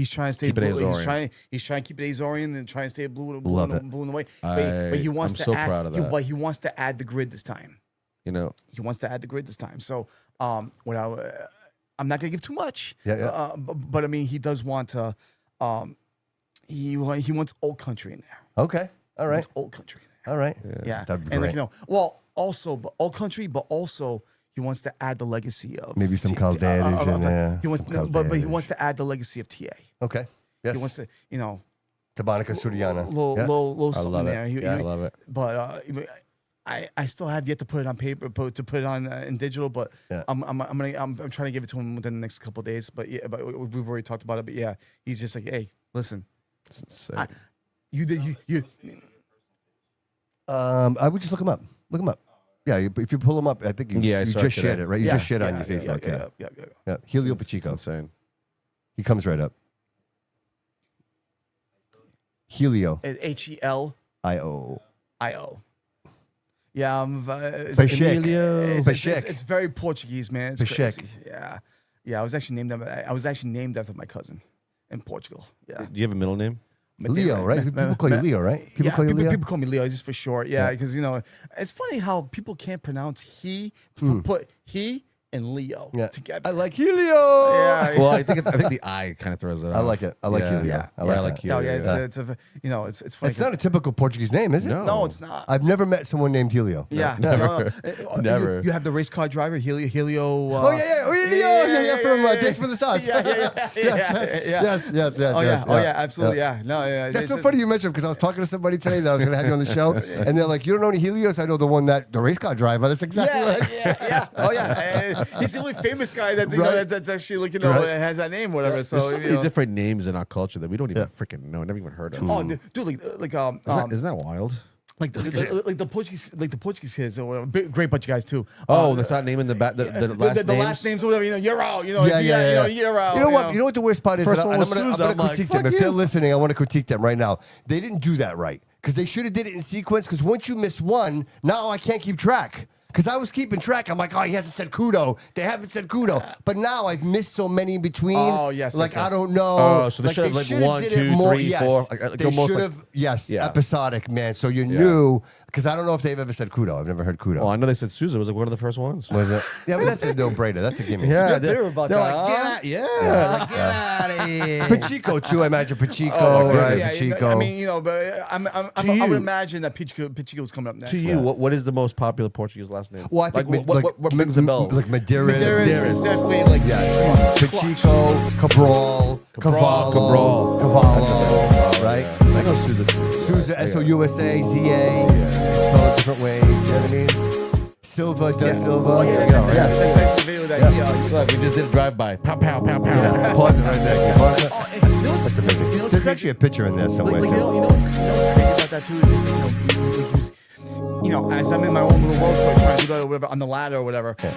trying to stay Keep it blue. Azorean. He's trying to keep it Azorean and trying to stay blue Love it. and the white. But he wants I'm to so add. proud of that. But he wants to add the grid this time. You know, He wants to add the grid this time. So what I'm not gonna give too much. Yeah. But I mean, he does want to. He wants old country in there. Okay. All He right. wants old country in there. All right. Yeah. That'd be And like, great. you know, well, also, but old country, but also he wants to add the legacy of Maybe some T- Chaldeans in there, He wants, some no, but he Chaldeans. wants to add the legacy of TA. Okay. Yes. He wants to, you know, Tabanica Suriana. little, Yeah. little I something love it. there. Yeah, I love it. But I still have yet to put it on paper, to put it on in digital. But Yeah. I'm trying to give it to him within the next couple of days. But yeah, but we've already talked about it. But yeah, he's just like, hey, listen, it's insane. you. I would just look him up. Look him up. Yeah, if you pull him up, I think you, Yeah, I you saw just it today. shared it, right? You just shared it on your Facebook. Yeah. Yeah. Helio It's Pacheco. insane. He comes right up. Helio. HELIO. I-O. Yeah, Pacheco. it's very Portuguese, man. It's Pacheco. crazy. Yeah. I was actually named after my cousin in Portugal. Yeah, Do you have a middle name? Leo, right? People call you Leo, right? People call you Leo? People call me Leo just for short. Yeah, because you know it's funny how people can't pronounce he, put he and Leo together. I like Helio. Yeah. Well, I think the eye kind of throws it off. I like it. I like Helio. Yeah. I like I like that. Helio. Oh, yeah, yeah. it's funny. It's not a typical Portuguese name, is it? No, it's not. I've never met someone named Helio. Yeah, Never. Never. You have the race car driver, Helio. Oh yeah. From Thanks for the Sauce. Yes. Oh yeah, absolutely. Yeah, no, yeah. That's so funny you mentioned because I was talking to somebody today that I was going to have you on the show, and they're like, "You don't know any Helios? I know the one the race car driver." That's exactly right. Yeah. Oh yeah. He's the only famous guy that's that's actually like has that name, whatever. So There's so many different names in our culture that we don't even freaking know, never even heard of. Oh, dude, Isn't that wild? like the Portuguese kids or whatever. Great bunch of guys too. Oh, that's not naming the last names. The last names or whatever. You're out. Yeah. You're out. You know what? You know what the worst part is? First And one was I'm Sousa. gonna I'm like, critique them. fuck If they're you. listening, I want to critique them right now. They didn't do that right because they should have did it in sequence. Because once you miss one, now I can't keep track. Because I was keeping track. I'm like, oh, he hasn't said Couto. They haven't said Couto. But now I've missed so many in between. Oh, yes. I don't know. Oh, so they like, should have like should have 1, did 2, it more. 3, Yes. 4. Like They almost should like, have, Yeah. episodic, man. So you knew. Because I don't know if they've ever said Couto. I've never heard Couto. Oh, I know they said Sousa was like one of the first ones. Was it? Yeah, but that's a no-brainer. That's a gimme. Yeah, bitter about they're that, like, huh? get out of here. Pacheco too. I imagine Pacheco. Oh, right? yeah, Pacheco. I mean, but I would imagine that Pacheco's coming up next. To you, what is the most popular Portuguese last name? Well, I think what brings the bell? Like Madeiras. Madeiras, definitely like Pacheco, Cabral, Cavallo, right? I know Sousa too. Sousa, S-O-U-S-A, Z-A. Spell it different ways. You know what I mean? Silva, Silva. Oh, There we go. that's actually the video that Look, we just did a drive-by. Pow, pow, pow, pow. Yeah. Pause it right there. Pause it. That's Amazing. There's actually a picture in there somewhere. Like, too. you know what's crazy about that too is just, as I'm in my own little world, trying to do that or whatever on the ladder or whatever, you get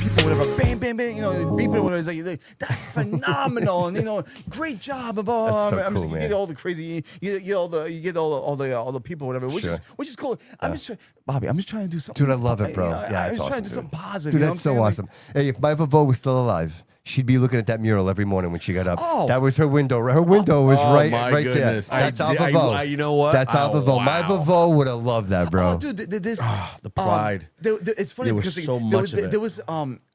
people whatever, bam, bam, bam, beeping or whatever. It's like, that's phenomenal, and great job, That's so cool, you man. get all the crazy, you get all the people, whatever, which is cool. I'm just Bobby, I'm just trying to do something. Dude, I love it, bro. I'm it's just trying awesome, to do something positive. Dude, you know that's what so I'm saying? awesome. Hey, if my Vavo was still alive, she'd be looking at that mural every morning when she got up. Oh. That was her window. Her window was Oh, right my there. goodness. That's our Vavo. You know what? That's our Vavo. My wow. Vavo would have loved that, bro. Oh, dude, this the pride. it's funny There was because so much of it. there was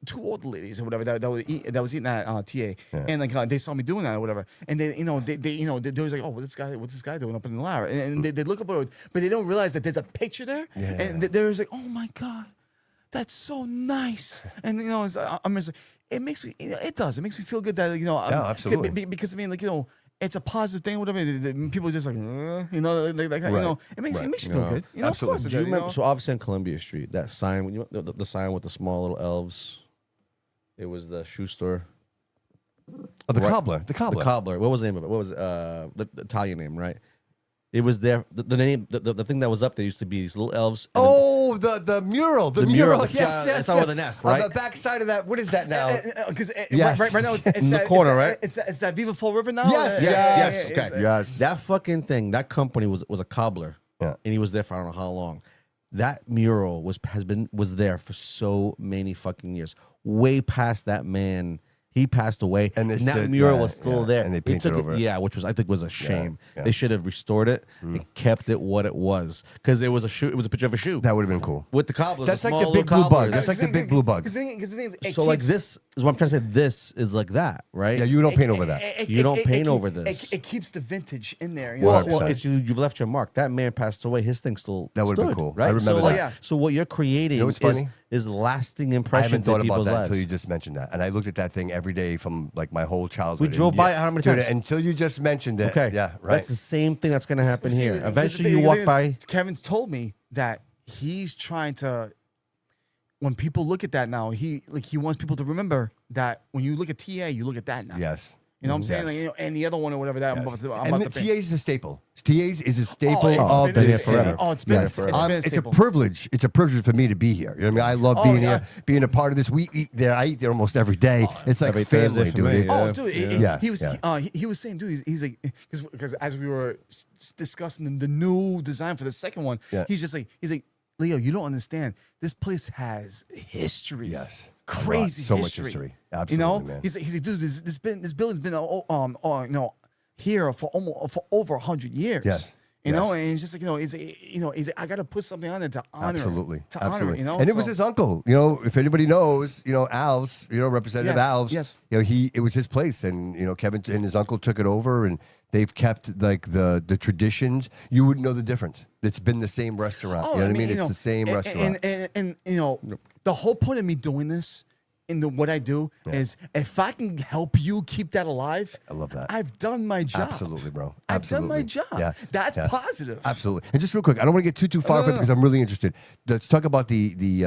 two old ladies or whatever that was eating at TA, and like they saw me doing that or whatever, and they they was like, oh, what's this guy doing up in the ladder, and they look up at it, but they don't realize that there's a picture there, and they're like, oh my god, that's so nice, and I'm just like, it makes me, it makes me feel good that absolutely. because I mean it's a positive thing, whatever. People are just like, it makes you feel good. Of course it Do you does. remember? So obviously on Columbia Street, that sign when you the sign with the small little elves, it was the shoe store. Oh, the Right. cobbler. The cobbler. The cobbler. What was the name of it? What was the Italian name? Right. It was there. The name. The thing that was up there used to be these little elves. and Oh, the mural. The mural. mural. Yes. That's over the nef, right? On the back side of that, what is that now? Because Yes. right now it's In the that, corner, it's that, right? It's that Viva Fall River now. Yes. Yes. Yeah, Okay. Yes. That fucking thing. That company was a cobbler. Yeah. And he was there for I don't know how long. That mural was there for so many fucking years. Way past that man. He passed away, And and they that stood- mural yeah, was still yeah, there. and they They painted took over it. Yeah, which I think was a shame. yeah. They should have restored it and kept it what it was, because it was a shoe. It was a picture of a shoe That would have been cool. with the cobbler. That's the like the small big little blue cobbler. bug. That's like the big blue bug. Because the thing is, it So like keeps- this is what I'm trying to say. This is like that, right? Yeah, you don't paint over that. You don't paint over this. It keeps the vintage in there. Well, 100%. it's you've left your mark. That man passed away. His thing still That would've been stood, cool. right? I remember so, that. yeah. So what you're creating what's funny? is lasting I impressions haven't thought in about people's that lives. until you just mentioned that. And I looked at that thing every day from like my whole childhood. We drove And by it how many dude, times? Until you just mentioned it. Okay. Yeah, right. That's the same thing that's going to happen See, here. because Eventually, the you thing walk is, by. Kevin's told me that he's trying to. When people look at that now, he wants people to remember that when you look at TA, you look at that now. Yes. You know what I'm saying? Yes. Like, and the other one or whatever that I'm Yes. about And to the paint. TAs is a staple. TAs is a staple it's of been the here city. forever. Oh, it's been Yes. it's been a It's a staple. privilege. It's a privilege for me to be here. You know what I mean? I love being yeah. here, being a part of this. We eat there. I eat there almost every day. It's like Every Thursday family, for dude. me, It's- yeah. Oh, dude, Yeah. he was Yeah. he was saying, dude, he's like, because as we were discussing the new design for the second one, Yeah. he's like, Leo, you don't understand. This place has history. Yes. A lot. Crazy So much history. history. You Absolutely, know, man. he's like, dude, this building's been here for over 100 years. Yes. You know, and it's just like, I got to put something on there to honor Absolutely. him, to honor it, And it was his uncle. If anybody knows, Al's, Representative Al's, it was his place, and Kevin and his uncle took it over, and they've kept like the traditions. You wouldn't know the difference. It's been the same restaurant. You know what I mean? It's the same restaurant. And the whole point of me doing this what I do is if I can help you keep that alive, I love that. I've done my job. Absolutely, bro. I've done my job. Yeah. That's positive. Absolutely. And just real quick, I don't want to get too far from it because I'm really interested. Let's talk about the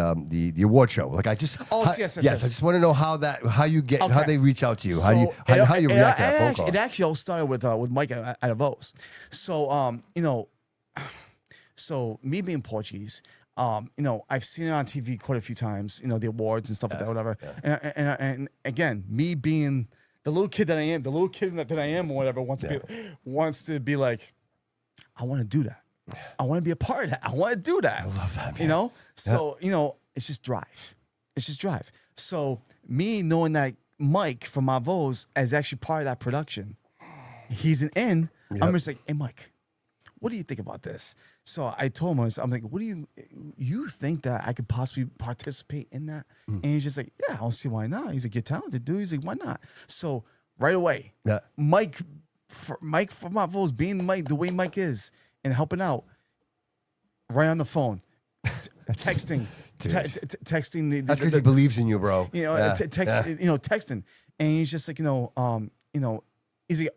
award show. Like I just yes. I just want to know how they reach out to you. How you react to that phone call. It actually all started with Mike at Avos. So me being Portuguese, I've seen it on TV quite a few times, the awards and stuff like that, whatever. Yeah. And again, me being the little kid that I am, or whatever, wants to be like, I want to do that. I want to be a part of that. I want to do that. I love that, man. So, it's just drive. It's just drive. So me knowing that Mike from Avos is actually part of that production, he's an in. Yep. I'm just like, hey, Mike, what do you think about this? So I told him, I'm like, what do you think that I could possibly participate in that? And he's just like, yeah, I don't see why not. He's like, you're talented, dude. He's like, why not? So right away, Mike from Avos being Mike, the way Mike is and helping out, right on the phone, texting, texting. That's because he believes in you, bro. Texting, and he's just like, He's like,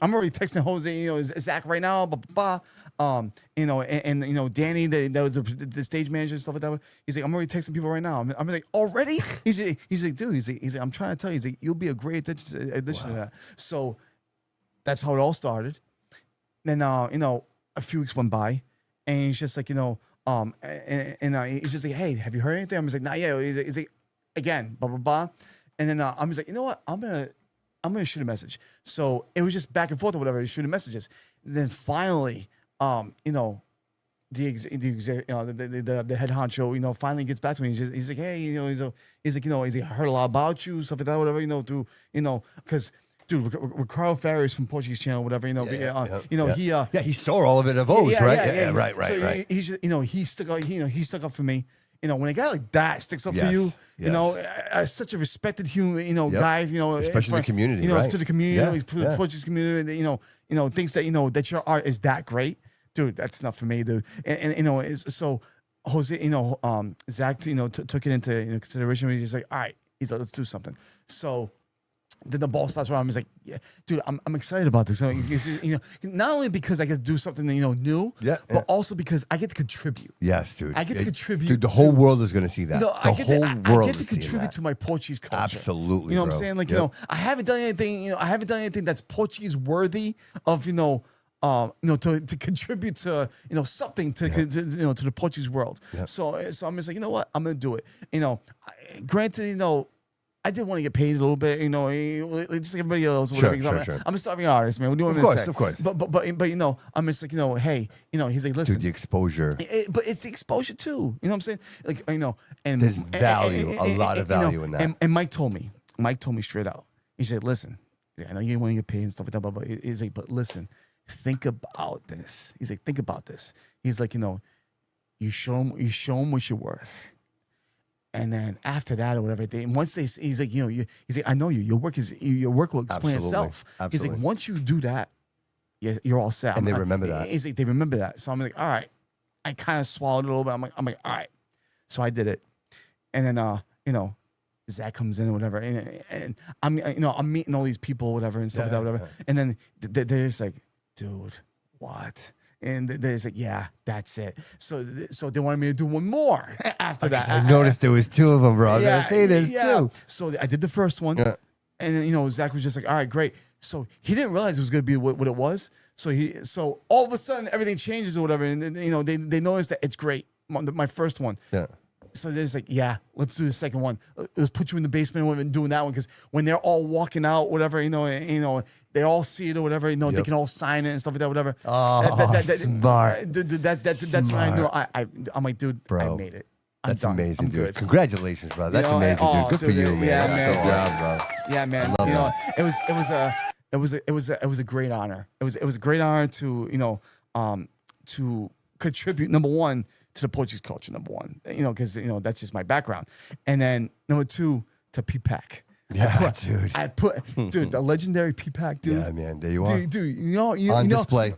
I'm already texting Jose, Zach right now, blah, blah, blah. And Danny, that was the stage manager and stuff like that. He's like, I'm already texting people right now. I'm like, already? He's like, dude, he's like, I'm trying to tell you, he's like, you'll be a great addition to that. So that's how it all started. Then, a few weeks went by, and he's just like, he's just like, hey, have you heard anything? I'm just like, not yet. He's like, again, blah, blah, blah. And then I'm just like, you know what? I'm gonna shoot a message. So it was just back and forth or whatever, shooting messages. And then finally, the head honcho, finally gets back to me. He's like, hey, he's like, I heard a lot about you, stuff like that, whatever, because. Dude, Ricardo Ferris from Portuguese Channel, whatever, he saw all of it at Avos, right? Right. So he's just, he stuck up for me. When a guy like that sticks up for you, such a respected human, guy, especially the community, right? To the community, the Portuguese community, thinks that that your art is that great, dude. That's not for me, dude. And so Jose, Zach, took it into consideration. He's just like, all right, he's like, let's do something. So. Then the ball starts around. He's like, "Yeah, dude, I'm excited about this. Not only because I get to do something new, but also because I get to contribute. Yes, dude, I get to contribute. Dude, the whole world is going to see that. I get to contribute to my Portuguese culture. Absolutely, you know what I'm saying? Like, I haven't done anything. I haven't done anything that's Portuguese worthy of to contribute to something to the Portuguese world. Yep. So I'm just like, you know what, I'm gonna do it. Granted, I did want to get paid a little bit, just like everybody else. Or whatever. Sure. I'm a starving artist, man. What do you want me to say? Of course. But I'm just like, hey, he's like, listen. Dude, the exposure. But it's the exposure too. You know what I'm saying? Like, and there's value, a lot of value in that. And Mike told me straight out. He said, listen, I know you want to get paid and stuff like that, but he's like, but listen, think about this. He's like, think about this. He's like, you show him what you're worth. And then after that or whatever, he's like, he's like, I know you. Your work will explain itself. Absolutely. He's like, once you do that, you're all set. And they remember that. He's like, they remember that. So I'm like, all right. I kind of swallowed it a little bit. I'm like, all right. So I did it. And then Zach comes in or whatever, and I'm meeting all these people, or whatever, and stuff like that, whatever. Yeah. And then they're just like, dude, what? And they're just like, yeah, that's it. So they wanted me to do one more after that. I noticed there was two of them, bro. I was gonna say this too. So I did the first one, and then Zach was just like, all right, great. So he didn't realize it was gonna be what it was. So all of a sudden everything changes or whatever, and they noticed that it's great. My first one. Yeah. So they're just like, yeah, let's do the second one. Let's put you in the basement and doing that one, because when they're all walking out, whatever, they all see it or whatever, they can all sign it and stuff like that, whatever. Oh, smart. That's when I know. I'm like, dude, bro, I made it. That's amazing, dude. Good. Congratulations, bro. That's amazing, dude. Good for you, man. Yeah, man. Good job, bro. Yeah, man. It was a great honor. It was a great honor to to contribute, number one, to the Portuguese culture, number one, because that's just my background, and then number two, to P-Pack. Yeah, dude. Dude, the legendary P-Pack, dude. Yeah, man. There you are. Dude, On display.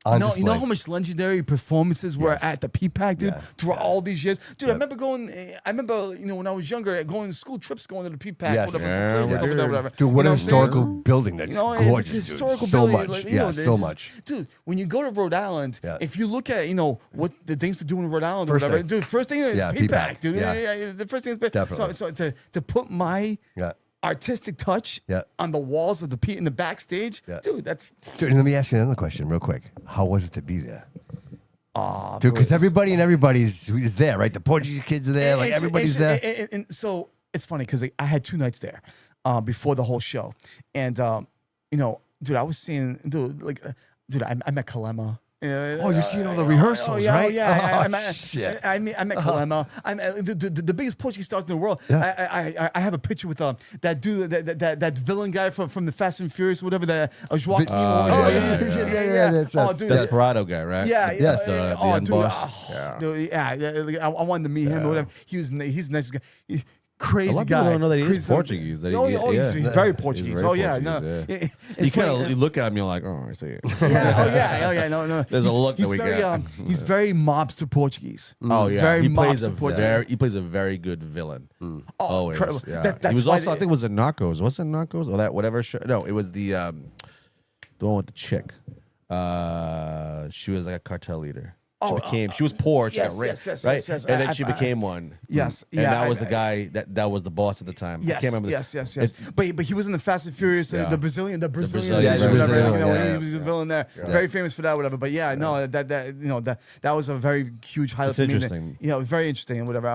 On display. You know how much legendary performances were Yes. at the P-Pack, dude, Yeah. throughout all these years. Dude, Yep. I remember, when I was younger, going to school trips, going to the P-Pack, Yes. whatever, Yeah, places, we did. whatever. Dude, what You know a I'm saying? historical building that's gorgeous, it's a dude. historical So building. much. Like, Yeah, this so is- much. Dude, when you go to Rhode Island, Yeah. if you look at, what the things to do in Rhode Island or First whatever, thing. dude, first thing is Yeah, P-Pack, P-Pack. dude. Yeah. The first thing is P-Pack. Definitely. So to put my Yeah. artistic touch Yeah. on the walls of in the backstage, Yeah. dude, that's Dude, let me ask you another question real quick. How was it to be there? Dude, Dude, because everybody's is there, right? The Portuguese kids are there. Like, everybody's there. And so it's funny because I had 2 nights there before the whole show. And, dude, I was seeing, dude, I met Kalema. Oh, you're seeing all the rehearsals, yeah, right? Oh, yeah. Oh, I met shit. I met Kalema. I'm the biggest Portuguese stars in the world. Yeah. I have a picture with that dude, that villain guy from the Fast and Furious, whatever, that Joaquin. yeah. Oh, dude, Desperado guy, right? yeah, Yes. The oh, end dude, boss. dude, I wanted to meet him or whatever. He's a nice guy. Crazy A lot of guy. people don't know that he is Crazy- Portuguese. That he- he's very Portuguese. very Oh yeah, Portuguese, no. yeah. It's You kind funny, of look at him, you're like, oh, I see it. yeah, no. There's a look that he's we very, got. he's very mobster Portuguese. Oh yeah, very he plays mobster he plays a very good villain. Oh, Always, incredible. yeah. That's He was why also, I think, it was in Narcos. Was it Narcos or that whatever show? No, it was the one with the chick. She was like a cartel leader. She was poor. She got rich, right? yes. And then she became one. Yes, and yeah, that was the guy that was the boss at the time. I Yes, can't remember. yes. But he was in the Fast and Furious, Yeah. the Brazilian, Brazilian, yeah, the whatever. Brazilian, He was a villain there, very famous for that, whatever. But yeah, no, that was a very huge highlight It's for me. interesting. It was very interesting and whatever.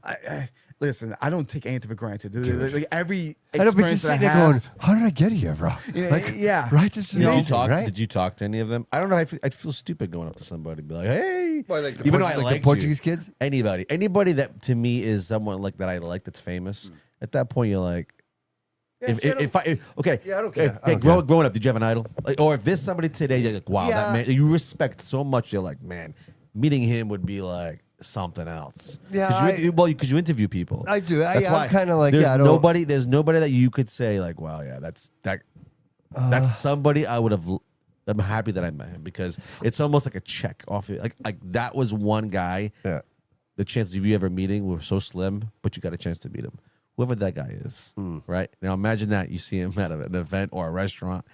I listen, I don't take anything for granted. Dude. Like every I know, but you're experience that I sitting there have, going, how did I get here, bro? Like, yeah. Right? This is Did you amazing, talk? right? Did you talk to any of them? I don't know. I'd feel stupid going up to somebody and be like, "Hey," Why, like the even though Portu- I like the like Portuguese kids? anybody that to me is someone like that I like that's famous. At that point, you're like, Yeah, see, I don't- okay, Yeah, I don't care. I Hey, don't care. growing up, did you have an idol? Like, or if there's somebody today, you're like, wow, Yeah. that man you respect so much. You're like, man, meeting him would be like something else. Yeah, because you interview people. I do. That's I'm why kinda like, there's yeah, I don't- there's nobody that you could say like, wow, yeah, that's somebody I would have. I'm happy that I met him because it's almost like a check off. Like that was one guy. Yeah. The chances of you ever meeting were so slim, but you got a chance to meet him. Whoever that guy is, right? Now imagine that you see him at an event or a restaurant.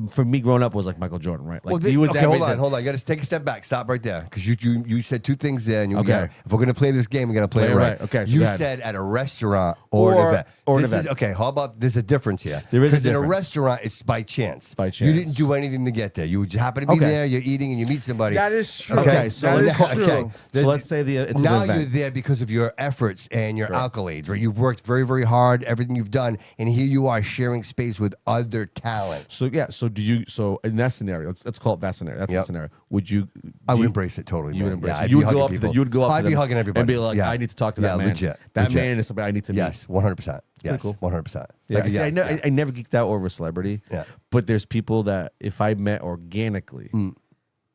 For me, growing up was like Michael Jordan, right? Like he was okay, everything. hold on. You got to take a step back. Stop right there, because you said 2 things there, and you Okay. gotta, if we're gonna play this game, we gotta play it right. Okay, so you go ahead. said at a restaurant or an event. Or an This is- event. okay, how about there's a difference here? There is a 'Cause in a difference. restaurant, it's by chance. By You chance. didn't do anything to get there. You just happen to be Okay. there. You're eating, and you meet somebody. That is true. Okay, so That let's is call- true. okay. So let's say it's now an event. you're there because of your efforts and your accolades, right? You've worked very, very hard, everything you've done, and here you are sharing space with other talent. So yeah, so in that scenario, let's call it that scenario. That's Yep. the scenario. Would you? I do would you- embrace it totally. You would man. embrace Yeah, it. I'd You be would hugging go up to people. the. You would go up. I'd to be them hugging everybody and be like, Yeah. I need to talk to that Yeah, man. legit, That legit. man is somebody I need to meet. Yes, 100%. Yes, cool. 100%. Yeah, Like, see, I never geeked out over a celebrity. Yeah. But there's people that if I met organically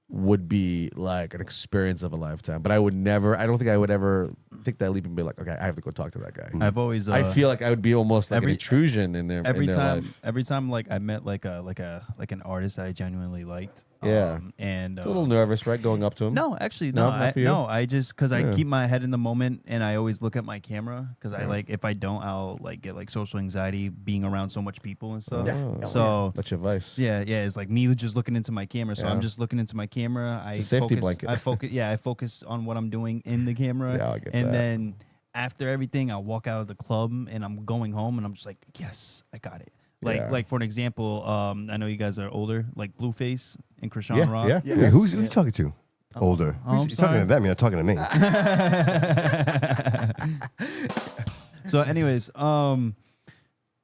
would be like an experience of a lifetime. But I don't think I would ever take that leap and be like, okay, I have to go talk to that guy. I've always I feel like I would be almost like an every- intrusion in their every in their time life. every time like I met like an artist that I genuinely liked. Yeah. And It's a little nervous, right? Going up to him. No, actually, No, no. not for you? I just because I Yeah. keep my head in the moment and I always look at my camera because I Yeah. like if I don't, I'll like get like social anxiety being around so much people and stuff. Oh. So That's your vice. yeah, it's like me just looking into my camera. So Yeah. I'm just looking into my camera. I It's a safety focus, blanket. I focus. Yeah, I focus on what I'm doing in the camera. Yeah, I get and that. then after everything, I walk out of the club and I'm going home and I'm just like, yes, I got it. Yeah. Like for an example, I know you guys are older, like Blueface and Krishan Yeah, Rock. yeah. Wait, who you talking to? Older. I'm You're talking to sorry. them. You're not talking to me. So, anyways,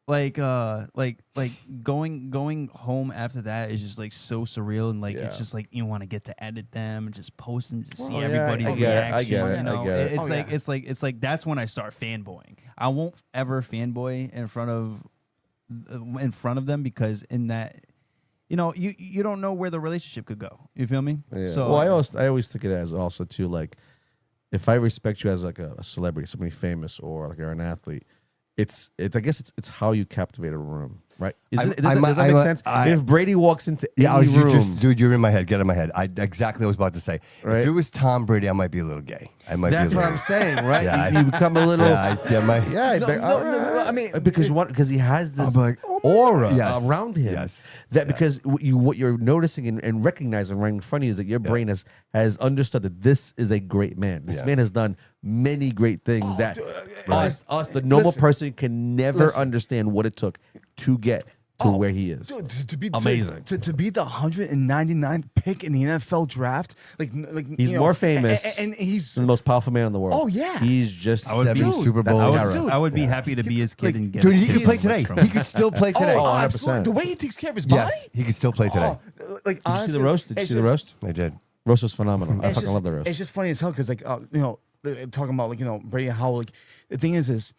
like going home after that is just like so surreal and like it's Yeah. just like you want to get to edit them and just post and just see Well, yeah, everybody's I get it, reaction. I get it, You know, I get it. it's Oh, like yeah. it's like that's when I start fanboying. I won't ever fanboy in front of them because you know, you don't know where the relationship could go. You feel me? Yeah. So Well, I always think of it as also too like, if I respect you as like a celebrity, somebody famous, or like you're an athlete, it's I guess it's how you captivate a room, right? Does that make sense? If Brady walks into any room, dude, you're in my head. Get in my head. Exactly what I was about to say. Right? If it was Tom Brady, I might be a little gay. That's what I'm saying, right? Yeah, you become a little, No, I mean, because he has this I'm like, oh my aura Yes. around him. Yes. That because what you're noticing and recognizing right in front of you is that your brain has understood that this is a great man. This man has done many great things that us the normal person can never understand what it took to get to where he is. Dude, to be amazing. To be the 199th pick in the NFL draft, like He's more famous, and he's the most powerful man in the world. Oh, yeah. He's just I would be- 7 Super that's Bowls. terrible. I would be happy to be his kid and get. Dude, a he kid could play from- today. from- He could still play today. Oh, 100%. absolutely. The way he takes care of his body. Yes, he could still play today. Like Did you see the roast? Did you see the roast? I did. Roast was phenomenal. I It's fucking just- love the roast. It's just funny as hell because, like, talking about, like, Brady, how, like, the thing is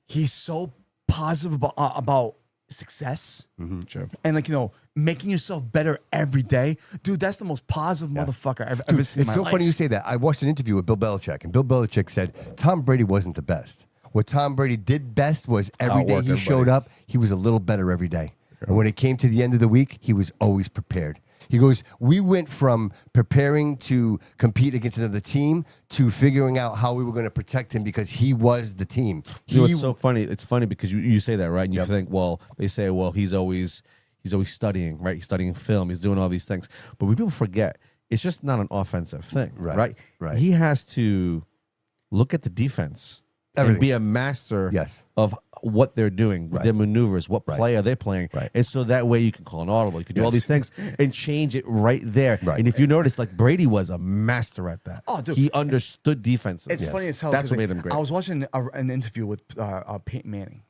he's so positive about success Sure. and, like, making yourself better every day. Dude, that's the most positive motherfucker I've ever seen in It's my so life. funny you say that. I watched an interview with Bill Belichick, and Bill Belichick said Tom Brady wasn't the best. What Tom Brady did best was every day Outwork he everybody. showed up, he was a little better every day. And when it came to the end of the week, he was always prepared. He goes, we went from preparing to compete against another team to figuring out how we were going to protect him because he was the team. You know, it's so funny. It's funny because you say that, right? And you think, well, they say, well, he's always studying, right? He's studying film. He's doing all these things. But when people forget, it's just not an offensive thing, right? Right. He has to look at the defense Everything. and be a master Yes. of what they're doing, their maneuvers, what play are they playing. Right. And so that way you can call an audible. You can do all these things and change it right there. Right. And if you notice, like Brady was a master at that. Oh, dude. He understood defenses. It's funny as hell. That's 'cause, what like, made him great. I was watching an interview with Peyton Manning.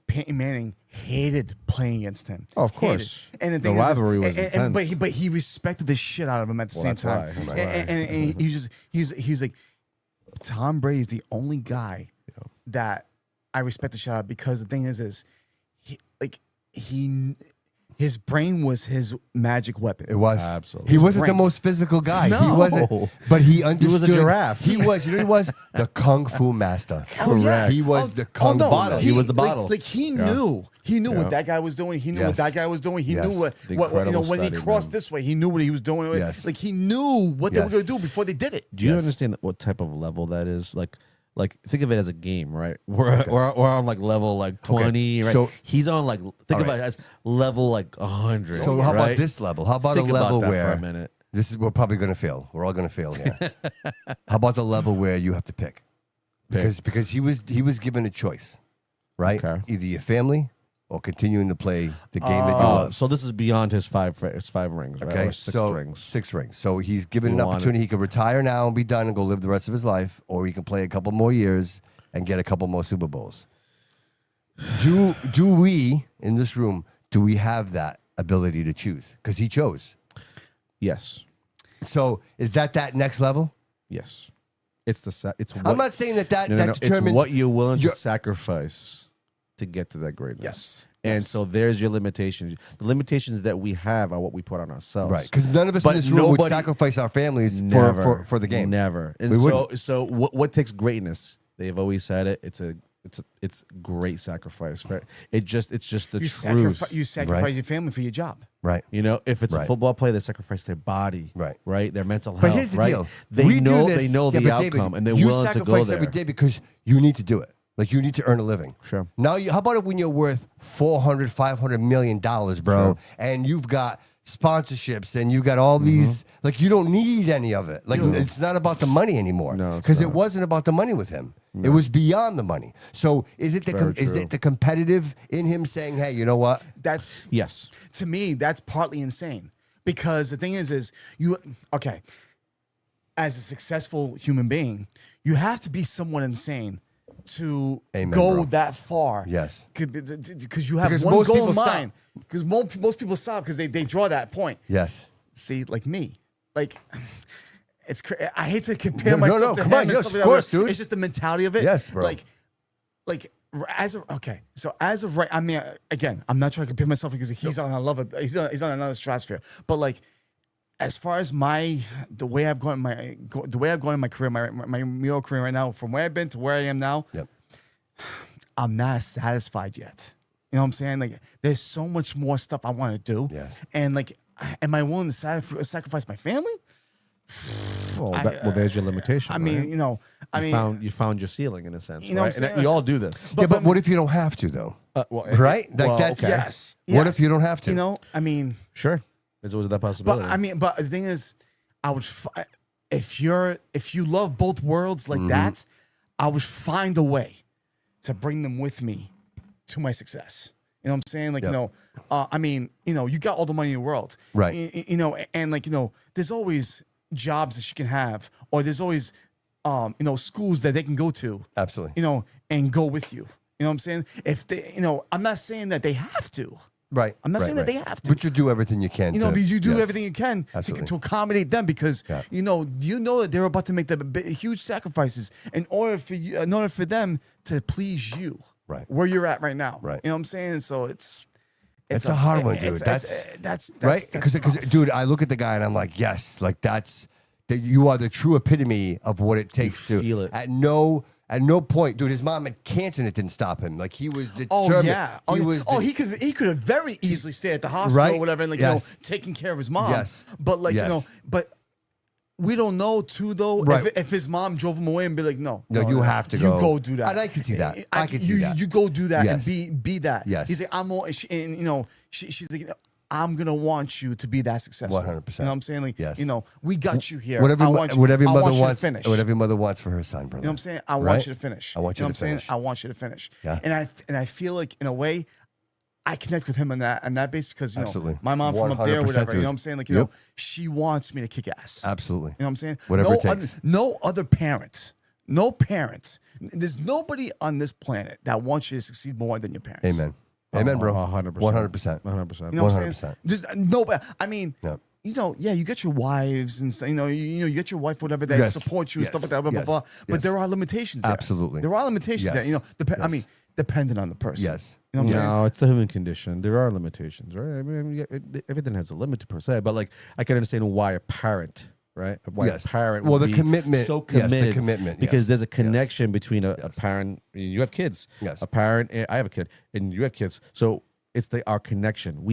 Peyton Manning hated playing against him. Oh, of Hated. course. And the The thing is, rivalry was intense. but he respected the shit out of him at the same that's time. why. That's And he's like, Tom Brady's the only guy that I respect the shit out of because the thing is his brain was his magic weapon. It was. Absolutely. He wasn't brain. the most physical guy. He No. wasn't. But he understood. was a giraffe. He was. You know, he was the kung fu master. Oh, yeah. He was the kung fu bottle. master. He was the bottle. Like he knew Yeah. what that guy was doing. He knew what Yes. that guy was doing. He Yes. knew what Incredible when he study, crossed man. this way, he knew what he was doing. Yes. Like he knew what they were Yes. going to do before they did it. Do you Yes. understand what type of level that is? Like think of it as a game, right? We're on like level like 20, right? So- he's on like think All of right. it as level like 100. So how right? about this level? How about Think a level about that where for a minute. this is we're probably going to fail. We're all going to fail here. How about the level where you have to pick? Because he was given a choice, right? Okay. Either your family or continuing to play the game that you Oh, love. so this is beyond his five rings, right? Okay, Or six so rings. 6 rings. So he's given You an want opportunity. He could retire now and be done and go live the rest of his life, or he can play a couple more years and get a couple more Super Bowls. Do we in this room have that ability to choose? Because he chose. Yes, So is that next level? yes. It's it's. What, I'm not saying that no, no, no. determines It's what you're willing to your- sacrifice to get to that greatness. Yes. And so there's your limitations. The limitations that we have are what we put on ourselves. Right, because none of us But in this room would nobody- sacrifice our families Never, for the game. Never. And We so, wouldn't. so what takes greatness? They've always said it. It's great sacrifice. Right? It's just the You truth. sacrifice Right. your family for your job. Right. You know, if it's a Right. football player, they sacrifice their body, Right. their mental health. But here's the right? deal. They We do know this- they know Yeah, the but David, outcome, and they're you willing to go sacrifice there. every day because you need to do it. Like you need to earn a living. Sure. Now, how about it when you're worth $400, $500 million, bro, and you've got sponsorships and you've got all these. Like you don't need any of it. Like it's not about the money anymore. No, it's because it not. wasn't about the money with him. It was beyond the money. So is it Very is true. it the competitive in him saying, hey, you know what? That's Yes. to me, that's partly insane. Because the thing is you as a successful human being, you have to be somewhat insane to Amen, go bro. that far. Yes. Because you have Because one most goal people in stop. mind. Because most people stop because they draw that point. Yes. See, like me, like it's. I hate to compare No, myself no, to come him on, and yes, stuff of like that, course, but dude. It's just the mentality of it. Yes, bro. Like So as of right, I mean, again, I'm not trying to compare myself because he's on he's on another stratosphere. But like, as far as the way I've gone in my career, my mural career right now, from where I've been to where I am now, I'm not satisfied yet. You know what I'm saying? Like, there's so much more stuff I want to do. Yes. And like, am I willing to sacrifice my family? Well, there's your limitation. I mean, right? You found your ceiling in a sense, You know right? what I'm saying? And we all do this. But what if you don't have to though? Right? Like that's okay. Yes. What if you don't have to? You know, I mean, Sure, there's always that possibility. but the thing is, I would if you love both worlds like that, I would find a way to bring them with me to my success. You know what I'm saying? Like, I mean, you got all the money in the world, Right? And like, there's always jobs that she can have, or there's always, schools that they can go to. Absolutely. And go with you. You know what I'm saying? If they, I'm not saying that they have to. Right. I'm not saying that right. they have to. But you do everything you can. But you do everything you can Absolutely. to accommodate them because you know that they're about to make the huge sacrifices in order for them to please you. Right. Where you're at right now. Right. You know what I'm saying? So it's a hard one, dude. That's right. Because, tough. dude, I look at the guy and I'm like, yes, like that you are the true epitome of what it takes to feel it. At no point, dude. His mom had cancer and it didn't stop him. Like he was determined. Oh yeah. He could have very easily stayed at the hospital Right. or whatever, and like taking care of his mom. Yes. But like but we don't know too though. Right. If his mom drove him away and be like, no, you have to go. You go do that. And I can see that. I can see that. You go do that Yes. and be that. Yes. He's like, she's like, I'm gonna want you to be that successful. 100%. You know what I'm saying? Like, Yes. We got you here. What every I want you, mother I want you wants. to finish. What every mother wants for her son, brother. You know what I'm saying? I Right? want you to finish. I want you know to what I'm finish. saying? I want you to finish. Yeah. And I feel like in a way, I connect with him on that base because Absolutely. my mom from up there, or 100%, whatever. You dude. know what I'm saying? Like Yep. she wants me to kick ass. Absolutely. You know what I'm saying? Whatever it takes. No other parent. No parent. There's nobody on this planet that wants you to succeed more than your parents. Amen. Amen, bro. 100%. 100%. 100%. You know what I'm 100%. saying? There's nobody. I mean, Yep. you get your wives and stuff, you get your wife, whatever, that Yes. supports you and Yes. stuff like that, blah, blah, Yes. blah. But Yes. there are limitations there. Absolutely. There are limitations Yes. there. I Yes. mean, dependent on the person. Yes. You know what I'm saying? No, it's the human condition. There are limitations, right? I mean, everything has a limit per se, but like I can understand why a parent, right? Why Yes. a parent Well, would the be commitment- so yes, the committed, commitment, because yes. there's a Yes. connection between a parent. You have kids. Yes. A parent. I have a kid, and you have kids. So it's our connection.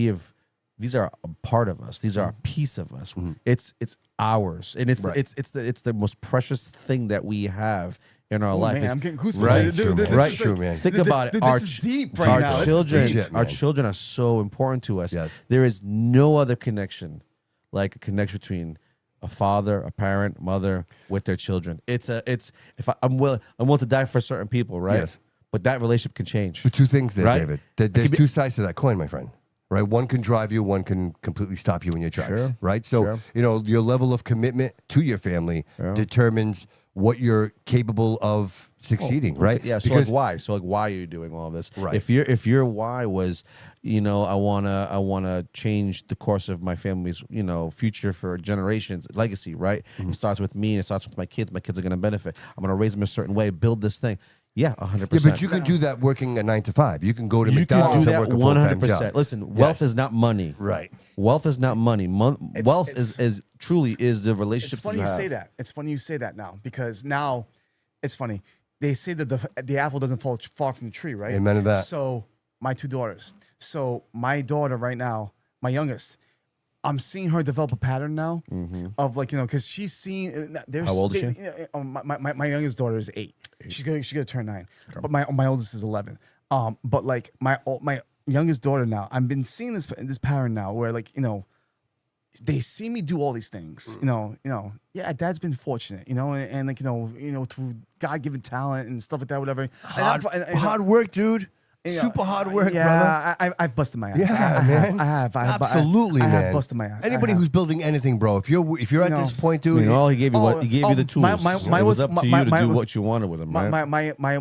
These are a part of us. These are a piece of us. It's ours, and it's Right. it's the most precious thing that we have in our life. Man, It's- I'm getting goosebumps. Right. Dude, True, this man. Right. is True, like- man. Think Dude, about it. dude, Our this is deep right our now. This is children, deep. Shit, our man. children are so important to us. Yes. There is no other connection like a connection between a father, a parent, mother with their children. I'm willing to die for certain people, right? Yes. But that relationship can change. The two things there, Right? David. It There's can be- two sides to that coin, my friend. Right? One can drive you, one can completely stop you in your tracks. Sure. Right? So, Sure. your level of commitment to your family determines what you're capable of succeeding, right? Yeah. So Because like why? So like why are you doing all this? Right. If your why was, I wanna change the course of my family's, future for generations, legacy, right? It starts with me and it starts with my kids. My kids are gonna benefit. I'm gonna raise them a certain way, build this thing. Yeah, 100%. yeah, but you can do that working a 9 to 5. You can go to You can McDonald's do and that work a full-time 100%. job. Listen, wealth is not money. Right. Wealth is not money. Wealth is truly is the It's relationship funny you you have. say that. It's funny you say that now because now it's funny. They say that the apple doesn't fall far from the tree, right? Amen to that. So my two daughters. So my daughter right now, my youngest, I'm seeing her develop a pattern now of like, because she's seeing. How old is she? My youngest daughter is 8. She's gonna turn 9, but my oldest is 11. But like my youngest daughter now, I've been seeing this pattern now where like they see me do all these things. Yeah, Dad's been fortunate. And like through God-given talent and stuff like that, whatever. Hard work, dude. Super hard work, brother. Yeah, I've busted my ass. Yeah, I man. have. Absolutely, I man. have busted my ass. Anybody I have. who's building anything, bro, if you're at this point, I dude, mean, all he gave you he gave you the tools. my it was wife- up to my- you to my- do what you wanted with them, right?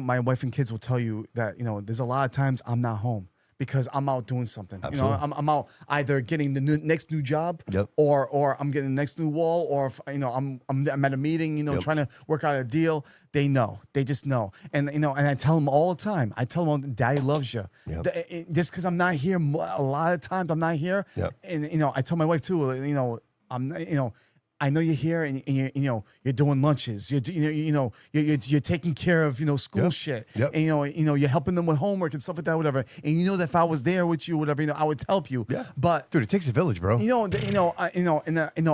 My wife and kids will tell you that there's a lot of times I'm not home because I'm out doing something. Absolutely. You know, I'm out either getting the next new job, Yep. or I'm getting the next new wall, or if, you know, I'm at a meeting, you know, trying to work out a deal. They know. They just know. And you know, and I tell them all the time. I tell them, Daddy loves you. Yep. Just because I'm not here, a lot of times I'm not here. Yep. And you know, I tell my wife too. You know, I know you're here, and you're doing lunches. You're taking care of school shit. Yep. And you're helping them with homework and stuff like that, whatever. And you know that if I was there with you, whatever, I would help you. Yeah. But Dude, it takes a village, bro.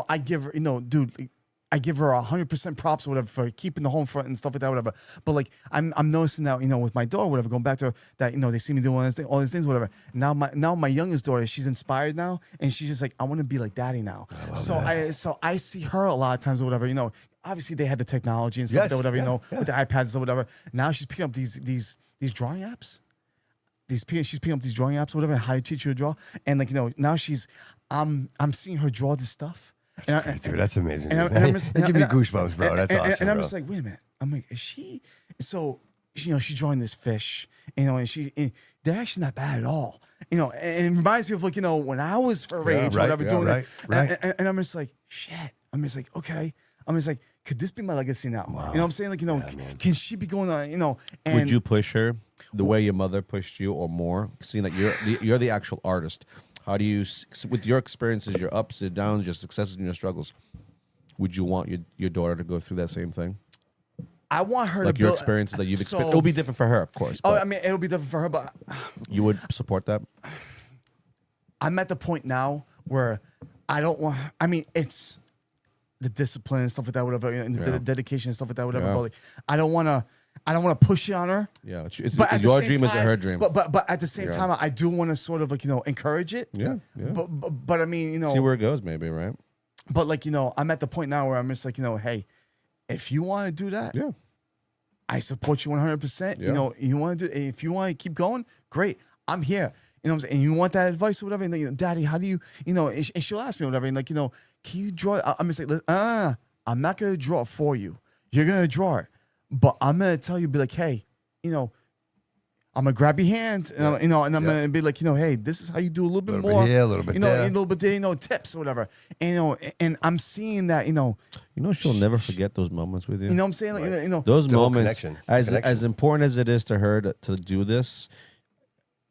I give her, dude. I give her 100% props or whatever for keeping the home front and stuff like that, whatever. But like I'm noticing now, with my daughter, whatever, going back to her, that they see me doing all these things, whatever. Now my youngest daughter, she's inspired now, and she's just like, I want to be like Daddy now. So I see her a lot of times or whatever. Obviously they had the technology and stuff like that, whatever. With the iPads or whatever. Now she's picking up these drawing apps. She's picking up these drawing apps, or whatever, and how you teach her to draw. And like now I'm seeing her draw this stuff. Dude, that's amazing. And That give me goosebumps, bro. That's awesome. And I'm bro. just like, wait a minute. I'm like, is she? So, she's drawing this fish, and they're actually not bad at all. And it reminds me of like, when I was her age, or whatever, doing right, that. right. And I'm just like, shit. I'm just like, okay. I'm just like, could this be my legacy now? Wow. You know what I'm saying? Like, can she be going on? And Would you push her the way your mother pushed you, or more? Seeing that you're the actual artist. How do you, with your experiences, your ups and downs, your successes and your struggles, would you want your daughter to go through that same thing? I want her like to your build, experiences that you've experienced. so- It'll be different for her, of course. Oh, but I mean, it'll be different for her, but you would support that? I'm at the point now where I don't want. I mean, it's the discipline and stuff like that, whatever, and the dedication and stuff like that, whatever. Yeah. But like, I don't want to push it on her. Yeah, it's But at the your same dream is time- her dream. But at the same Yeah. time, I do want to sort of like encourage it. yeah. But I mean, See where it goes, maybe, right? but like I'm at the point now where I'm just like hey, if you want to do that, Yeah. I support you 100%. Yeah. You want to do, if you want to keep going, great. I'm here. You know what I'm saying? And you want that advice or whatever? And then, Daddy, how do you, and she'll ask me whatever. And like, can you draw? I'm just like, I'm not going to draw it for you. You're going to draw it. But I'm going to tell you, be like, hey, I'm gonna grab your hand, and I'm gonna be like, hey, this is how you do a little bit more. Here, a little bit there. a little bit there, tips or whatever. And and I'm seeing that, She'll never forget those moments with you. you know what I'm saying? Like, Those The whole moments, connection. It's the connection. as important as it is to her to do this,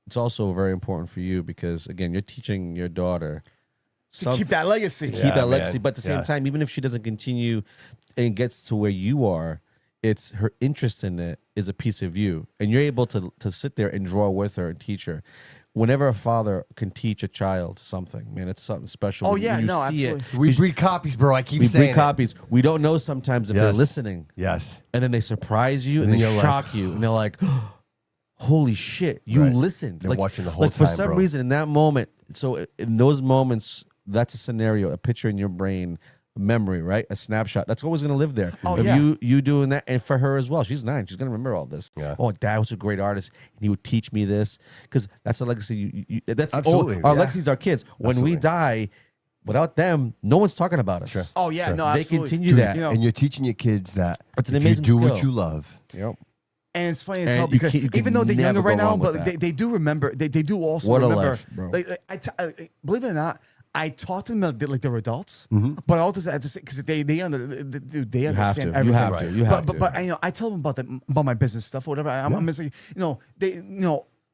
it's also very important for you because, again, you're teaching your daughter to keep that legacy. keep that man. legacy. But at the same Yeah. time, even if she doesn't continue and gets to where you are, it's her interest in it is a piece of you. And you're able to sit there and draw with her and teach her. Whenever a father can teach a child something, man, it's something special. Oh, when yeah, you no, see it. absolutely. We breed copies, bro. I keep We saying breed copies. We don't know sometimes if they're Yes. listening. Yes. And then they surprise you and then they you're like, shock you. And they're like, holy shit, you Right. listened. They're like, watching the whole like for time, some bro. reason in that moment, so in those moments, that's a scenario, a picture in your brain, a memory, right? A snapshot. That's always going to live there. Oh, of yeah. you doing that. And for her as well. She's 9. She's going to remember all this. Yeah. Oh, Dad was a great artist. And he would teach me this. Because that's a legacy. That's Absolutely. our Yeah. legacies are kids. When we Absolutely. die, without them, no one's talking about us. Sure. Oh yeah, Sure. no, They absolutely. continue that. And you're teaching your kids that It's an if amazing you do what skill. you love, Yep. And it's funny as And hell you because can't- you can even though they're never younger go right now, wrong with but that. they do remember. They do also What a remember. life, bro. Believe it or not, I talk to them like they're adults, Mm-hmm. but I also at the same because they You understand have to. everything. You have to. You have to. But I tell them about my business stuff or whatever. I'm just like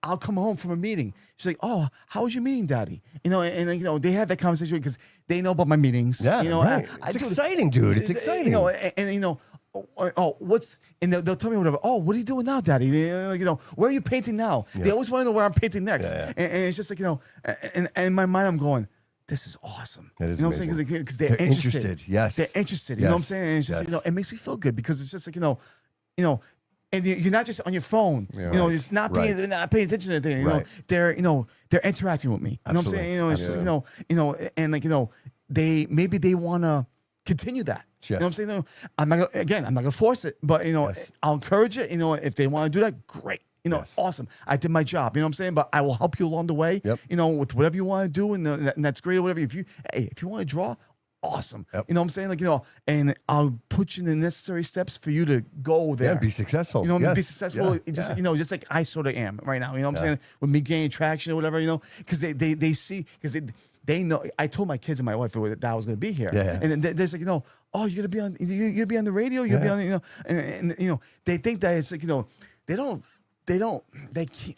I'll come home from a meeting. She's like, "Oh, how was your meeting, Daddy?" And they have that conversation because they know about my meetings. Yeah, right. I It's do- exciting, dude. It's exciting. What's and they'll tell me whatever. Oh, what are you doing now, Daddy? Where are you painting now? They always want to know where I'm painting next. Yeah, yeah. And it's just like and in my mind I'm going, this is awesome. That is you know what I'm saying? amazing. Because they're They're interested. interested, yes. They're interested. You know what I'm Yes, saying? And it's just yes. it makes me feel good because it's just like and you're not just on your phone. Yeah. It's not paying they're not paying attention to anything. Right. They're interacting with me. You know what I'm saying? It's just and they want to continue that. You know what I'm saying? No, I'm not gonna force it, but Yes. I'll encourage it. If they want to do that, great. Yes. Awesome. I did my job. You know what I'm saying? But I will help you along the way. Yep. With whatever you want to do, and that's great or whatever. If you want to draw, awesome. Yep. You know what I'm saying? Like, you know, and I'll put you in the necessary steps for you to go there. Yeah, be successful. You know, Yes. be successful. Yeah. Just Yeah. you know, just like I sort of am right now. You know what I'm saying? With me gaining traction or whatever. You know, because they see because they know. I told my kids and my wife that I was going to be here. Yeah. And then there's like, you know, oh, you're gonna be on the radio. You're gonna be on, you know, and you know, they think that it's like, you know, they can't.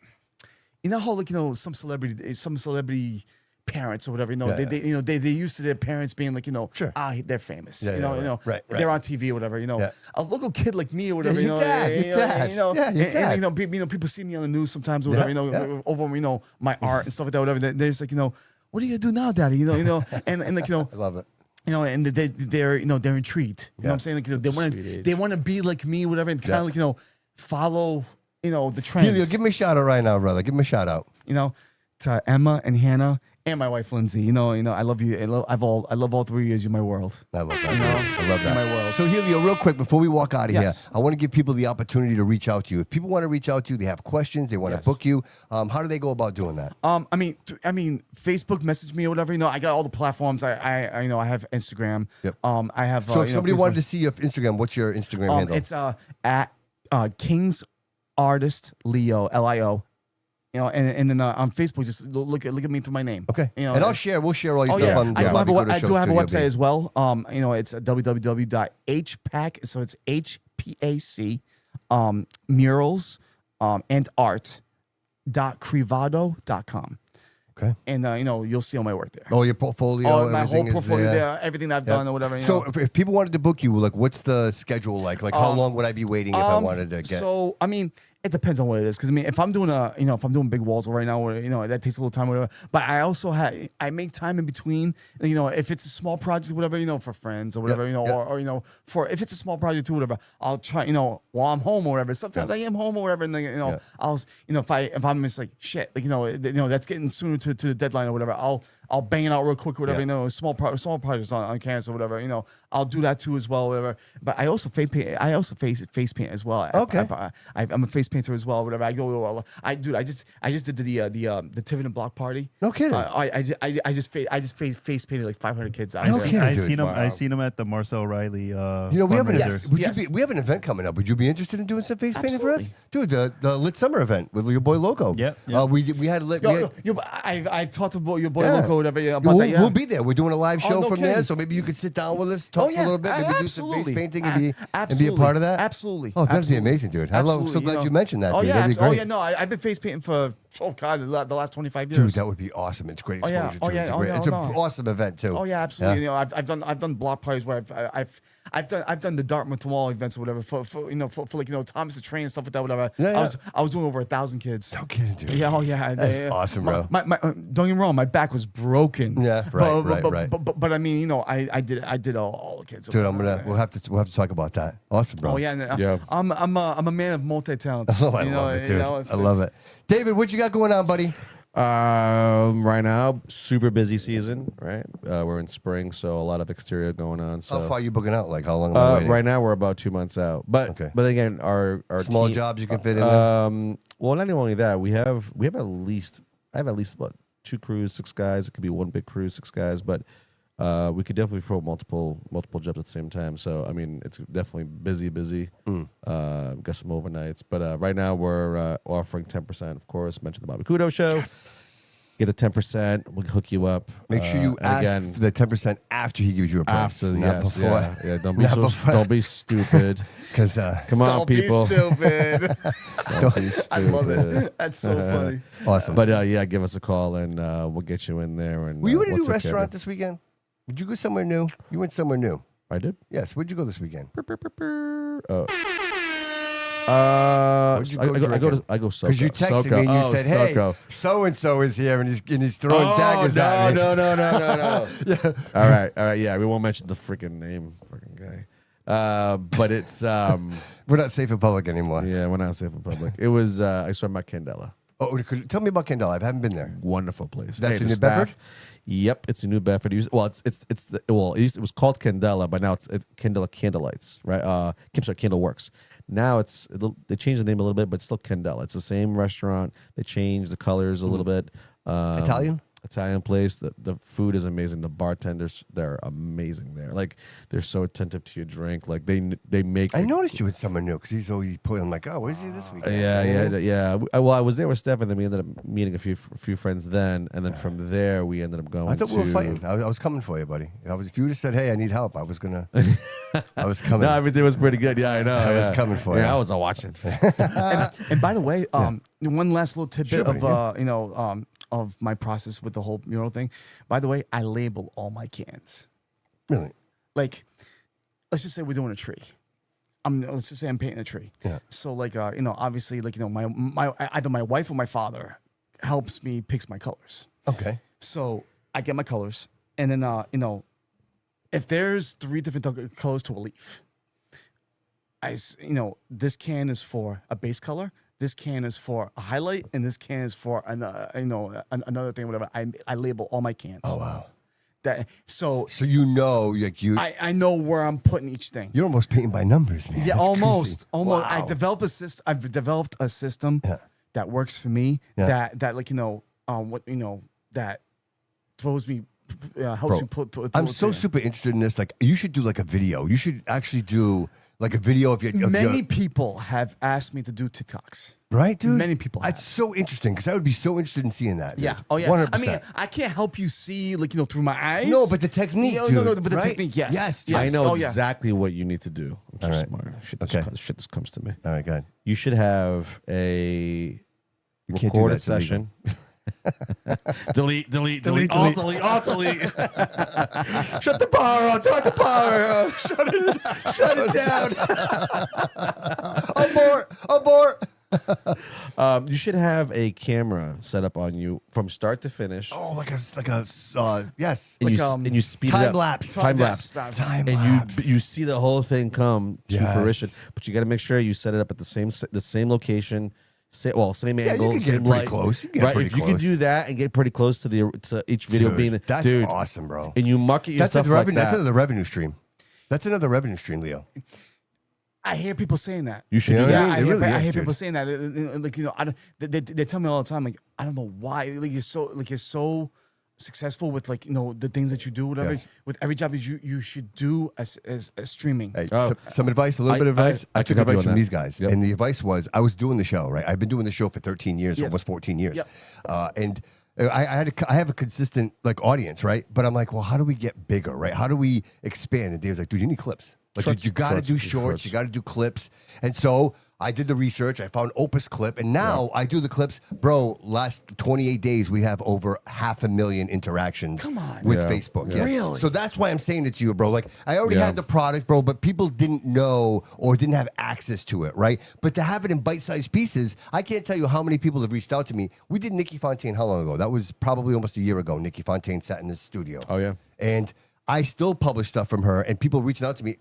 You know how, like, you know, some celebrity parents or whatever, you know, they're used to their parents being like, you know, Sure. they're famous. Yeah, you know, right, you know, right. they're on TV or whatever, you know. Yeah. A local kid like me or whatever, your dad, you your know, dad. you know, Yeah, your and, dad. you know, people see me on the news sometimes or whatever, Yeah, you know, yeah. over, you know, my art and stuff like that, whatever. There's like, you know, what are you gonna do now, Daddy? You know, and like, you know, I love it. you know, and they're you know, they're intrigued. You know what I'm saying? Like, you know, they want to be like me, whatever, and kind of like, you know, follow, you know, the trends. Helio, give me a shout out right now, brother. Give me a shout out. You know, to Emma and Hannah and my wife Lindsay. You know, I love you. I love all 3 years. You're my world. I love that. You know, I love that. my world. So Helio, real quick before we walk out of Yes. here, I want to give people the opportunity to reach out to you. If people want to reach out to you, they have questions, they want to Yes. book you. How do they go about doing that? I mean, Facebook message me or whatever. You know, I got all the platforms. I you know, I have Instagram. Yep. I have. So if you know, somebody Facebook. wanted to see your Instagram, what's your Instagram handle? It's at King's Artist Leo Lio. You know, and then on Facebook, just look at me through my name. Okay. You know, And we'll share all your Oh stuff yeah, on I do have a, Bobby Couto I Show do have a Studio website B. as well. You know, it's www.hpac. So it's HPAC, murals, and art.crivado.com. Okay. And you know, you'll see all my work there. Oh, your portfolio. Oh, my whole everything is portfolio there, everything I've done or whatever. You So know. if people wanted to book you, like, what's the schedule like? Like, how long would I be waiting if I wanted to get? So I mean, it depends on what it is. Because I mean, if I'm doing big walls right now, or you know, that takes a little time, or whatever. But I also I make time in between. You know, if it's a small project, whatever, you know, for friends or whatever, you know, or you know, for if it's a small project too, whatever, I'll try, you know, while I'm home or whatever. Sometimes I am home or whatever, and then, you know, I'll, you know, if I'm just like shit, like, you know, that's getting sooner to the deadline or whatever, I'll bang it out real quick, whatever, you know, small projects on canvas or whatever, you know, I'll do that too as well, whatever. But I also face paint as well. Okay. I'm a face painter as well, whatever. I just did the Tiverton block party. No kidding. I just face painted like 500 kids out No there. kidding. I dude. seen him. Wow. I seen him at the Marcel Riley. You know, we have, fundraiser. we have an event coming up. Would you be interested in doing some face painting for us? Absolutely. Dude, the Lit Summer event with your boy Loco. Yep, We had lit. I've talked about your boy Yeah. Loco, whatever, about We'll, that. Yeah. we'll be there. We're doing a live show no from there, kidding. so maybe you could sit down with us, talk Oh, for yeah. a little bit, maybe do some face Absolutely. painting and be a Absolutely. part of that. Absolutely. Oh, that'd be Absolutely. amazing, dude. I'm so Absolutely, glad you mentioned that. Oh dude. yeah, That'd be great. oh yeah. No, I've been face painting for the last 25 years. Dude, that would be awesome. It's great Oh, exposure yeah. too. Oh, yeah. It's, a Oh, great, yeah. it's Oh, an no. awesome event too. Oh yeah, absolutely. Yeah. You know, I've done block parties where I've done the Dartmouth Wall events or whatever for like, you know, Thomas the Train and stuff like that, whatever. Yeah, I was doing over 1,000 kids. No kidding, dude. Yeah, oh yeah, That's awesome, bro. My don't get me wrong, my back was broken. Yeah, right. But I mean, you know, I did all the kids. Dude, we'll have to talk about that. Awesome, bro. Oh yeah, and, Yeah. I'm a man of multi talents. Oh, I love it, dude. I love it. David, what you got going on, buddy? Right now, super busy season. Right, we're in spring, so a lot of exterior going on. So How far are you booking out? Like, how long am I waiting? right now we're about 2 months out. But Okay. but again, our Small team- jobs you can fit in there? Well, not only that, I have at least about 2 crews, 6 guys. It could be one big crew, 6 guys, but we could definitely throw multiple jobs at the same time. So I mean, it's definitely busy. Got some overnights, but right now we're offering 10%. Of course, mention the Bobby Couto Show. Get the 10%. We'll hook you up. Make sure you and ask for the 10% after he gives you a price. after not yes, before. yeah. Don't be Not before. don't be stupid. Because Come on, Don't people. be stupid. Don't be stupid. I love it. That's so funny. awesome. But yeah, give us a call and we'll get you in there. And Were you in a we'll new take care of restaurant it. this weekend? Did you go somewhere new? You went somewhere new. I did. Yes. Where'd you go this weekend? Oh. Where'd you go I go Soco. Because you texted Soco. me and you Oh, said, "Hey, Soco. so and so is here, and he's throwing daggers at me." No. All right. Yeah, we won't mention the freaking name, freaking guy. But it's We're not safe in public anymore. yeah, we're not safe in public. It was I saw my Candela. Oh, tell me about Kendall. I haven't been there. Wonderful place. That's Hey, in the New Bedford? staff- Yep, it's in New Bedford. It was called Candela, but now it's Candela Candlelights, right? Candle Works. Now they changed the name a little bit, but it's still Candela. It's the same restaurant. They changed the colors a little bit. Italian? Italian place. The food is amazing. The bartenders, they're amazing there. Like they're so attentive to your drink. Like they make. I noticed you with someone new because he's always putting. I'm like, oh, where's he this week? Yeah. Well, I was there with Steph, and then we ended up meeting a few friends then, and then from there we ended up going. I thought we were fighting. I was coming for you, buddy. If you would have said, "Hey, I need help," I was coming. No, everything was pretty good. Yeah, I know. I was coming for you. I was watching. And by the way, one last little tidbit Sure, of buddy, of my process with the whole mural thing. By the way, I label all my cans. Really? Like, let's just say we're doing a tree. Let's just say I'm painting a tree. Yeah. So like obviously like my either my wife or my father helps me picks my colors. Okay. So I get my colors, and then if there's 3 different colors to a leaf, this can is for a base color, this can is for a highlight, and this can is for another thing, whatever. I label all my cans. Oh wow. So like you. I know where I'm putting each thing. You're almost painting by numbers, man. Yeah, That's almost. crazy. Wow. I've developed a system that works for me. Yeah. That that throws me, helps Bro, me put. I'm so super interested in this. Like, you should do like a video. You should actually do like a video of your. Many people have asked me to do TikToks. Right, dude. Many people It's have. so interesting because I would be so interested in seeing that. Dude. Yeah. Oh yeah. 100%. I mean, I can't help you see through my eyes. No, but the technique, No, dude. no, but the right? technique, yes. Yes, dude. I know Oh, yeah. exactly what you need to do. I'm so All right. smart. Shit, Okay. shit just comes to me. All right, go ahead. You should have a can't do recorded that, it's illegal. session. delete, alt delete. Shut the power on. Turn the power on. Shut it down. Abort. You should have a camera set up on you from start to finish. Oh, like a yes. And, Like, and you speed it time up. lapse. Time lapse. Time And lapse. you see the whole thing come to Yes. fruition, but you got to make sure you set it up at the same location, same you angle, can get same it pretty light. close. You can get it right? pretty If you can close. do that and get pretty close to each video Dude, being that's dude, awesome, bro. and you market your That's stuff another like revenue. that. That's another revenue stream. That's another revenue stream, Leo. I hear people saying that. You should You know do what I that. mean? I It hear, really I is, hear dude. people saying that. Like I don't, they tell me all the time. Like I don't know why. Like you're so successful with the things that you do. Whatever Yes. with every job you should do as streaming. Hey, Oh. some advice, a little I- bit of advice. I I can took help you advice on from that. these guys, Yep. and the advice was I was doing the show, right? I've been doing the show for 13 years, Yes. almost 14 years, Yep. and I have a consistent audience, right? But I'm like, well, how do we get bigger, right? How do we expand? And Dave's like, dude, you need clips. Like Shorts. you got to do Shorts. shorts, you got to do clips, and so I did the research. I found Opus Clip, and now I do the clips, bro. Last 28 days, we have over 500,000 interactions. Come on. With Yeah. Facebook, Yeah. yes. Really? So that's why I'm saying it to you, bro. Like I already Yeah. had the product, bro, but people didn't know or didn't have access to it, right? But to have it in bite-sized pieces, I can't tell you how many people have reached out to me. We did Nikki Fontaine how long ago? That was probably almost a year ago. Nikki Fontaine sat in this studio. Oh, yeah. And I still publish stuff from her, and people reaching out to me.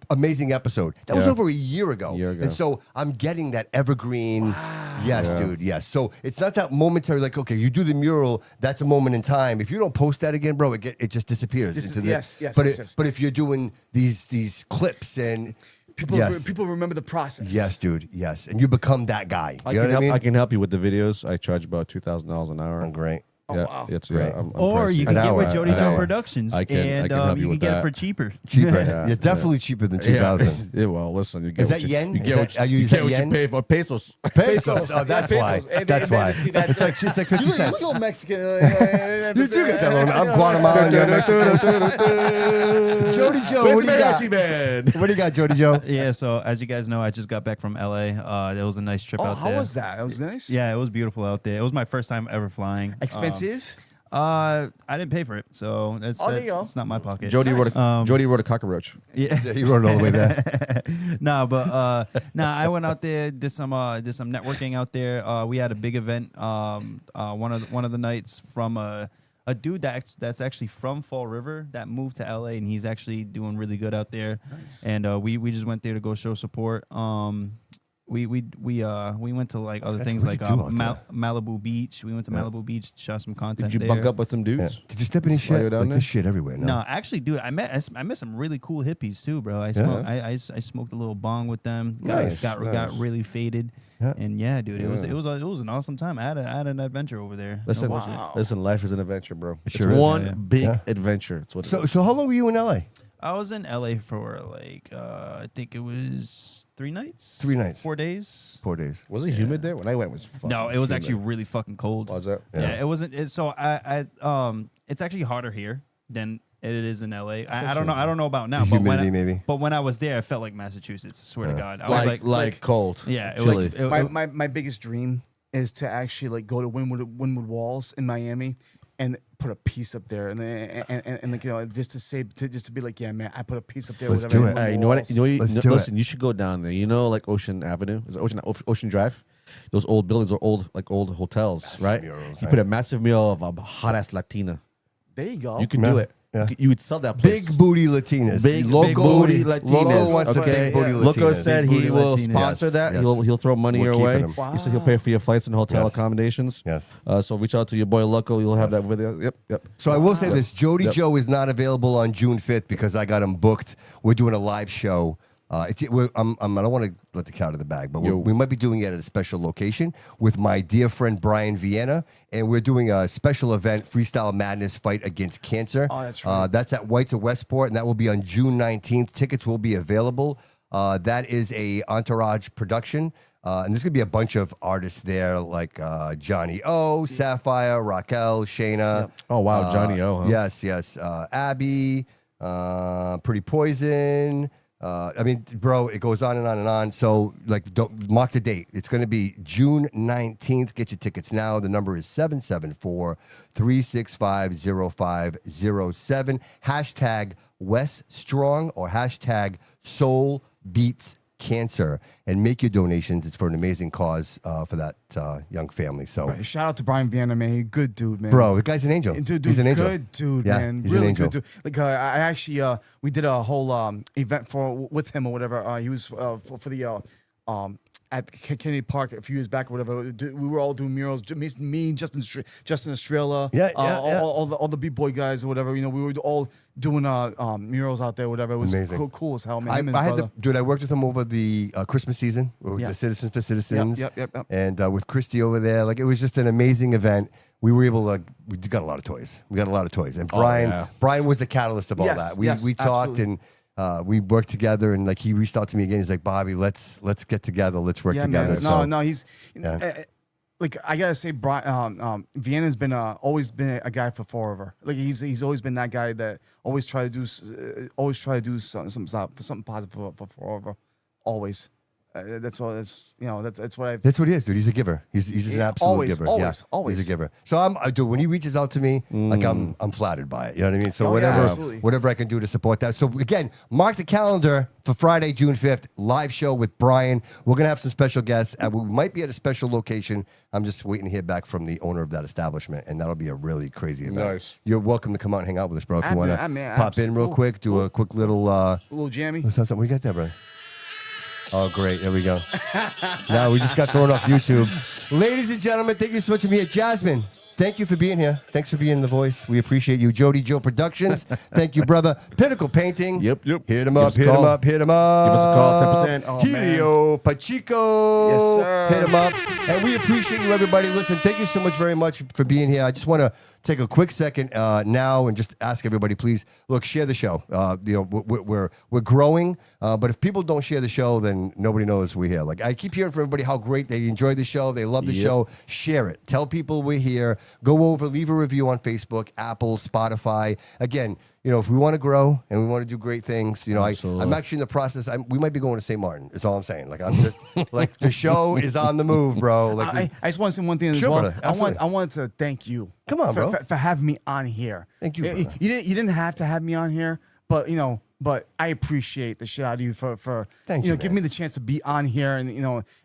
Amazing episode. That was Yeah. over a year ago. Year ago. And so I'm getting that evergreen. Yes, dude. Yes. So it's not that momentary, like, okay, you do the mural, that's a moment in time. If you don't post that again, bro, it just disappears. This into is- the, yes, yes, but yes, it- yes. But if you're doing these clips and People yes. people remember the process. Yes, dude. Yes. And you become that guy. I You know can what I mean? help. I can help you with the videos. I charge about $2,000 an hour. Oh, great. Yeah, wow. it's Great. I'm Or pricey. you can An get hour, with Jody an Joe hour. Productions, I can and help you you can with get that. it for cheaper. Cheaper. Yeah, Yeah, definitely cheaper than 2,000. Yeah, well, listen, you get Is what that you, yen? You Is get that- what you, are you- you is get that what yen? you pay for pesos. Pesos. Oh, that's Yeah, why. pesos. And That's then why. see, that's- It's like 50 You cents. look Mexican. You do get that little. I'm Guatemalan. You're Mexican. Jody Joe, Where's what the do you got? mariachi man? What do you got, Jody Joe? Yeah, so as you guys know, I just got back from LA. It was a nice trip Oh, out how there. was that? That was nice. Yeah, it was beautiful out there. It was my first time ever flying. Expensive. I didn't pay for it, so it's Oh, there you go. it's not my pocket. Jody wrote a Um, Jody wrote a cockroach. Yeah. Yeah, he wrote it all the way there. I went out there, did some networking out there. We had a big event. One of the nights from a dude that's actually from Fall River that moved to LA, and he's actually doing really good out there. Nice. And we just went there to go show support. we went to like other things what'd like you do out Malibu Beach. We went to Malibu Beach, shot some content Did you there. bunk up with some dudes? Did you step any While you shit? were down Like there? there's shit everywhere. No, actually, dude, I met some really cool hippies too, bro. I smoked a little bong with them. Nice, Got really faded, Yeah. and yeah, dude, it was an awesome time. I had an adventure over there. Listen, No bullshit. listen, life is an adventure, bro. It's sure is. one Yeah. big Yeah. adventure. It's what it is. So how long were you in LA? I was in LA for like I think it was 3 nights, 3 nights. 4 days. 4 days. Was it humid there? When I went, it was fucking No, it was humid. actually really fucking cold. Was it? Yeah, it wasn't. So it's actually harder here than it is in LA. I don't know. I don't know about now, The but humidity, maybe. But when I was there, I felt like Massachusetts. I swear to God, I was like cold. yeah, it chilly. was. My biggest dream is to actually like go to Wynwood Walls in Miami and put a piece up there and like, you know, just to be like, yeah, man, I put a piece up there. Let's whatever, do it. Wynwood Hey, you know what? Walls. Let's do Listen, it. you should go down there. You know, like Ocean Avenue, is it Ocean Drive. Those old buildings are old hotels, right? murals, you right. put a massive mural of a hot ass Latina. There you go. You can Yeah. do it. Yeah. You would sell that place. Big booty Latinas. Big local booty Latinas. Loco wants the Okay, big booty Loco Latinas. said Big he booty will Latinas. sponsor Yes, that. yes. He'll throw money We're your keeping way. him. He said he'll pay for your flights and hotel Yes. accommodations. Yes. So reach out to your boy Loco. You'll have that video. Yep. So I will say this: Jody Yep. Joe is not available on June 5th because I got him booked. We're doing a live show. I don't want to let the cat out of the bag, but we might be doing it at a special location with my dear friend Brian Vienna, and we're doing a special event, Freestyle Madness Fight Against Cancer. Oh, that's right. That's at White's of Westport, and that will be on June 19th. Tickets will be available. That is a Entourage production. And there's going to be a bunch of artists there like Johnny O, Sapphire, Raquel, Shayna. Oh, wow, Johnny O, huh? Yes. Abby, Pretty Poison. I mean, bro, it goes on and on and on. So, like, don't mark the date. It's going to be June 19th. Get your tickets now. The number is 774-365-0507. Hashtag Wes Strong or hashtag Soul Beats Cancer, and make your donations. It's for an amazing cause for that young family. So, Right, shout out to Brian Vienna, man. He's a good dude, man. bro, the guy's an angel. Dude, He's an angel. good dude, Yeah, man. he's an Really angel. good dude. Like I actually we did a whole event with him or whatever. He was for the at Kennedy Park a few years back or whatever. We were all doing murals. Me, Justin Estrella, Yeah. all the B-boy guys or whatever. You know, we were all doing murals out there, whatever. It was Amazing. cool as hell, man. Him and I his had brother. dude. I worked with him over the Christmas season with Yeah. the Citizens for Citizens. Yep. And with Christy over there, like it was just an amazing event. We were able to. We got a lot of toys. And Brian was the catalyst of all Yes, that. We yes, talked absolutely. and we worked together. And like he reached out to me again. He's like, Bobby, let's get together. Let's work Yeah, together. man. So, No, he's Yeah. like I gotta say, Brian, Vienna's been always been a guy for Fall River. Like he's always been that guy that always try to do something positive for Fall River. Always. That's all. That's that's what I. That's what he is, dude. He's a giver. He's just an absolute Always, giver. always. He's a giver. So dude, when he reaches out to me, like I'm flattered by it. You know what I mean? So Oh, yeah, absolutely. whatever I can do to support that. So again, mark the calendar for Friday, June 5th, live show with Brian. We're gonna have some special guests. We might be at a special location. I'm just waiting to hear back from the owner of that establishment, and that'll be a really crazy event. Nice. You're welcome to come out and hang out with us, bro. If you want to man, pop in real cool, quick, do a quick little. A little jammy. What's up? What you got there, brother? Oh, great. There we go. Now we just got thrown off YouTube. Ladies and gentlemen, thank you so much for being here. Jasmine, thank you for being here. Thanks for being the voice. We appreciate you. Jody Joe Productions, thank you, brother. Pinnacle Painting. Yep. Hit him Give up, us a hit him call. up, hit him up. Give us a call, 10%. Oh, Helio Pacheco. Yes, sir. Hit him up. And we appreciate you, everybody. Listen, thank you so much very much for being here. I just want to take a quick second now and just ask everybody, please, look, share the show. We're growing, but if people don't share the show, then nobody knows we're here. Like I keep hearing from everybody how great they enjoy the show, they love the show. Share it. Tell people we're here. Go over, leave a review on Facebook, Apple, Spotify. Again, if we want to grow and we want to do great things, I'm actually in the process. We might be going to St. Martin. Is all I'm saying. Like I'm just like the show is on the move, bro. Like I just want to say one thing as Sure, well. brother. Absolutely. I wanted to thank you. Come on, bro. for having me on here. Thank you, You brother. didn't have to have me on here, but but I appreciate the shit out of you for Thank you, giving me man. the chance to be on here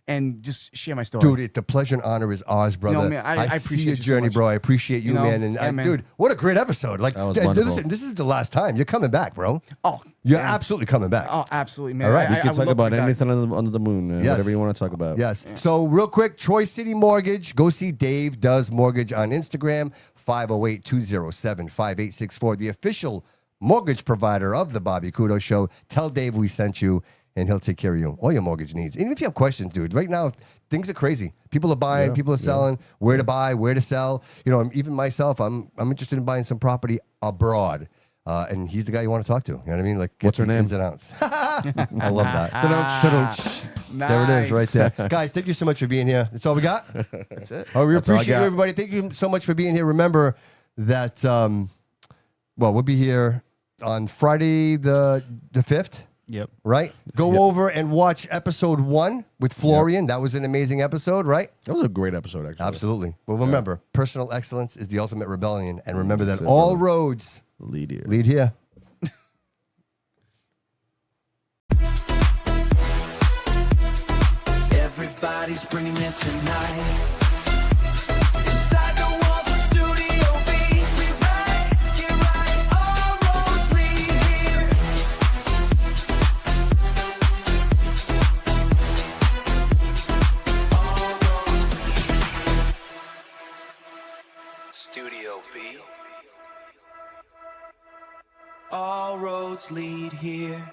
and just share my story. Dude, the pleasure and honor is ours, brother. man, I see appreciate your you so journey, much. bro. I appreciate you, man. And man. dude, what a great episode! Like, That was yeah, wonderful. listen, this is the last time. You're coming back, bro. Oh, You're yeah. absolutely coming back. Oh, absolutely, man. All right, You I can would talk love to about be back. anything under the moon, man. Yes. Whatever you want to talk about. Yes. So, real quick, Troy City Mortgage. Go see Dave Does Mortgage on Instagram, 508-207-5864. The official mortgage provider of the Bobby Couto Show. Tell Dave we sent you, and he'll take care of you. All your mortgage needs. Even if you have questions, dude. Right now, things are crazy. People are buying, people are selling. Where to buy, where to sell. Even myself, I'm interested in buying some property abroad. And he's the guy you want to talk to. You know what I mean? Like, What's her name? Ins and outs. I love that. There it is, right there. Guys, thank you so much for being here. That's all we got. That's it. Oh, we That's all I appreciate you, got. everybody. Thank you so much for being here. Remember that, we'll be here on Friday the 5th, Yep. right? Go over and watch episode 1 with Florian. That was an amazing episode, right? That was a great episode, actually. Absolutely. Well, remember, personal excellence is the ultimate rebellion. And remember that That's it, all brother. roads Lead here. lead here. Everybody's bringing it tonight. Inside the walls of Studio B, we ride, get right, all roads lead here. All roads lead. Studio B. All roads lead here.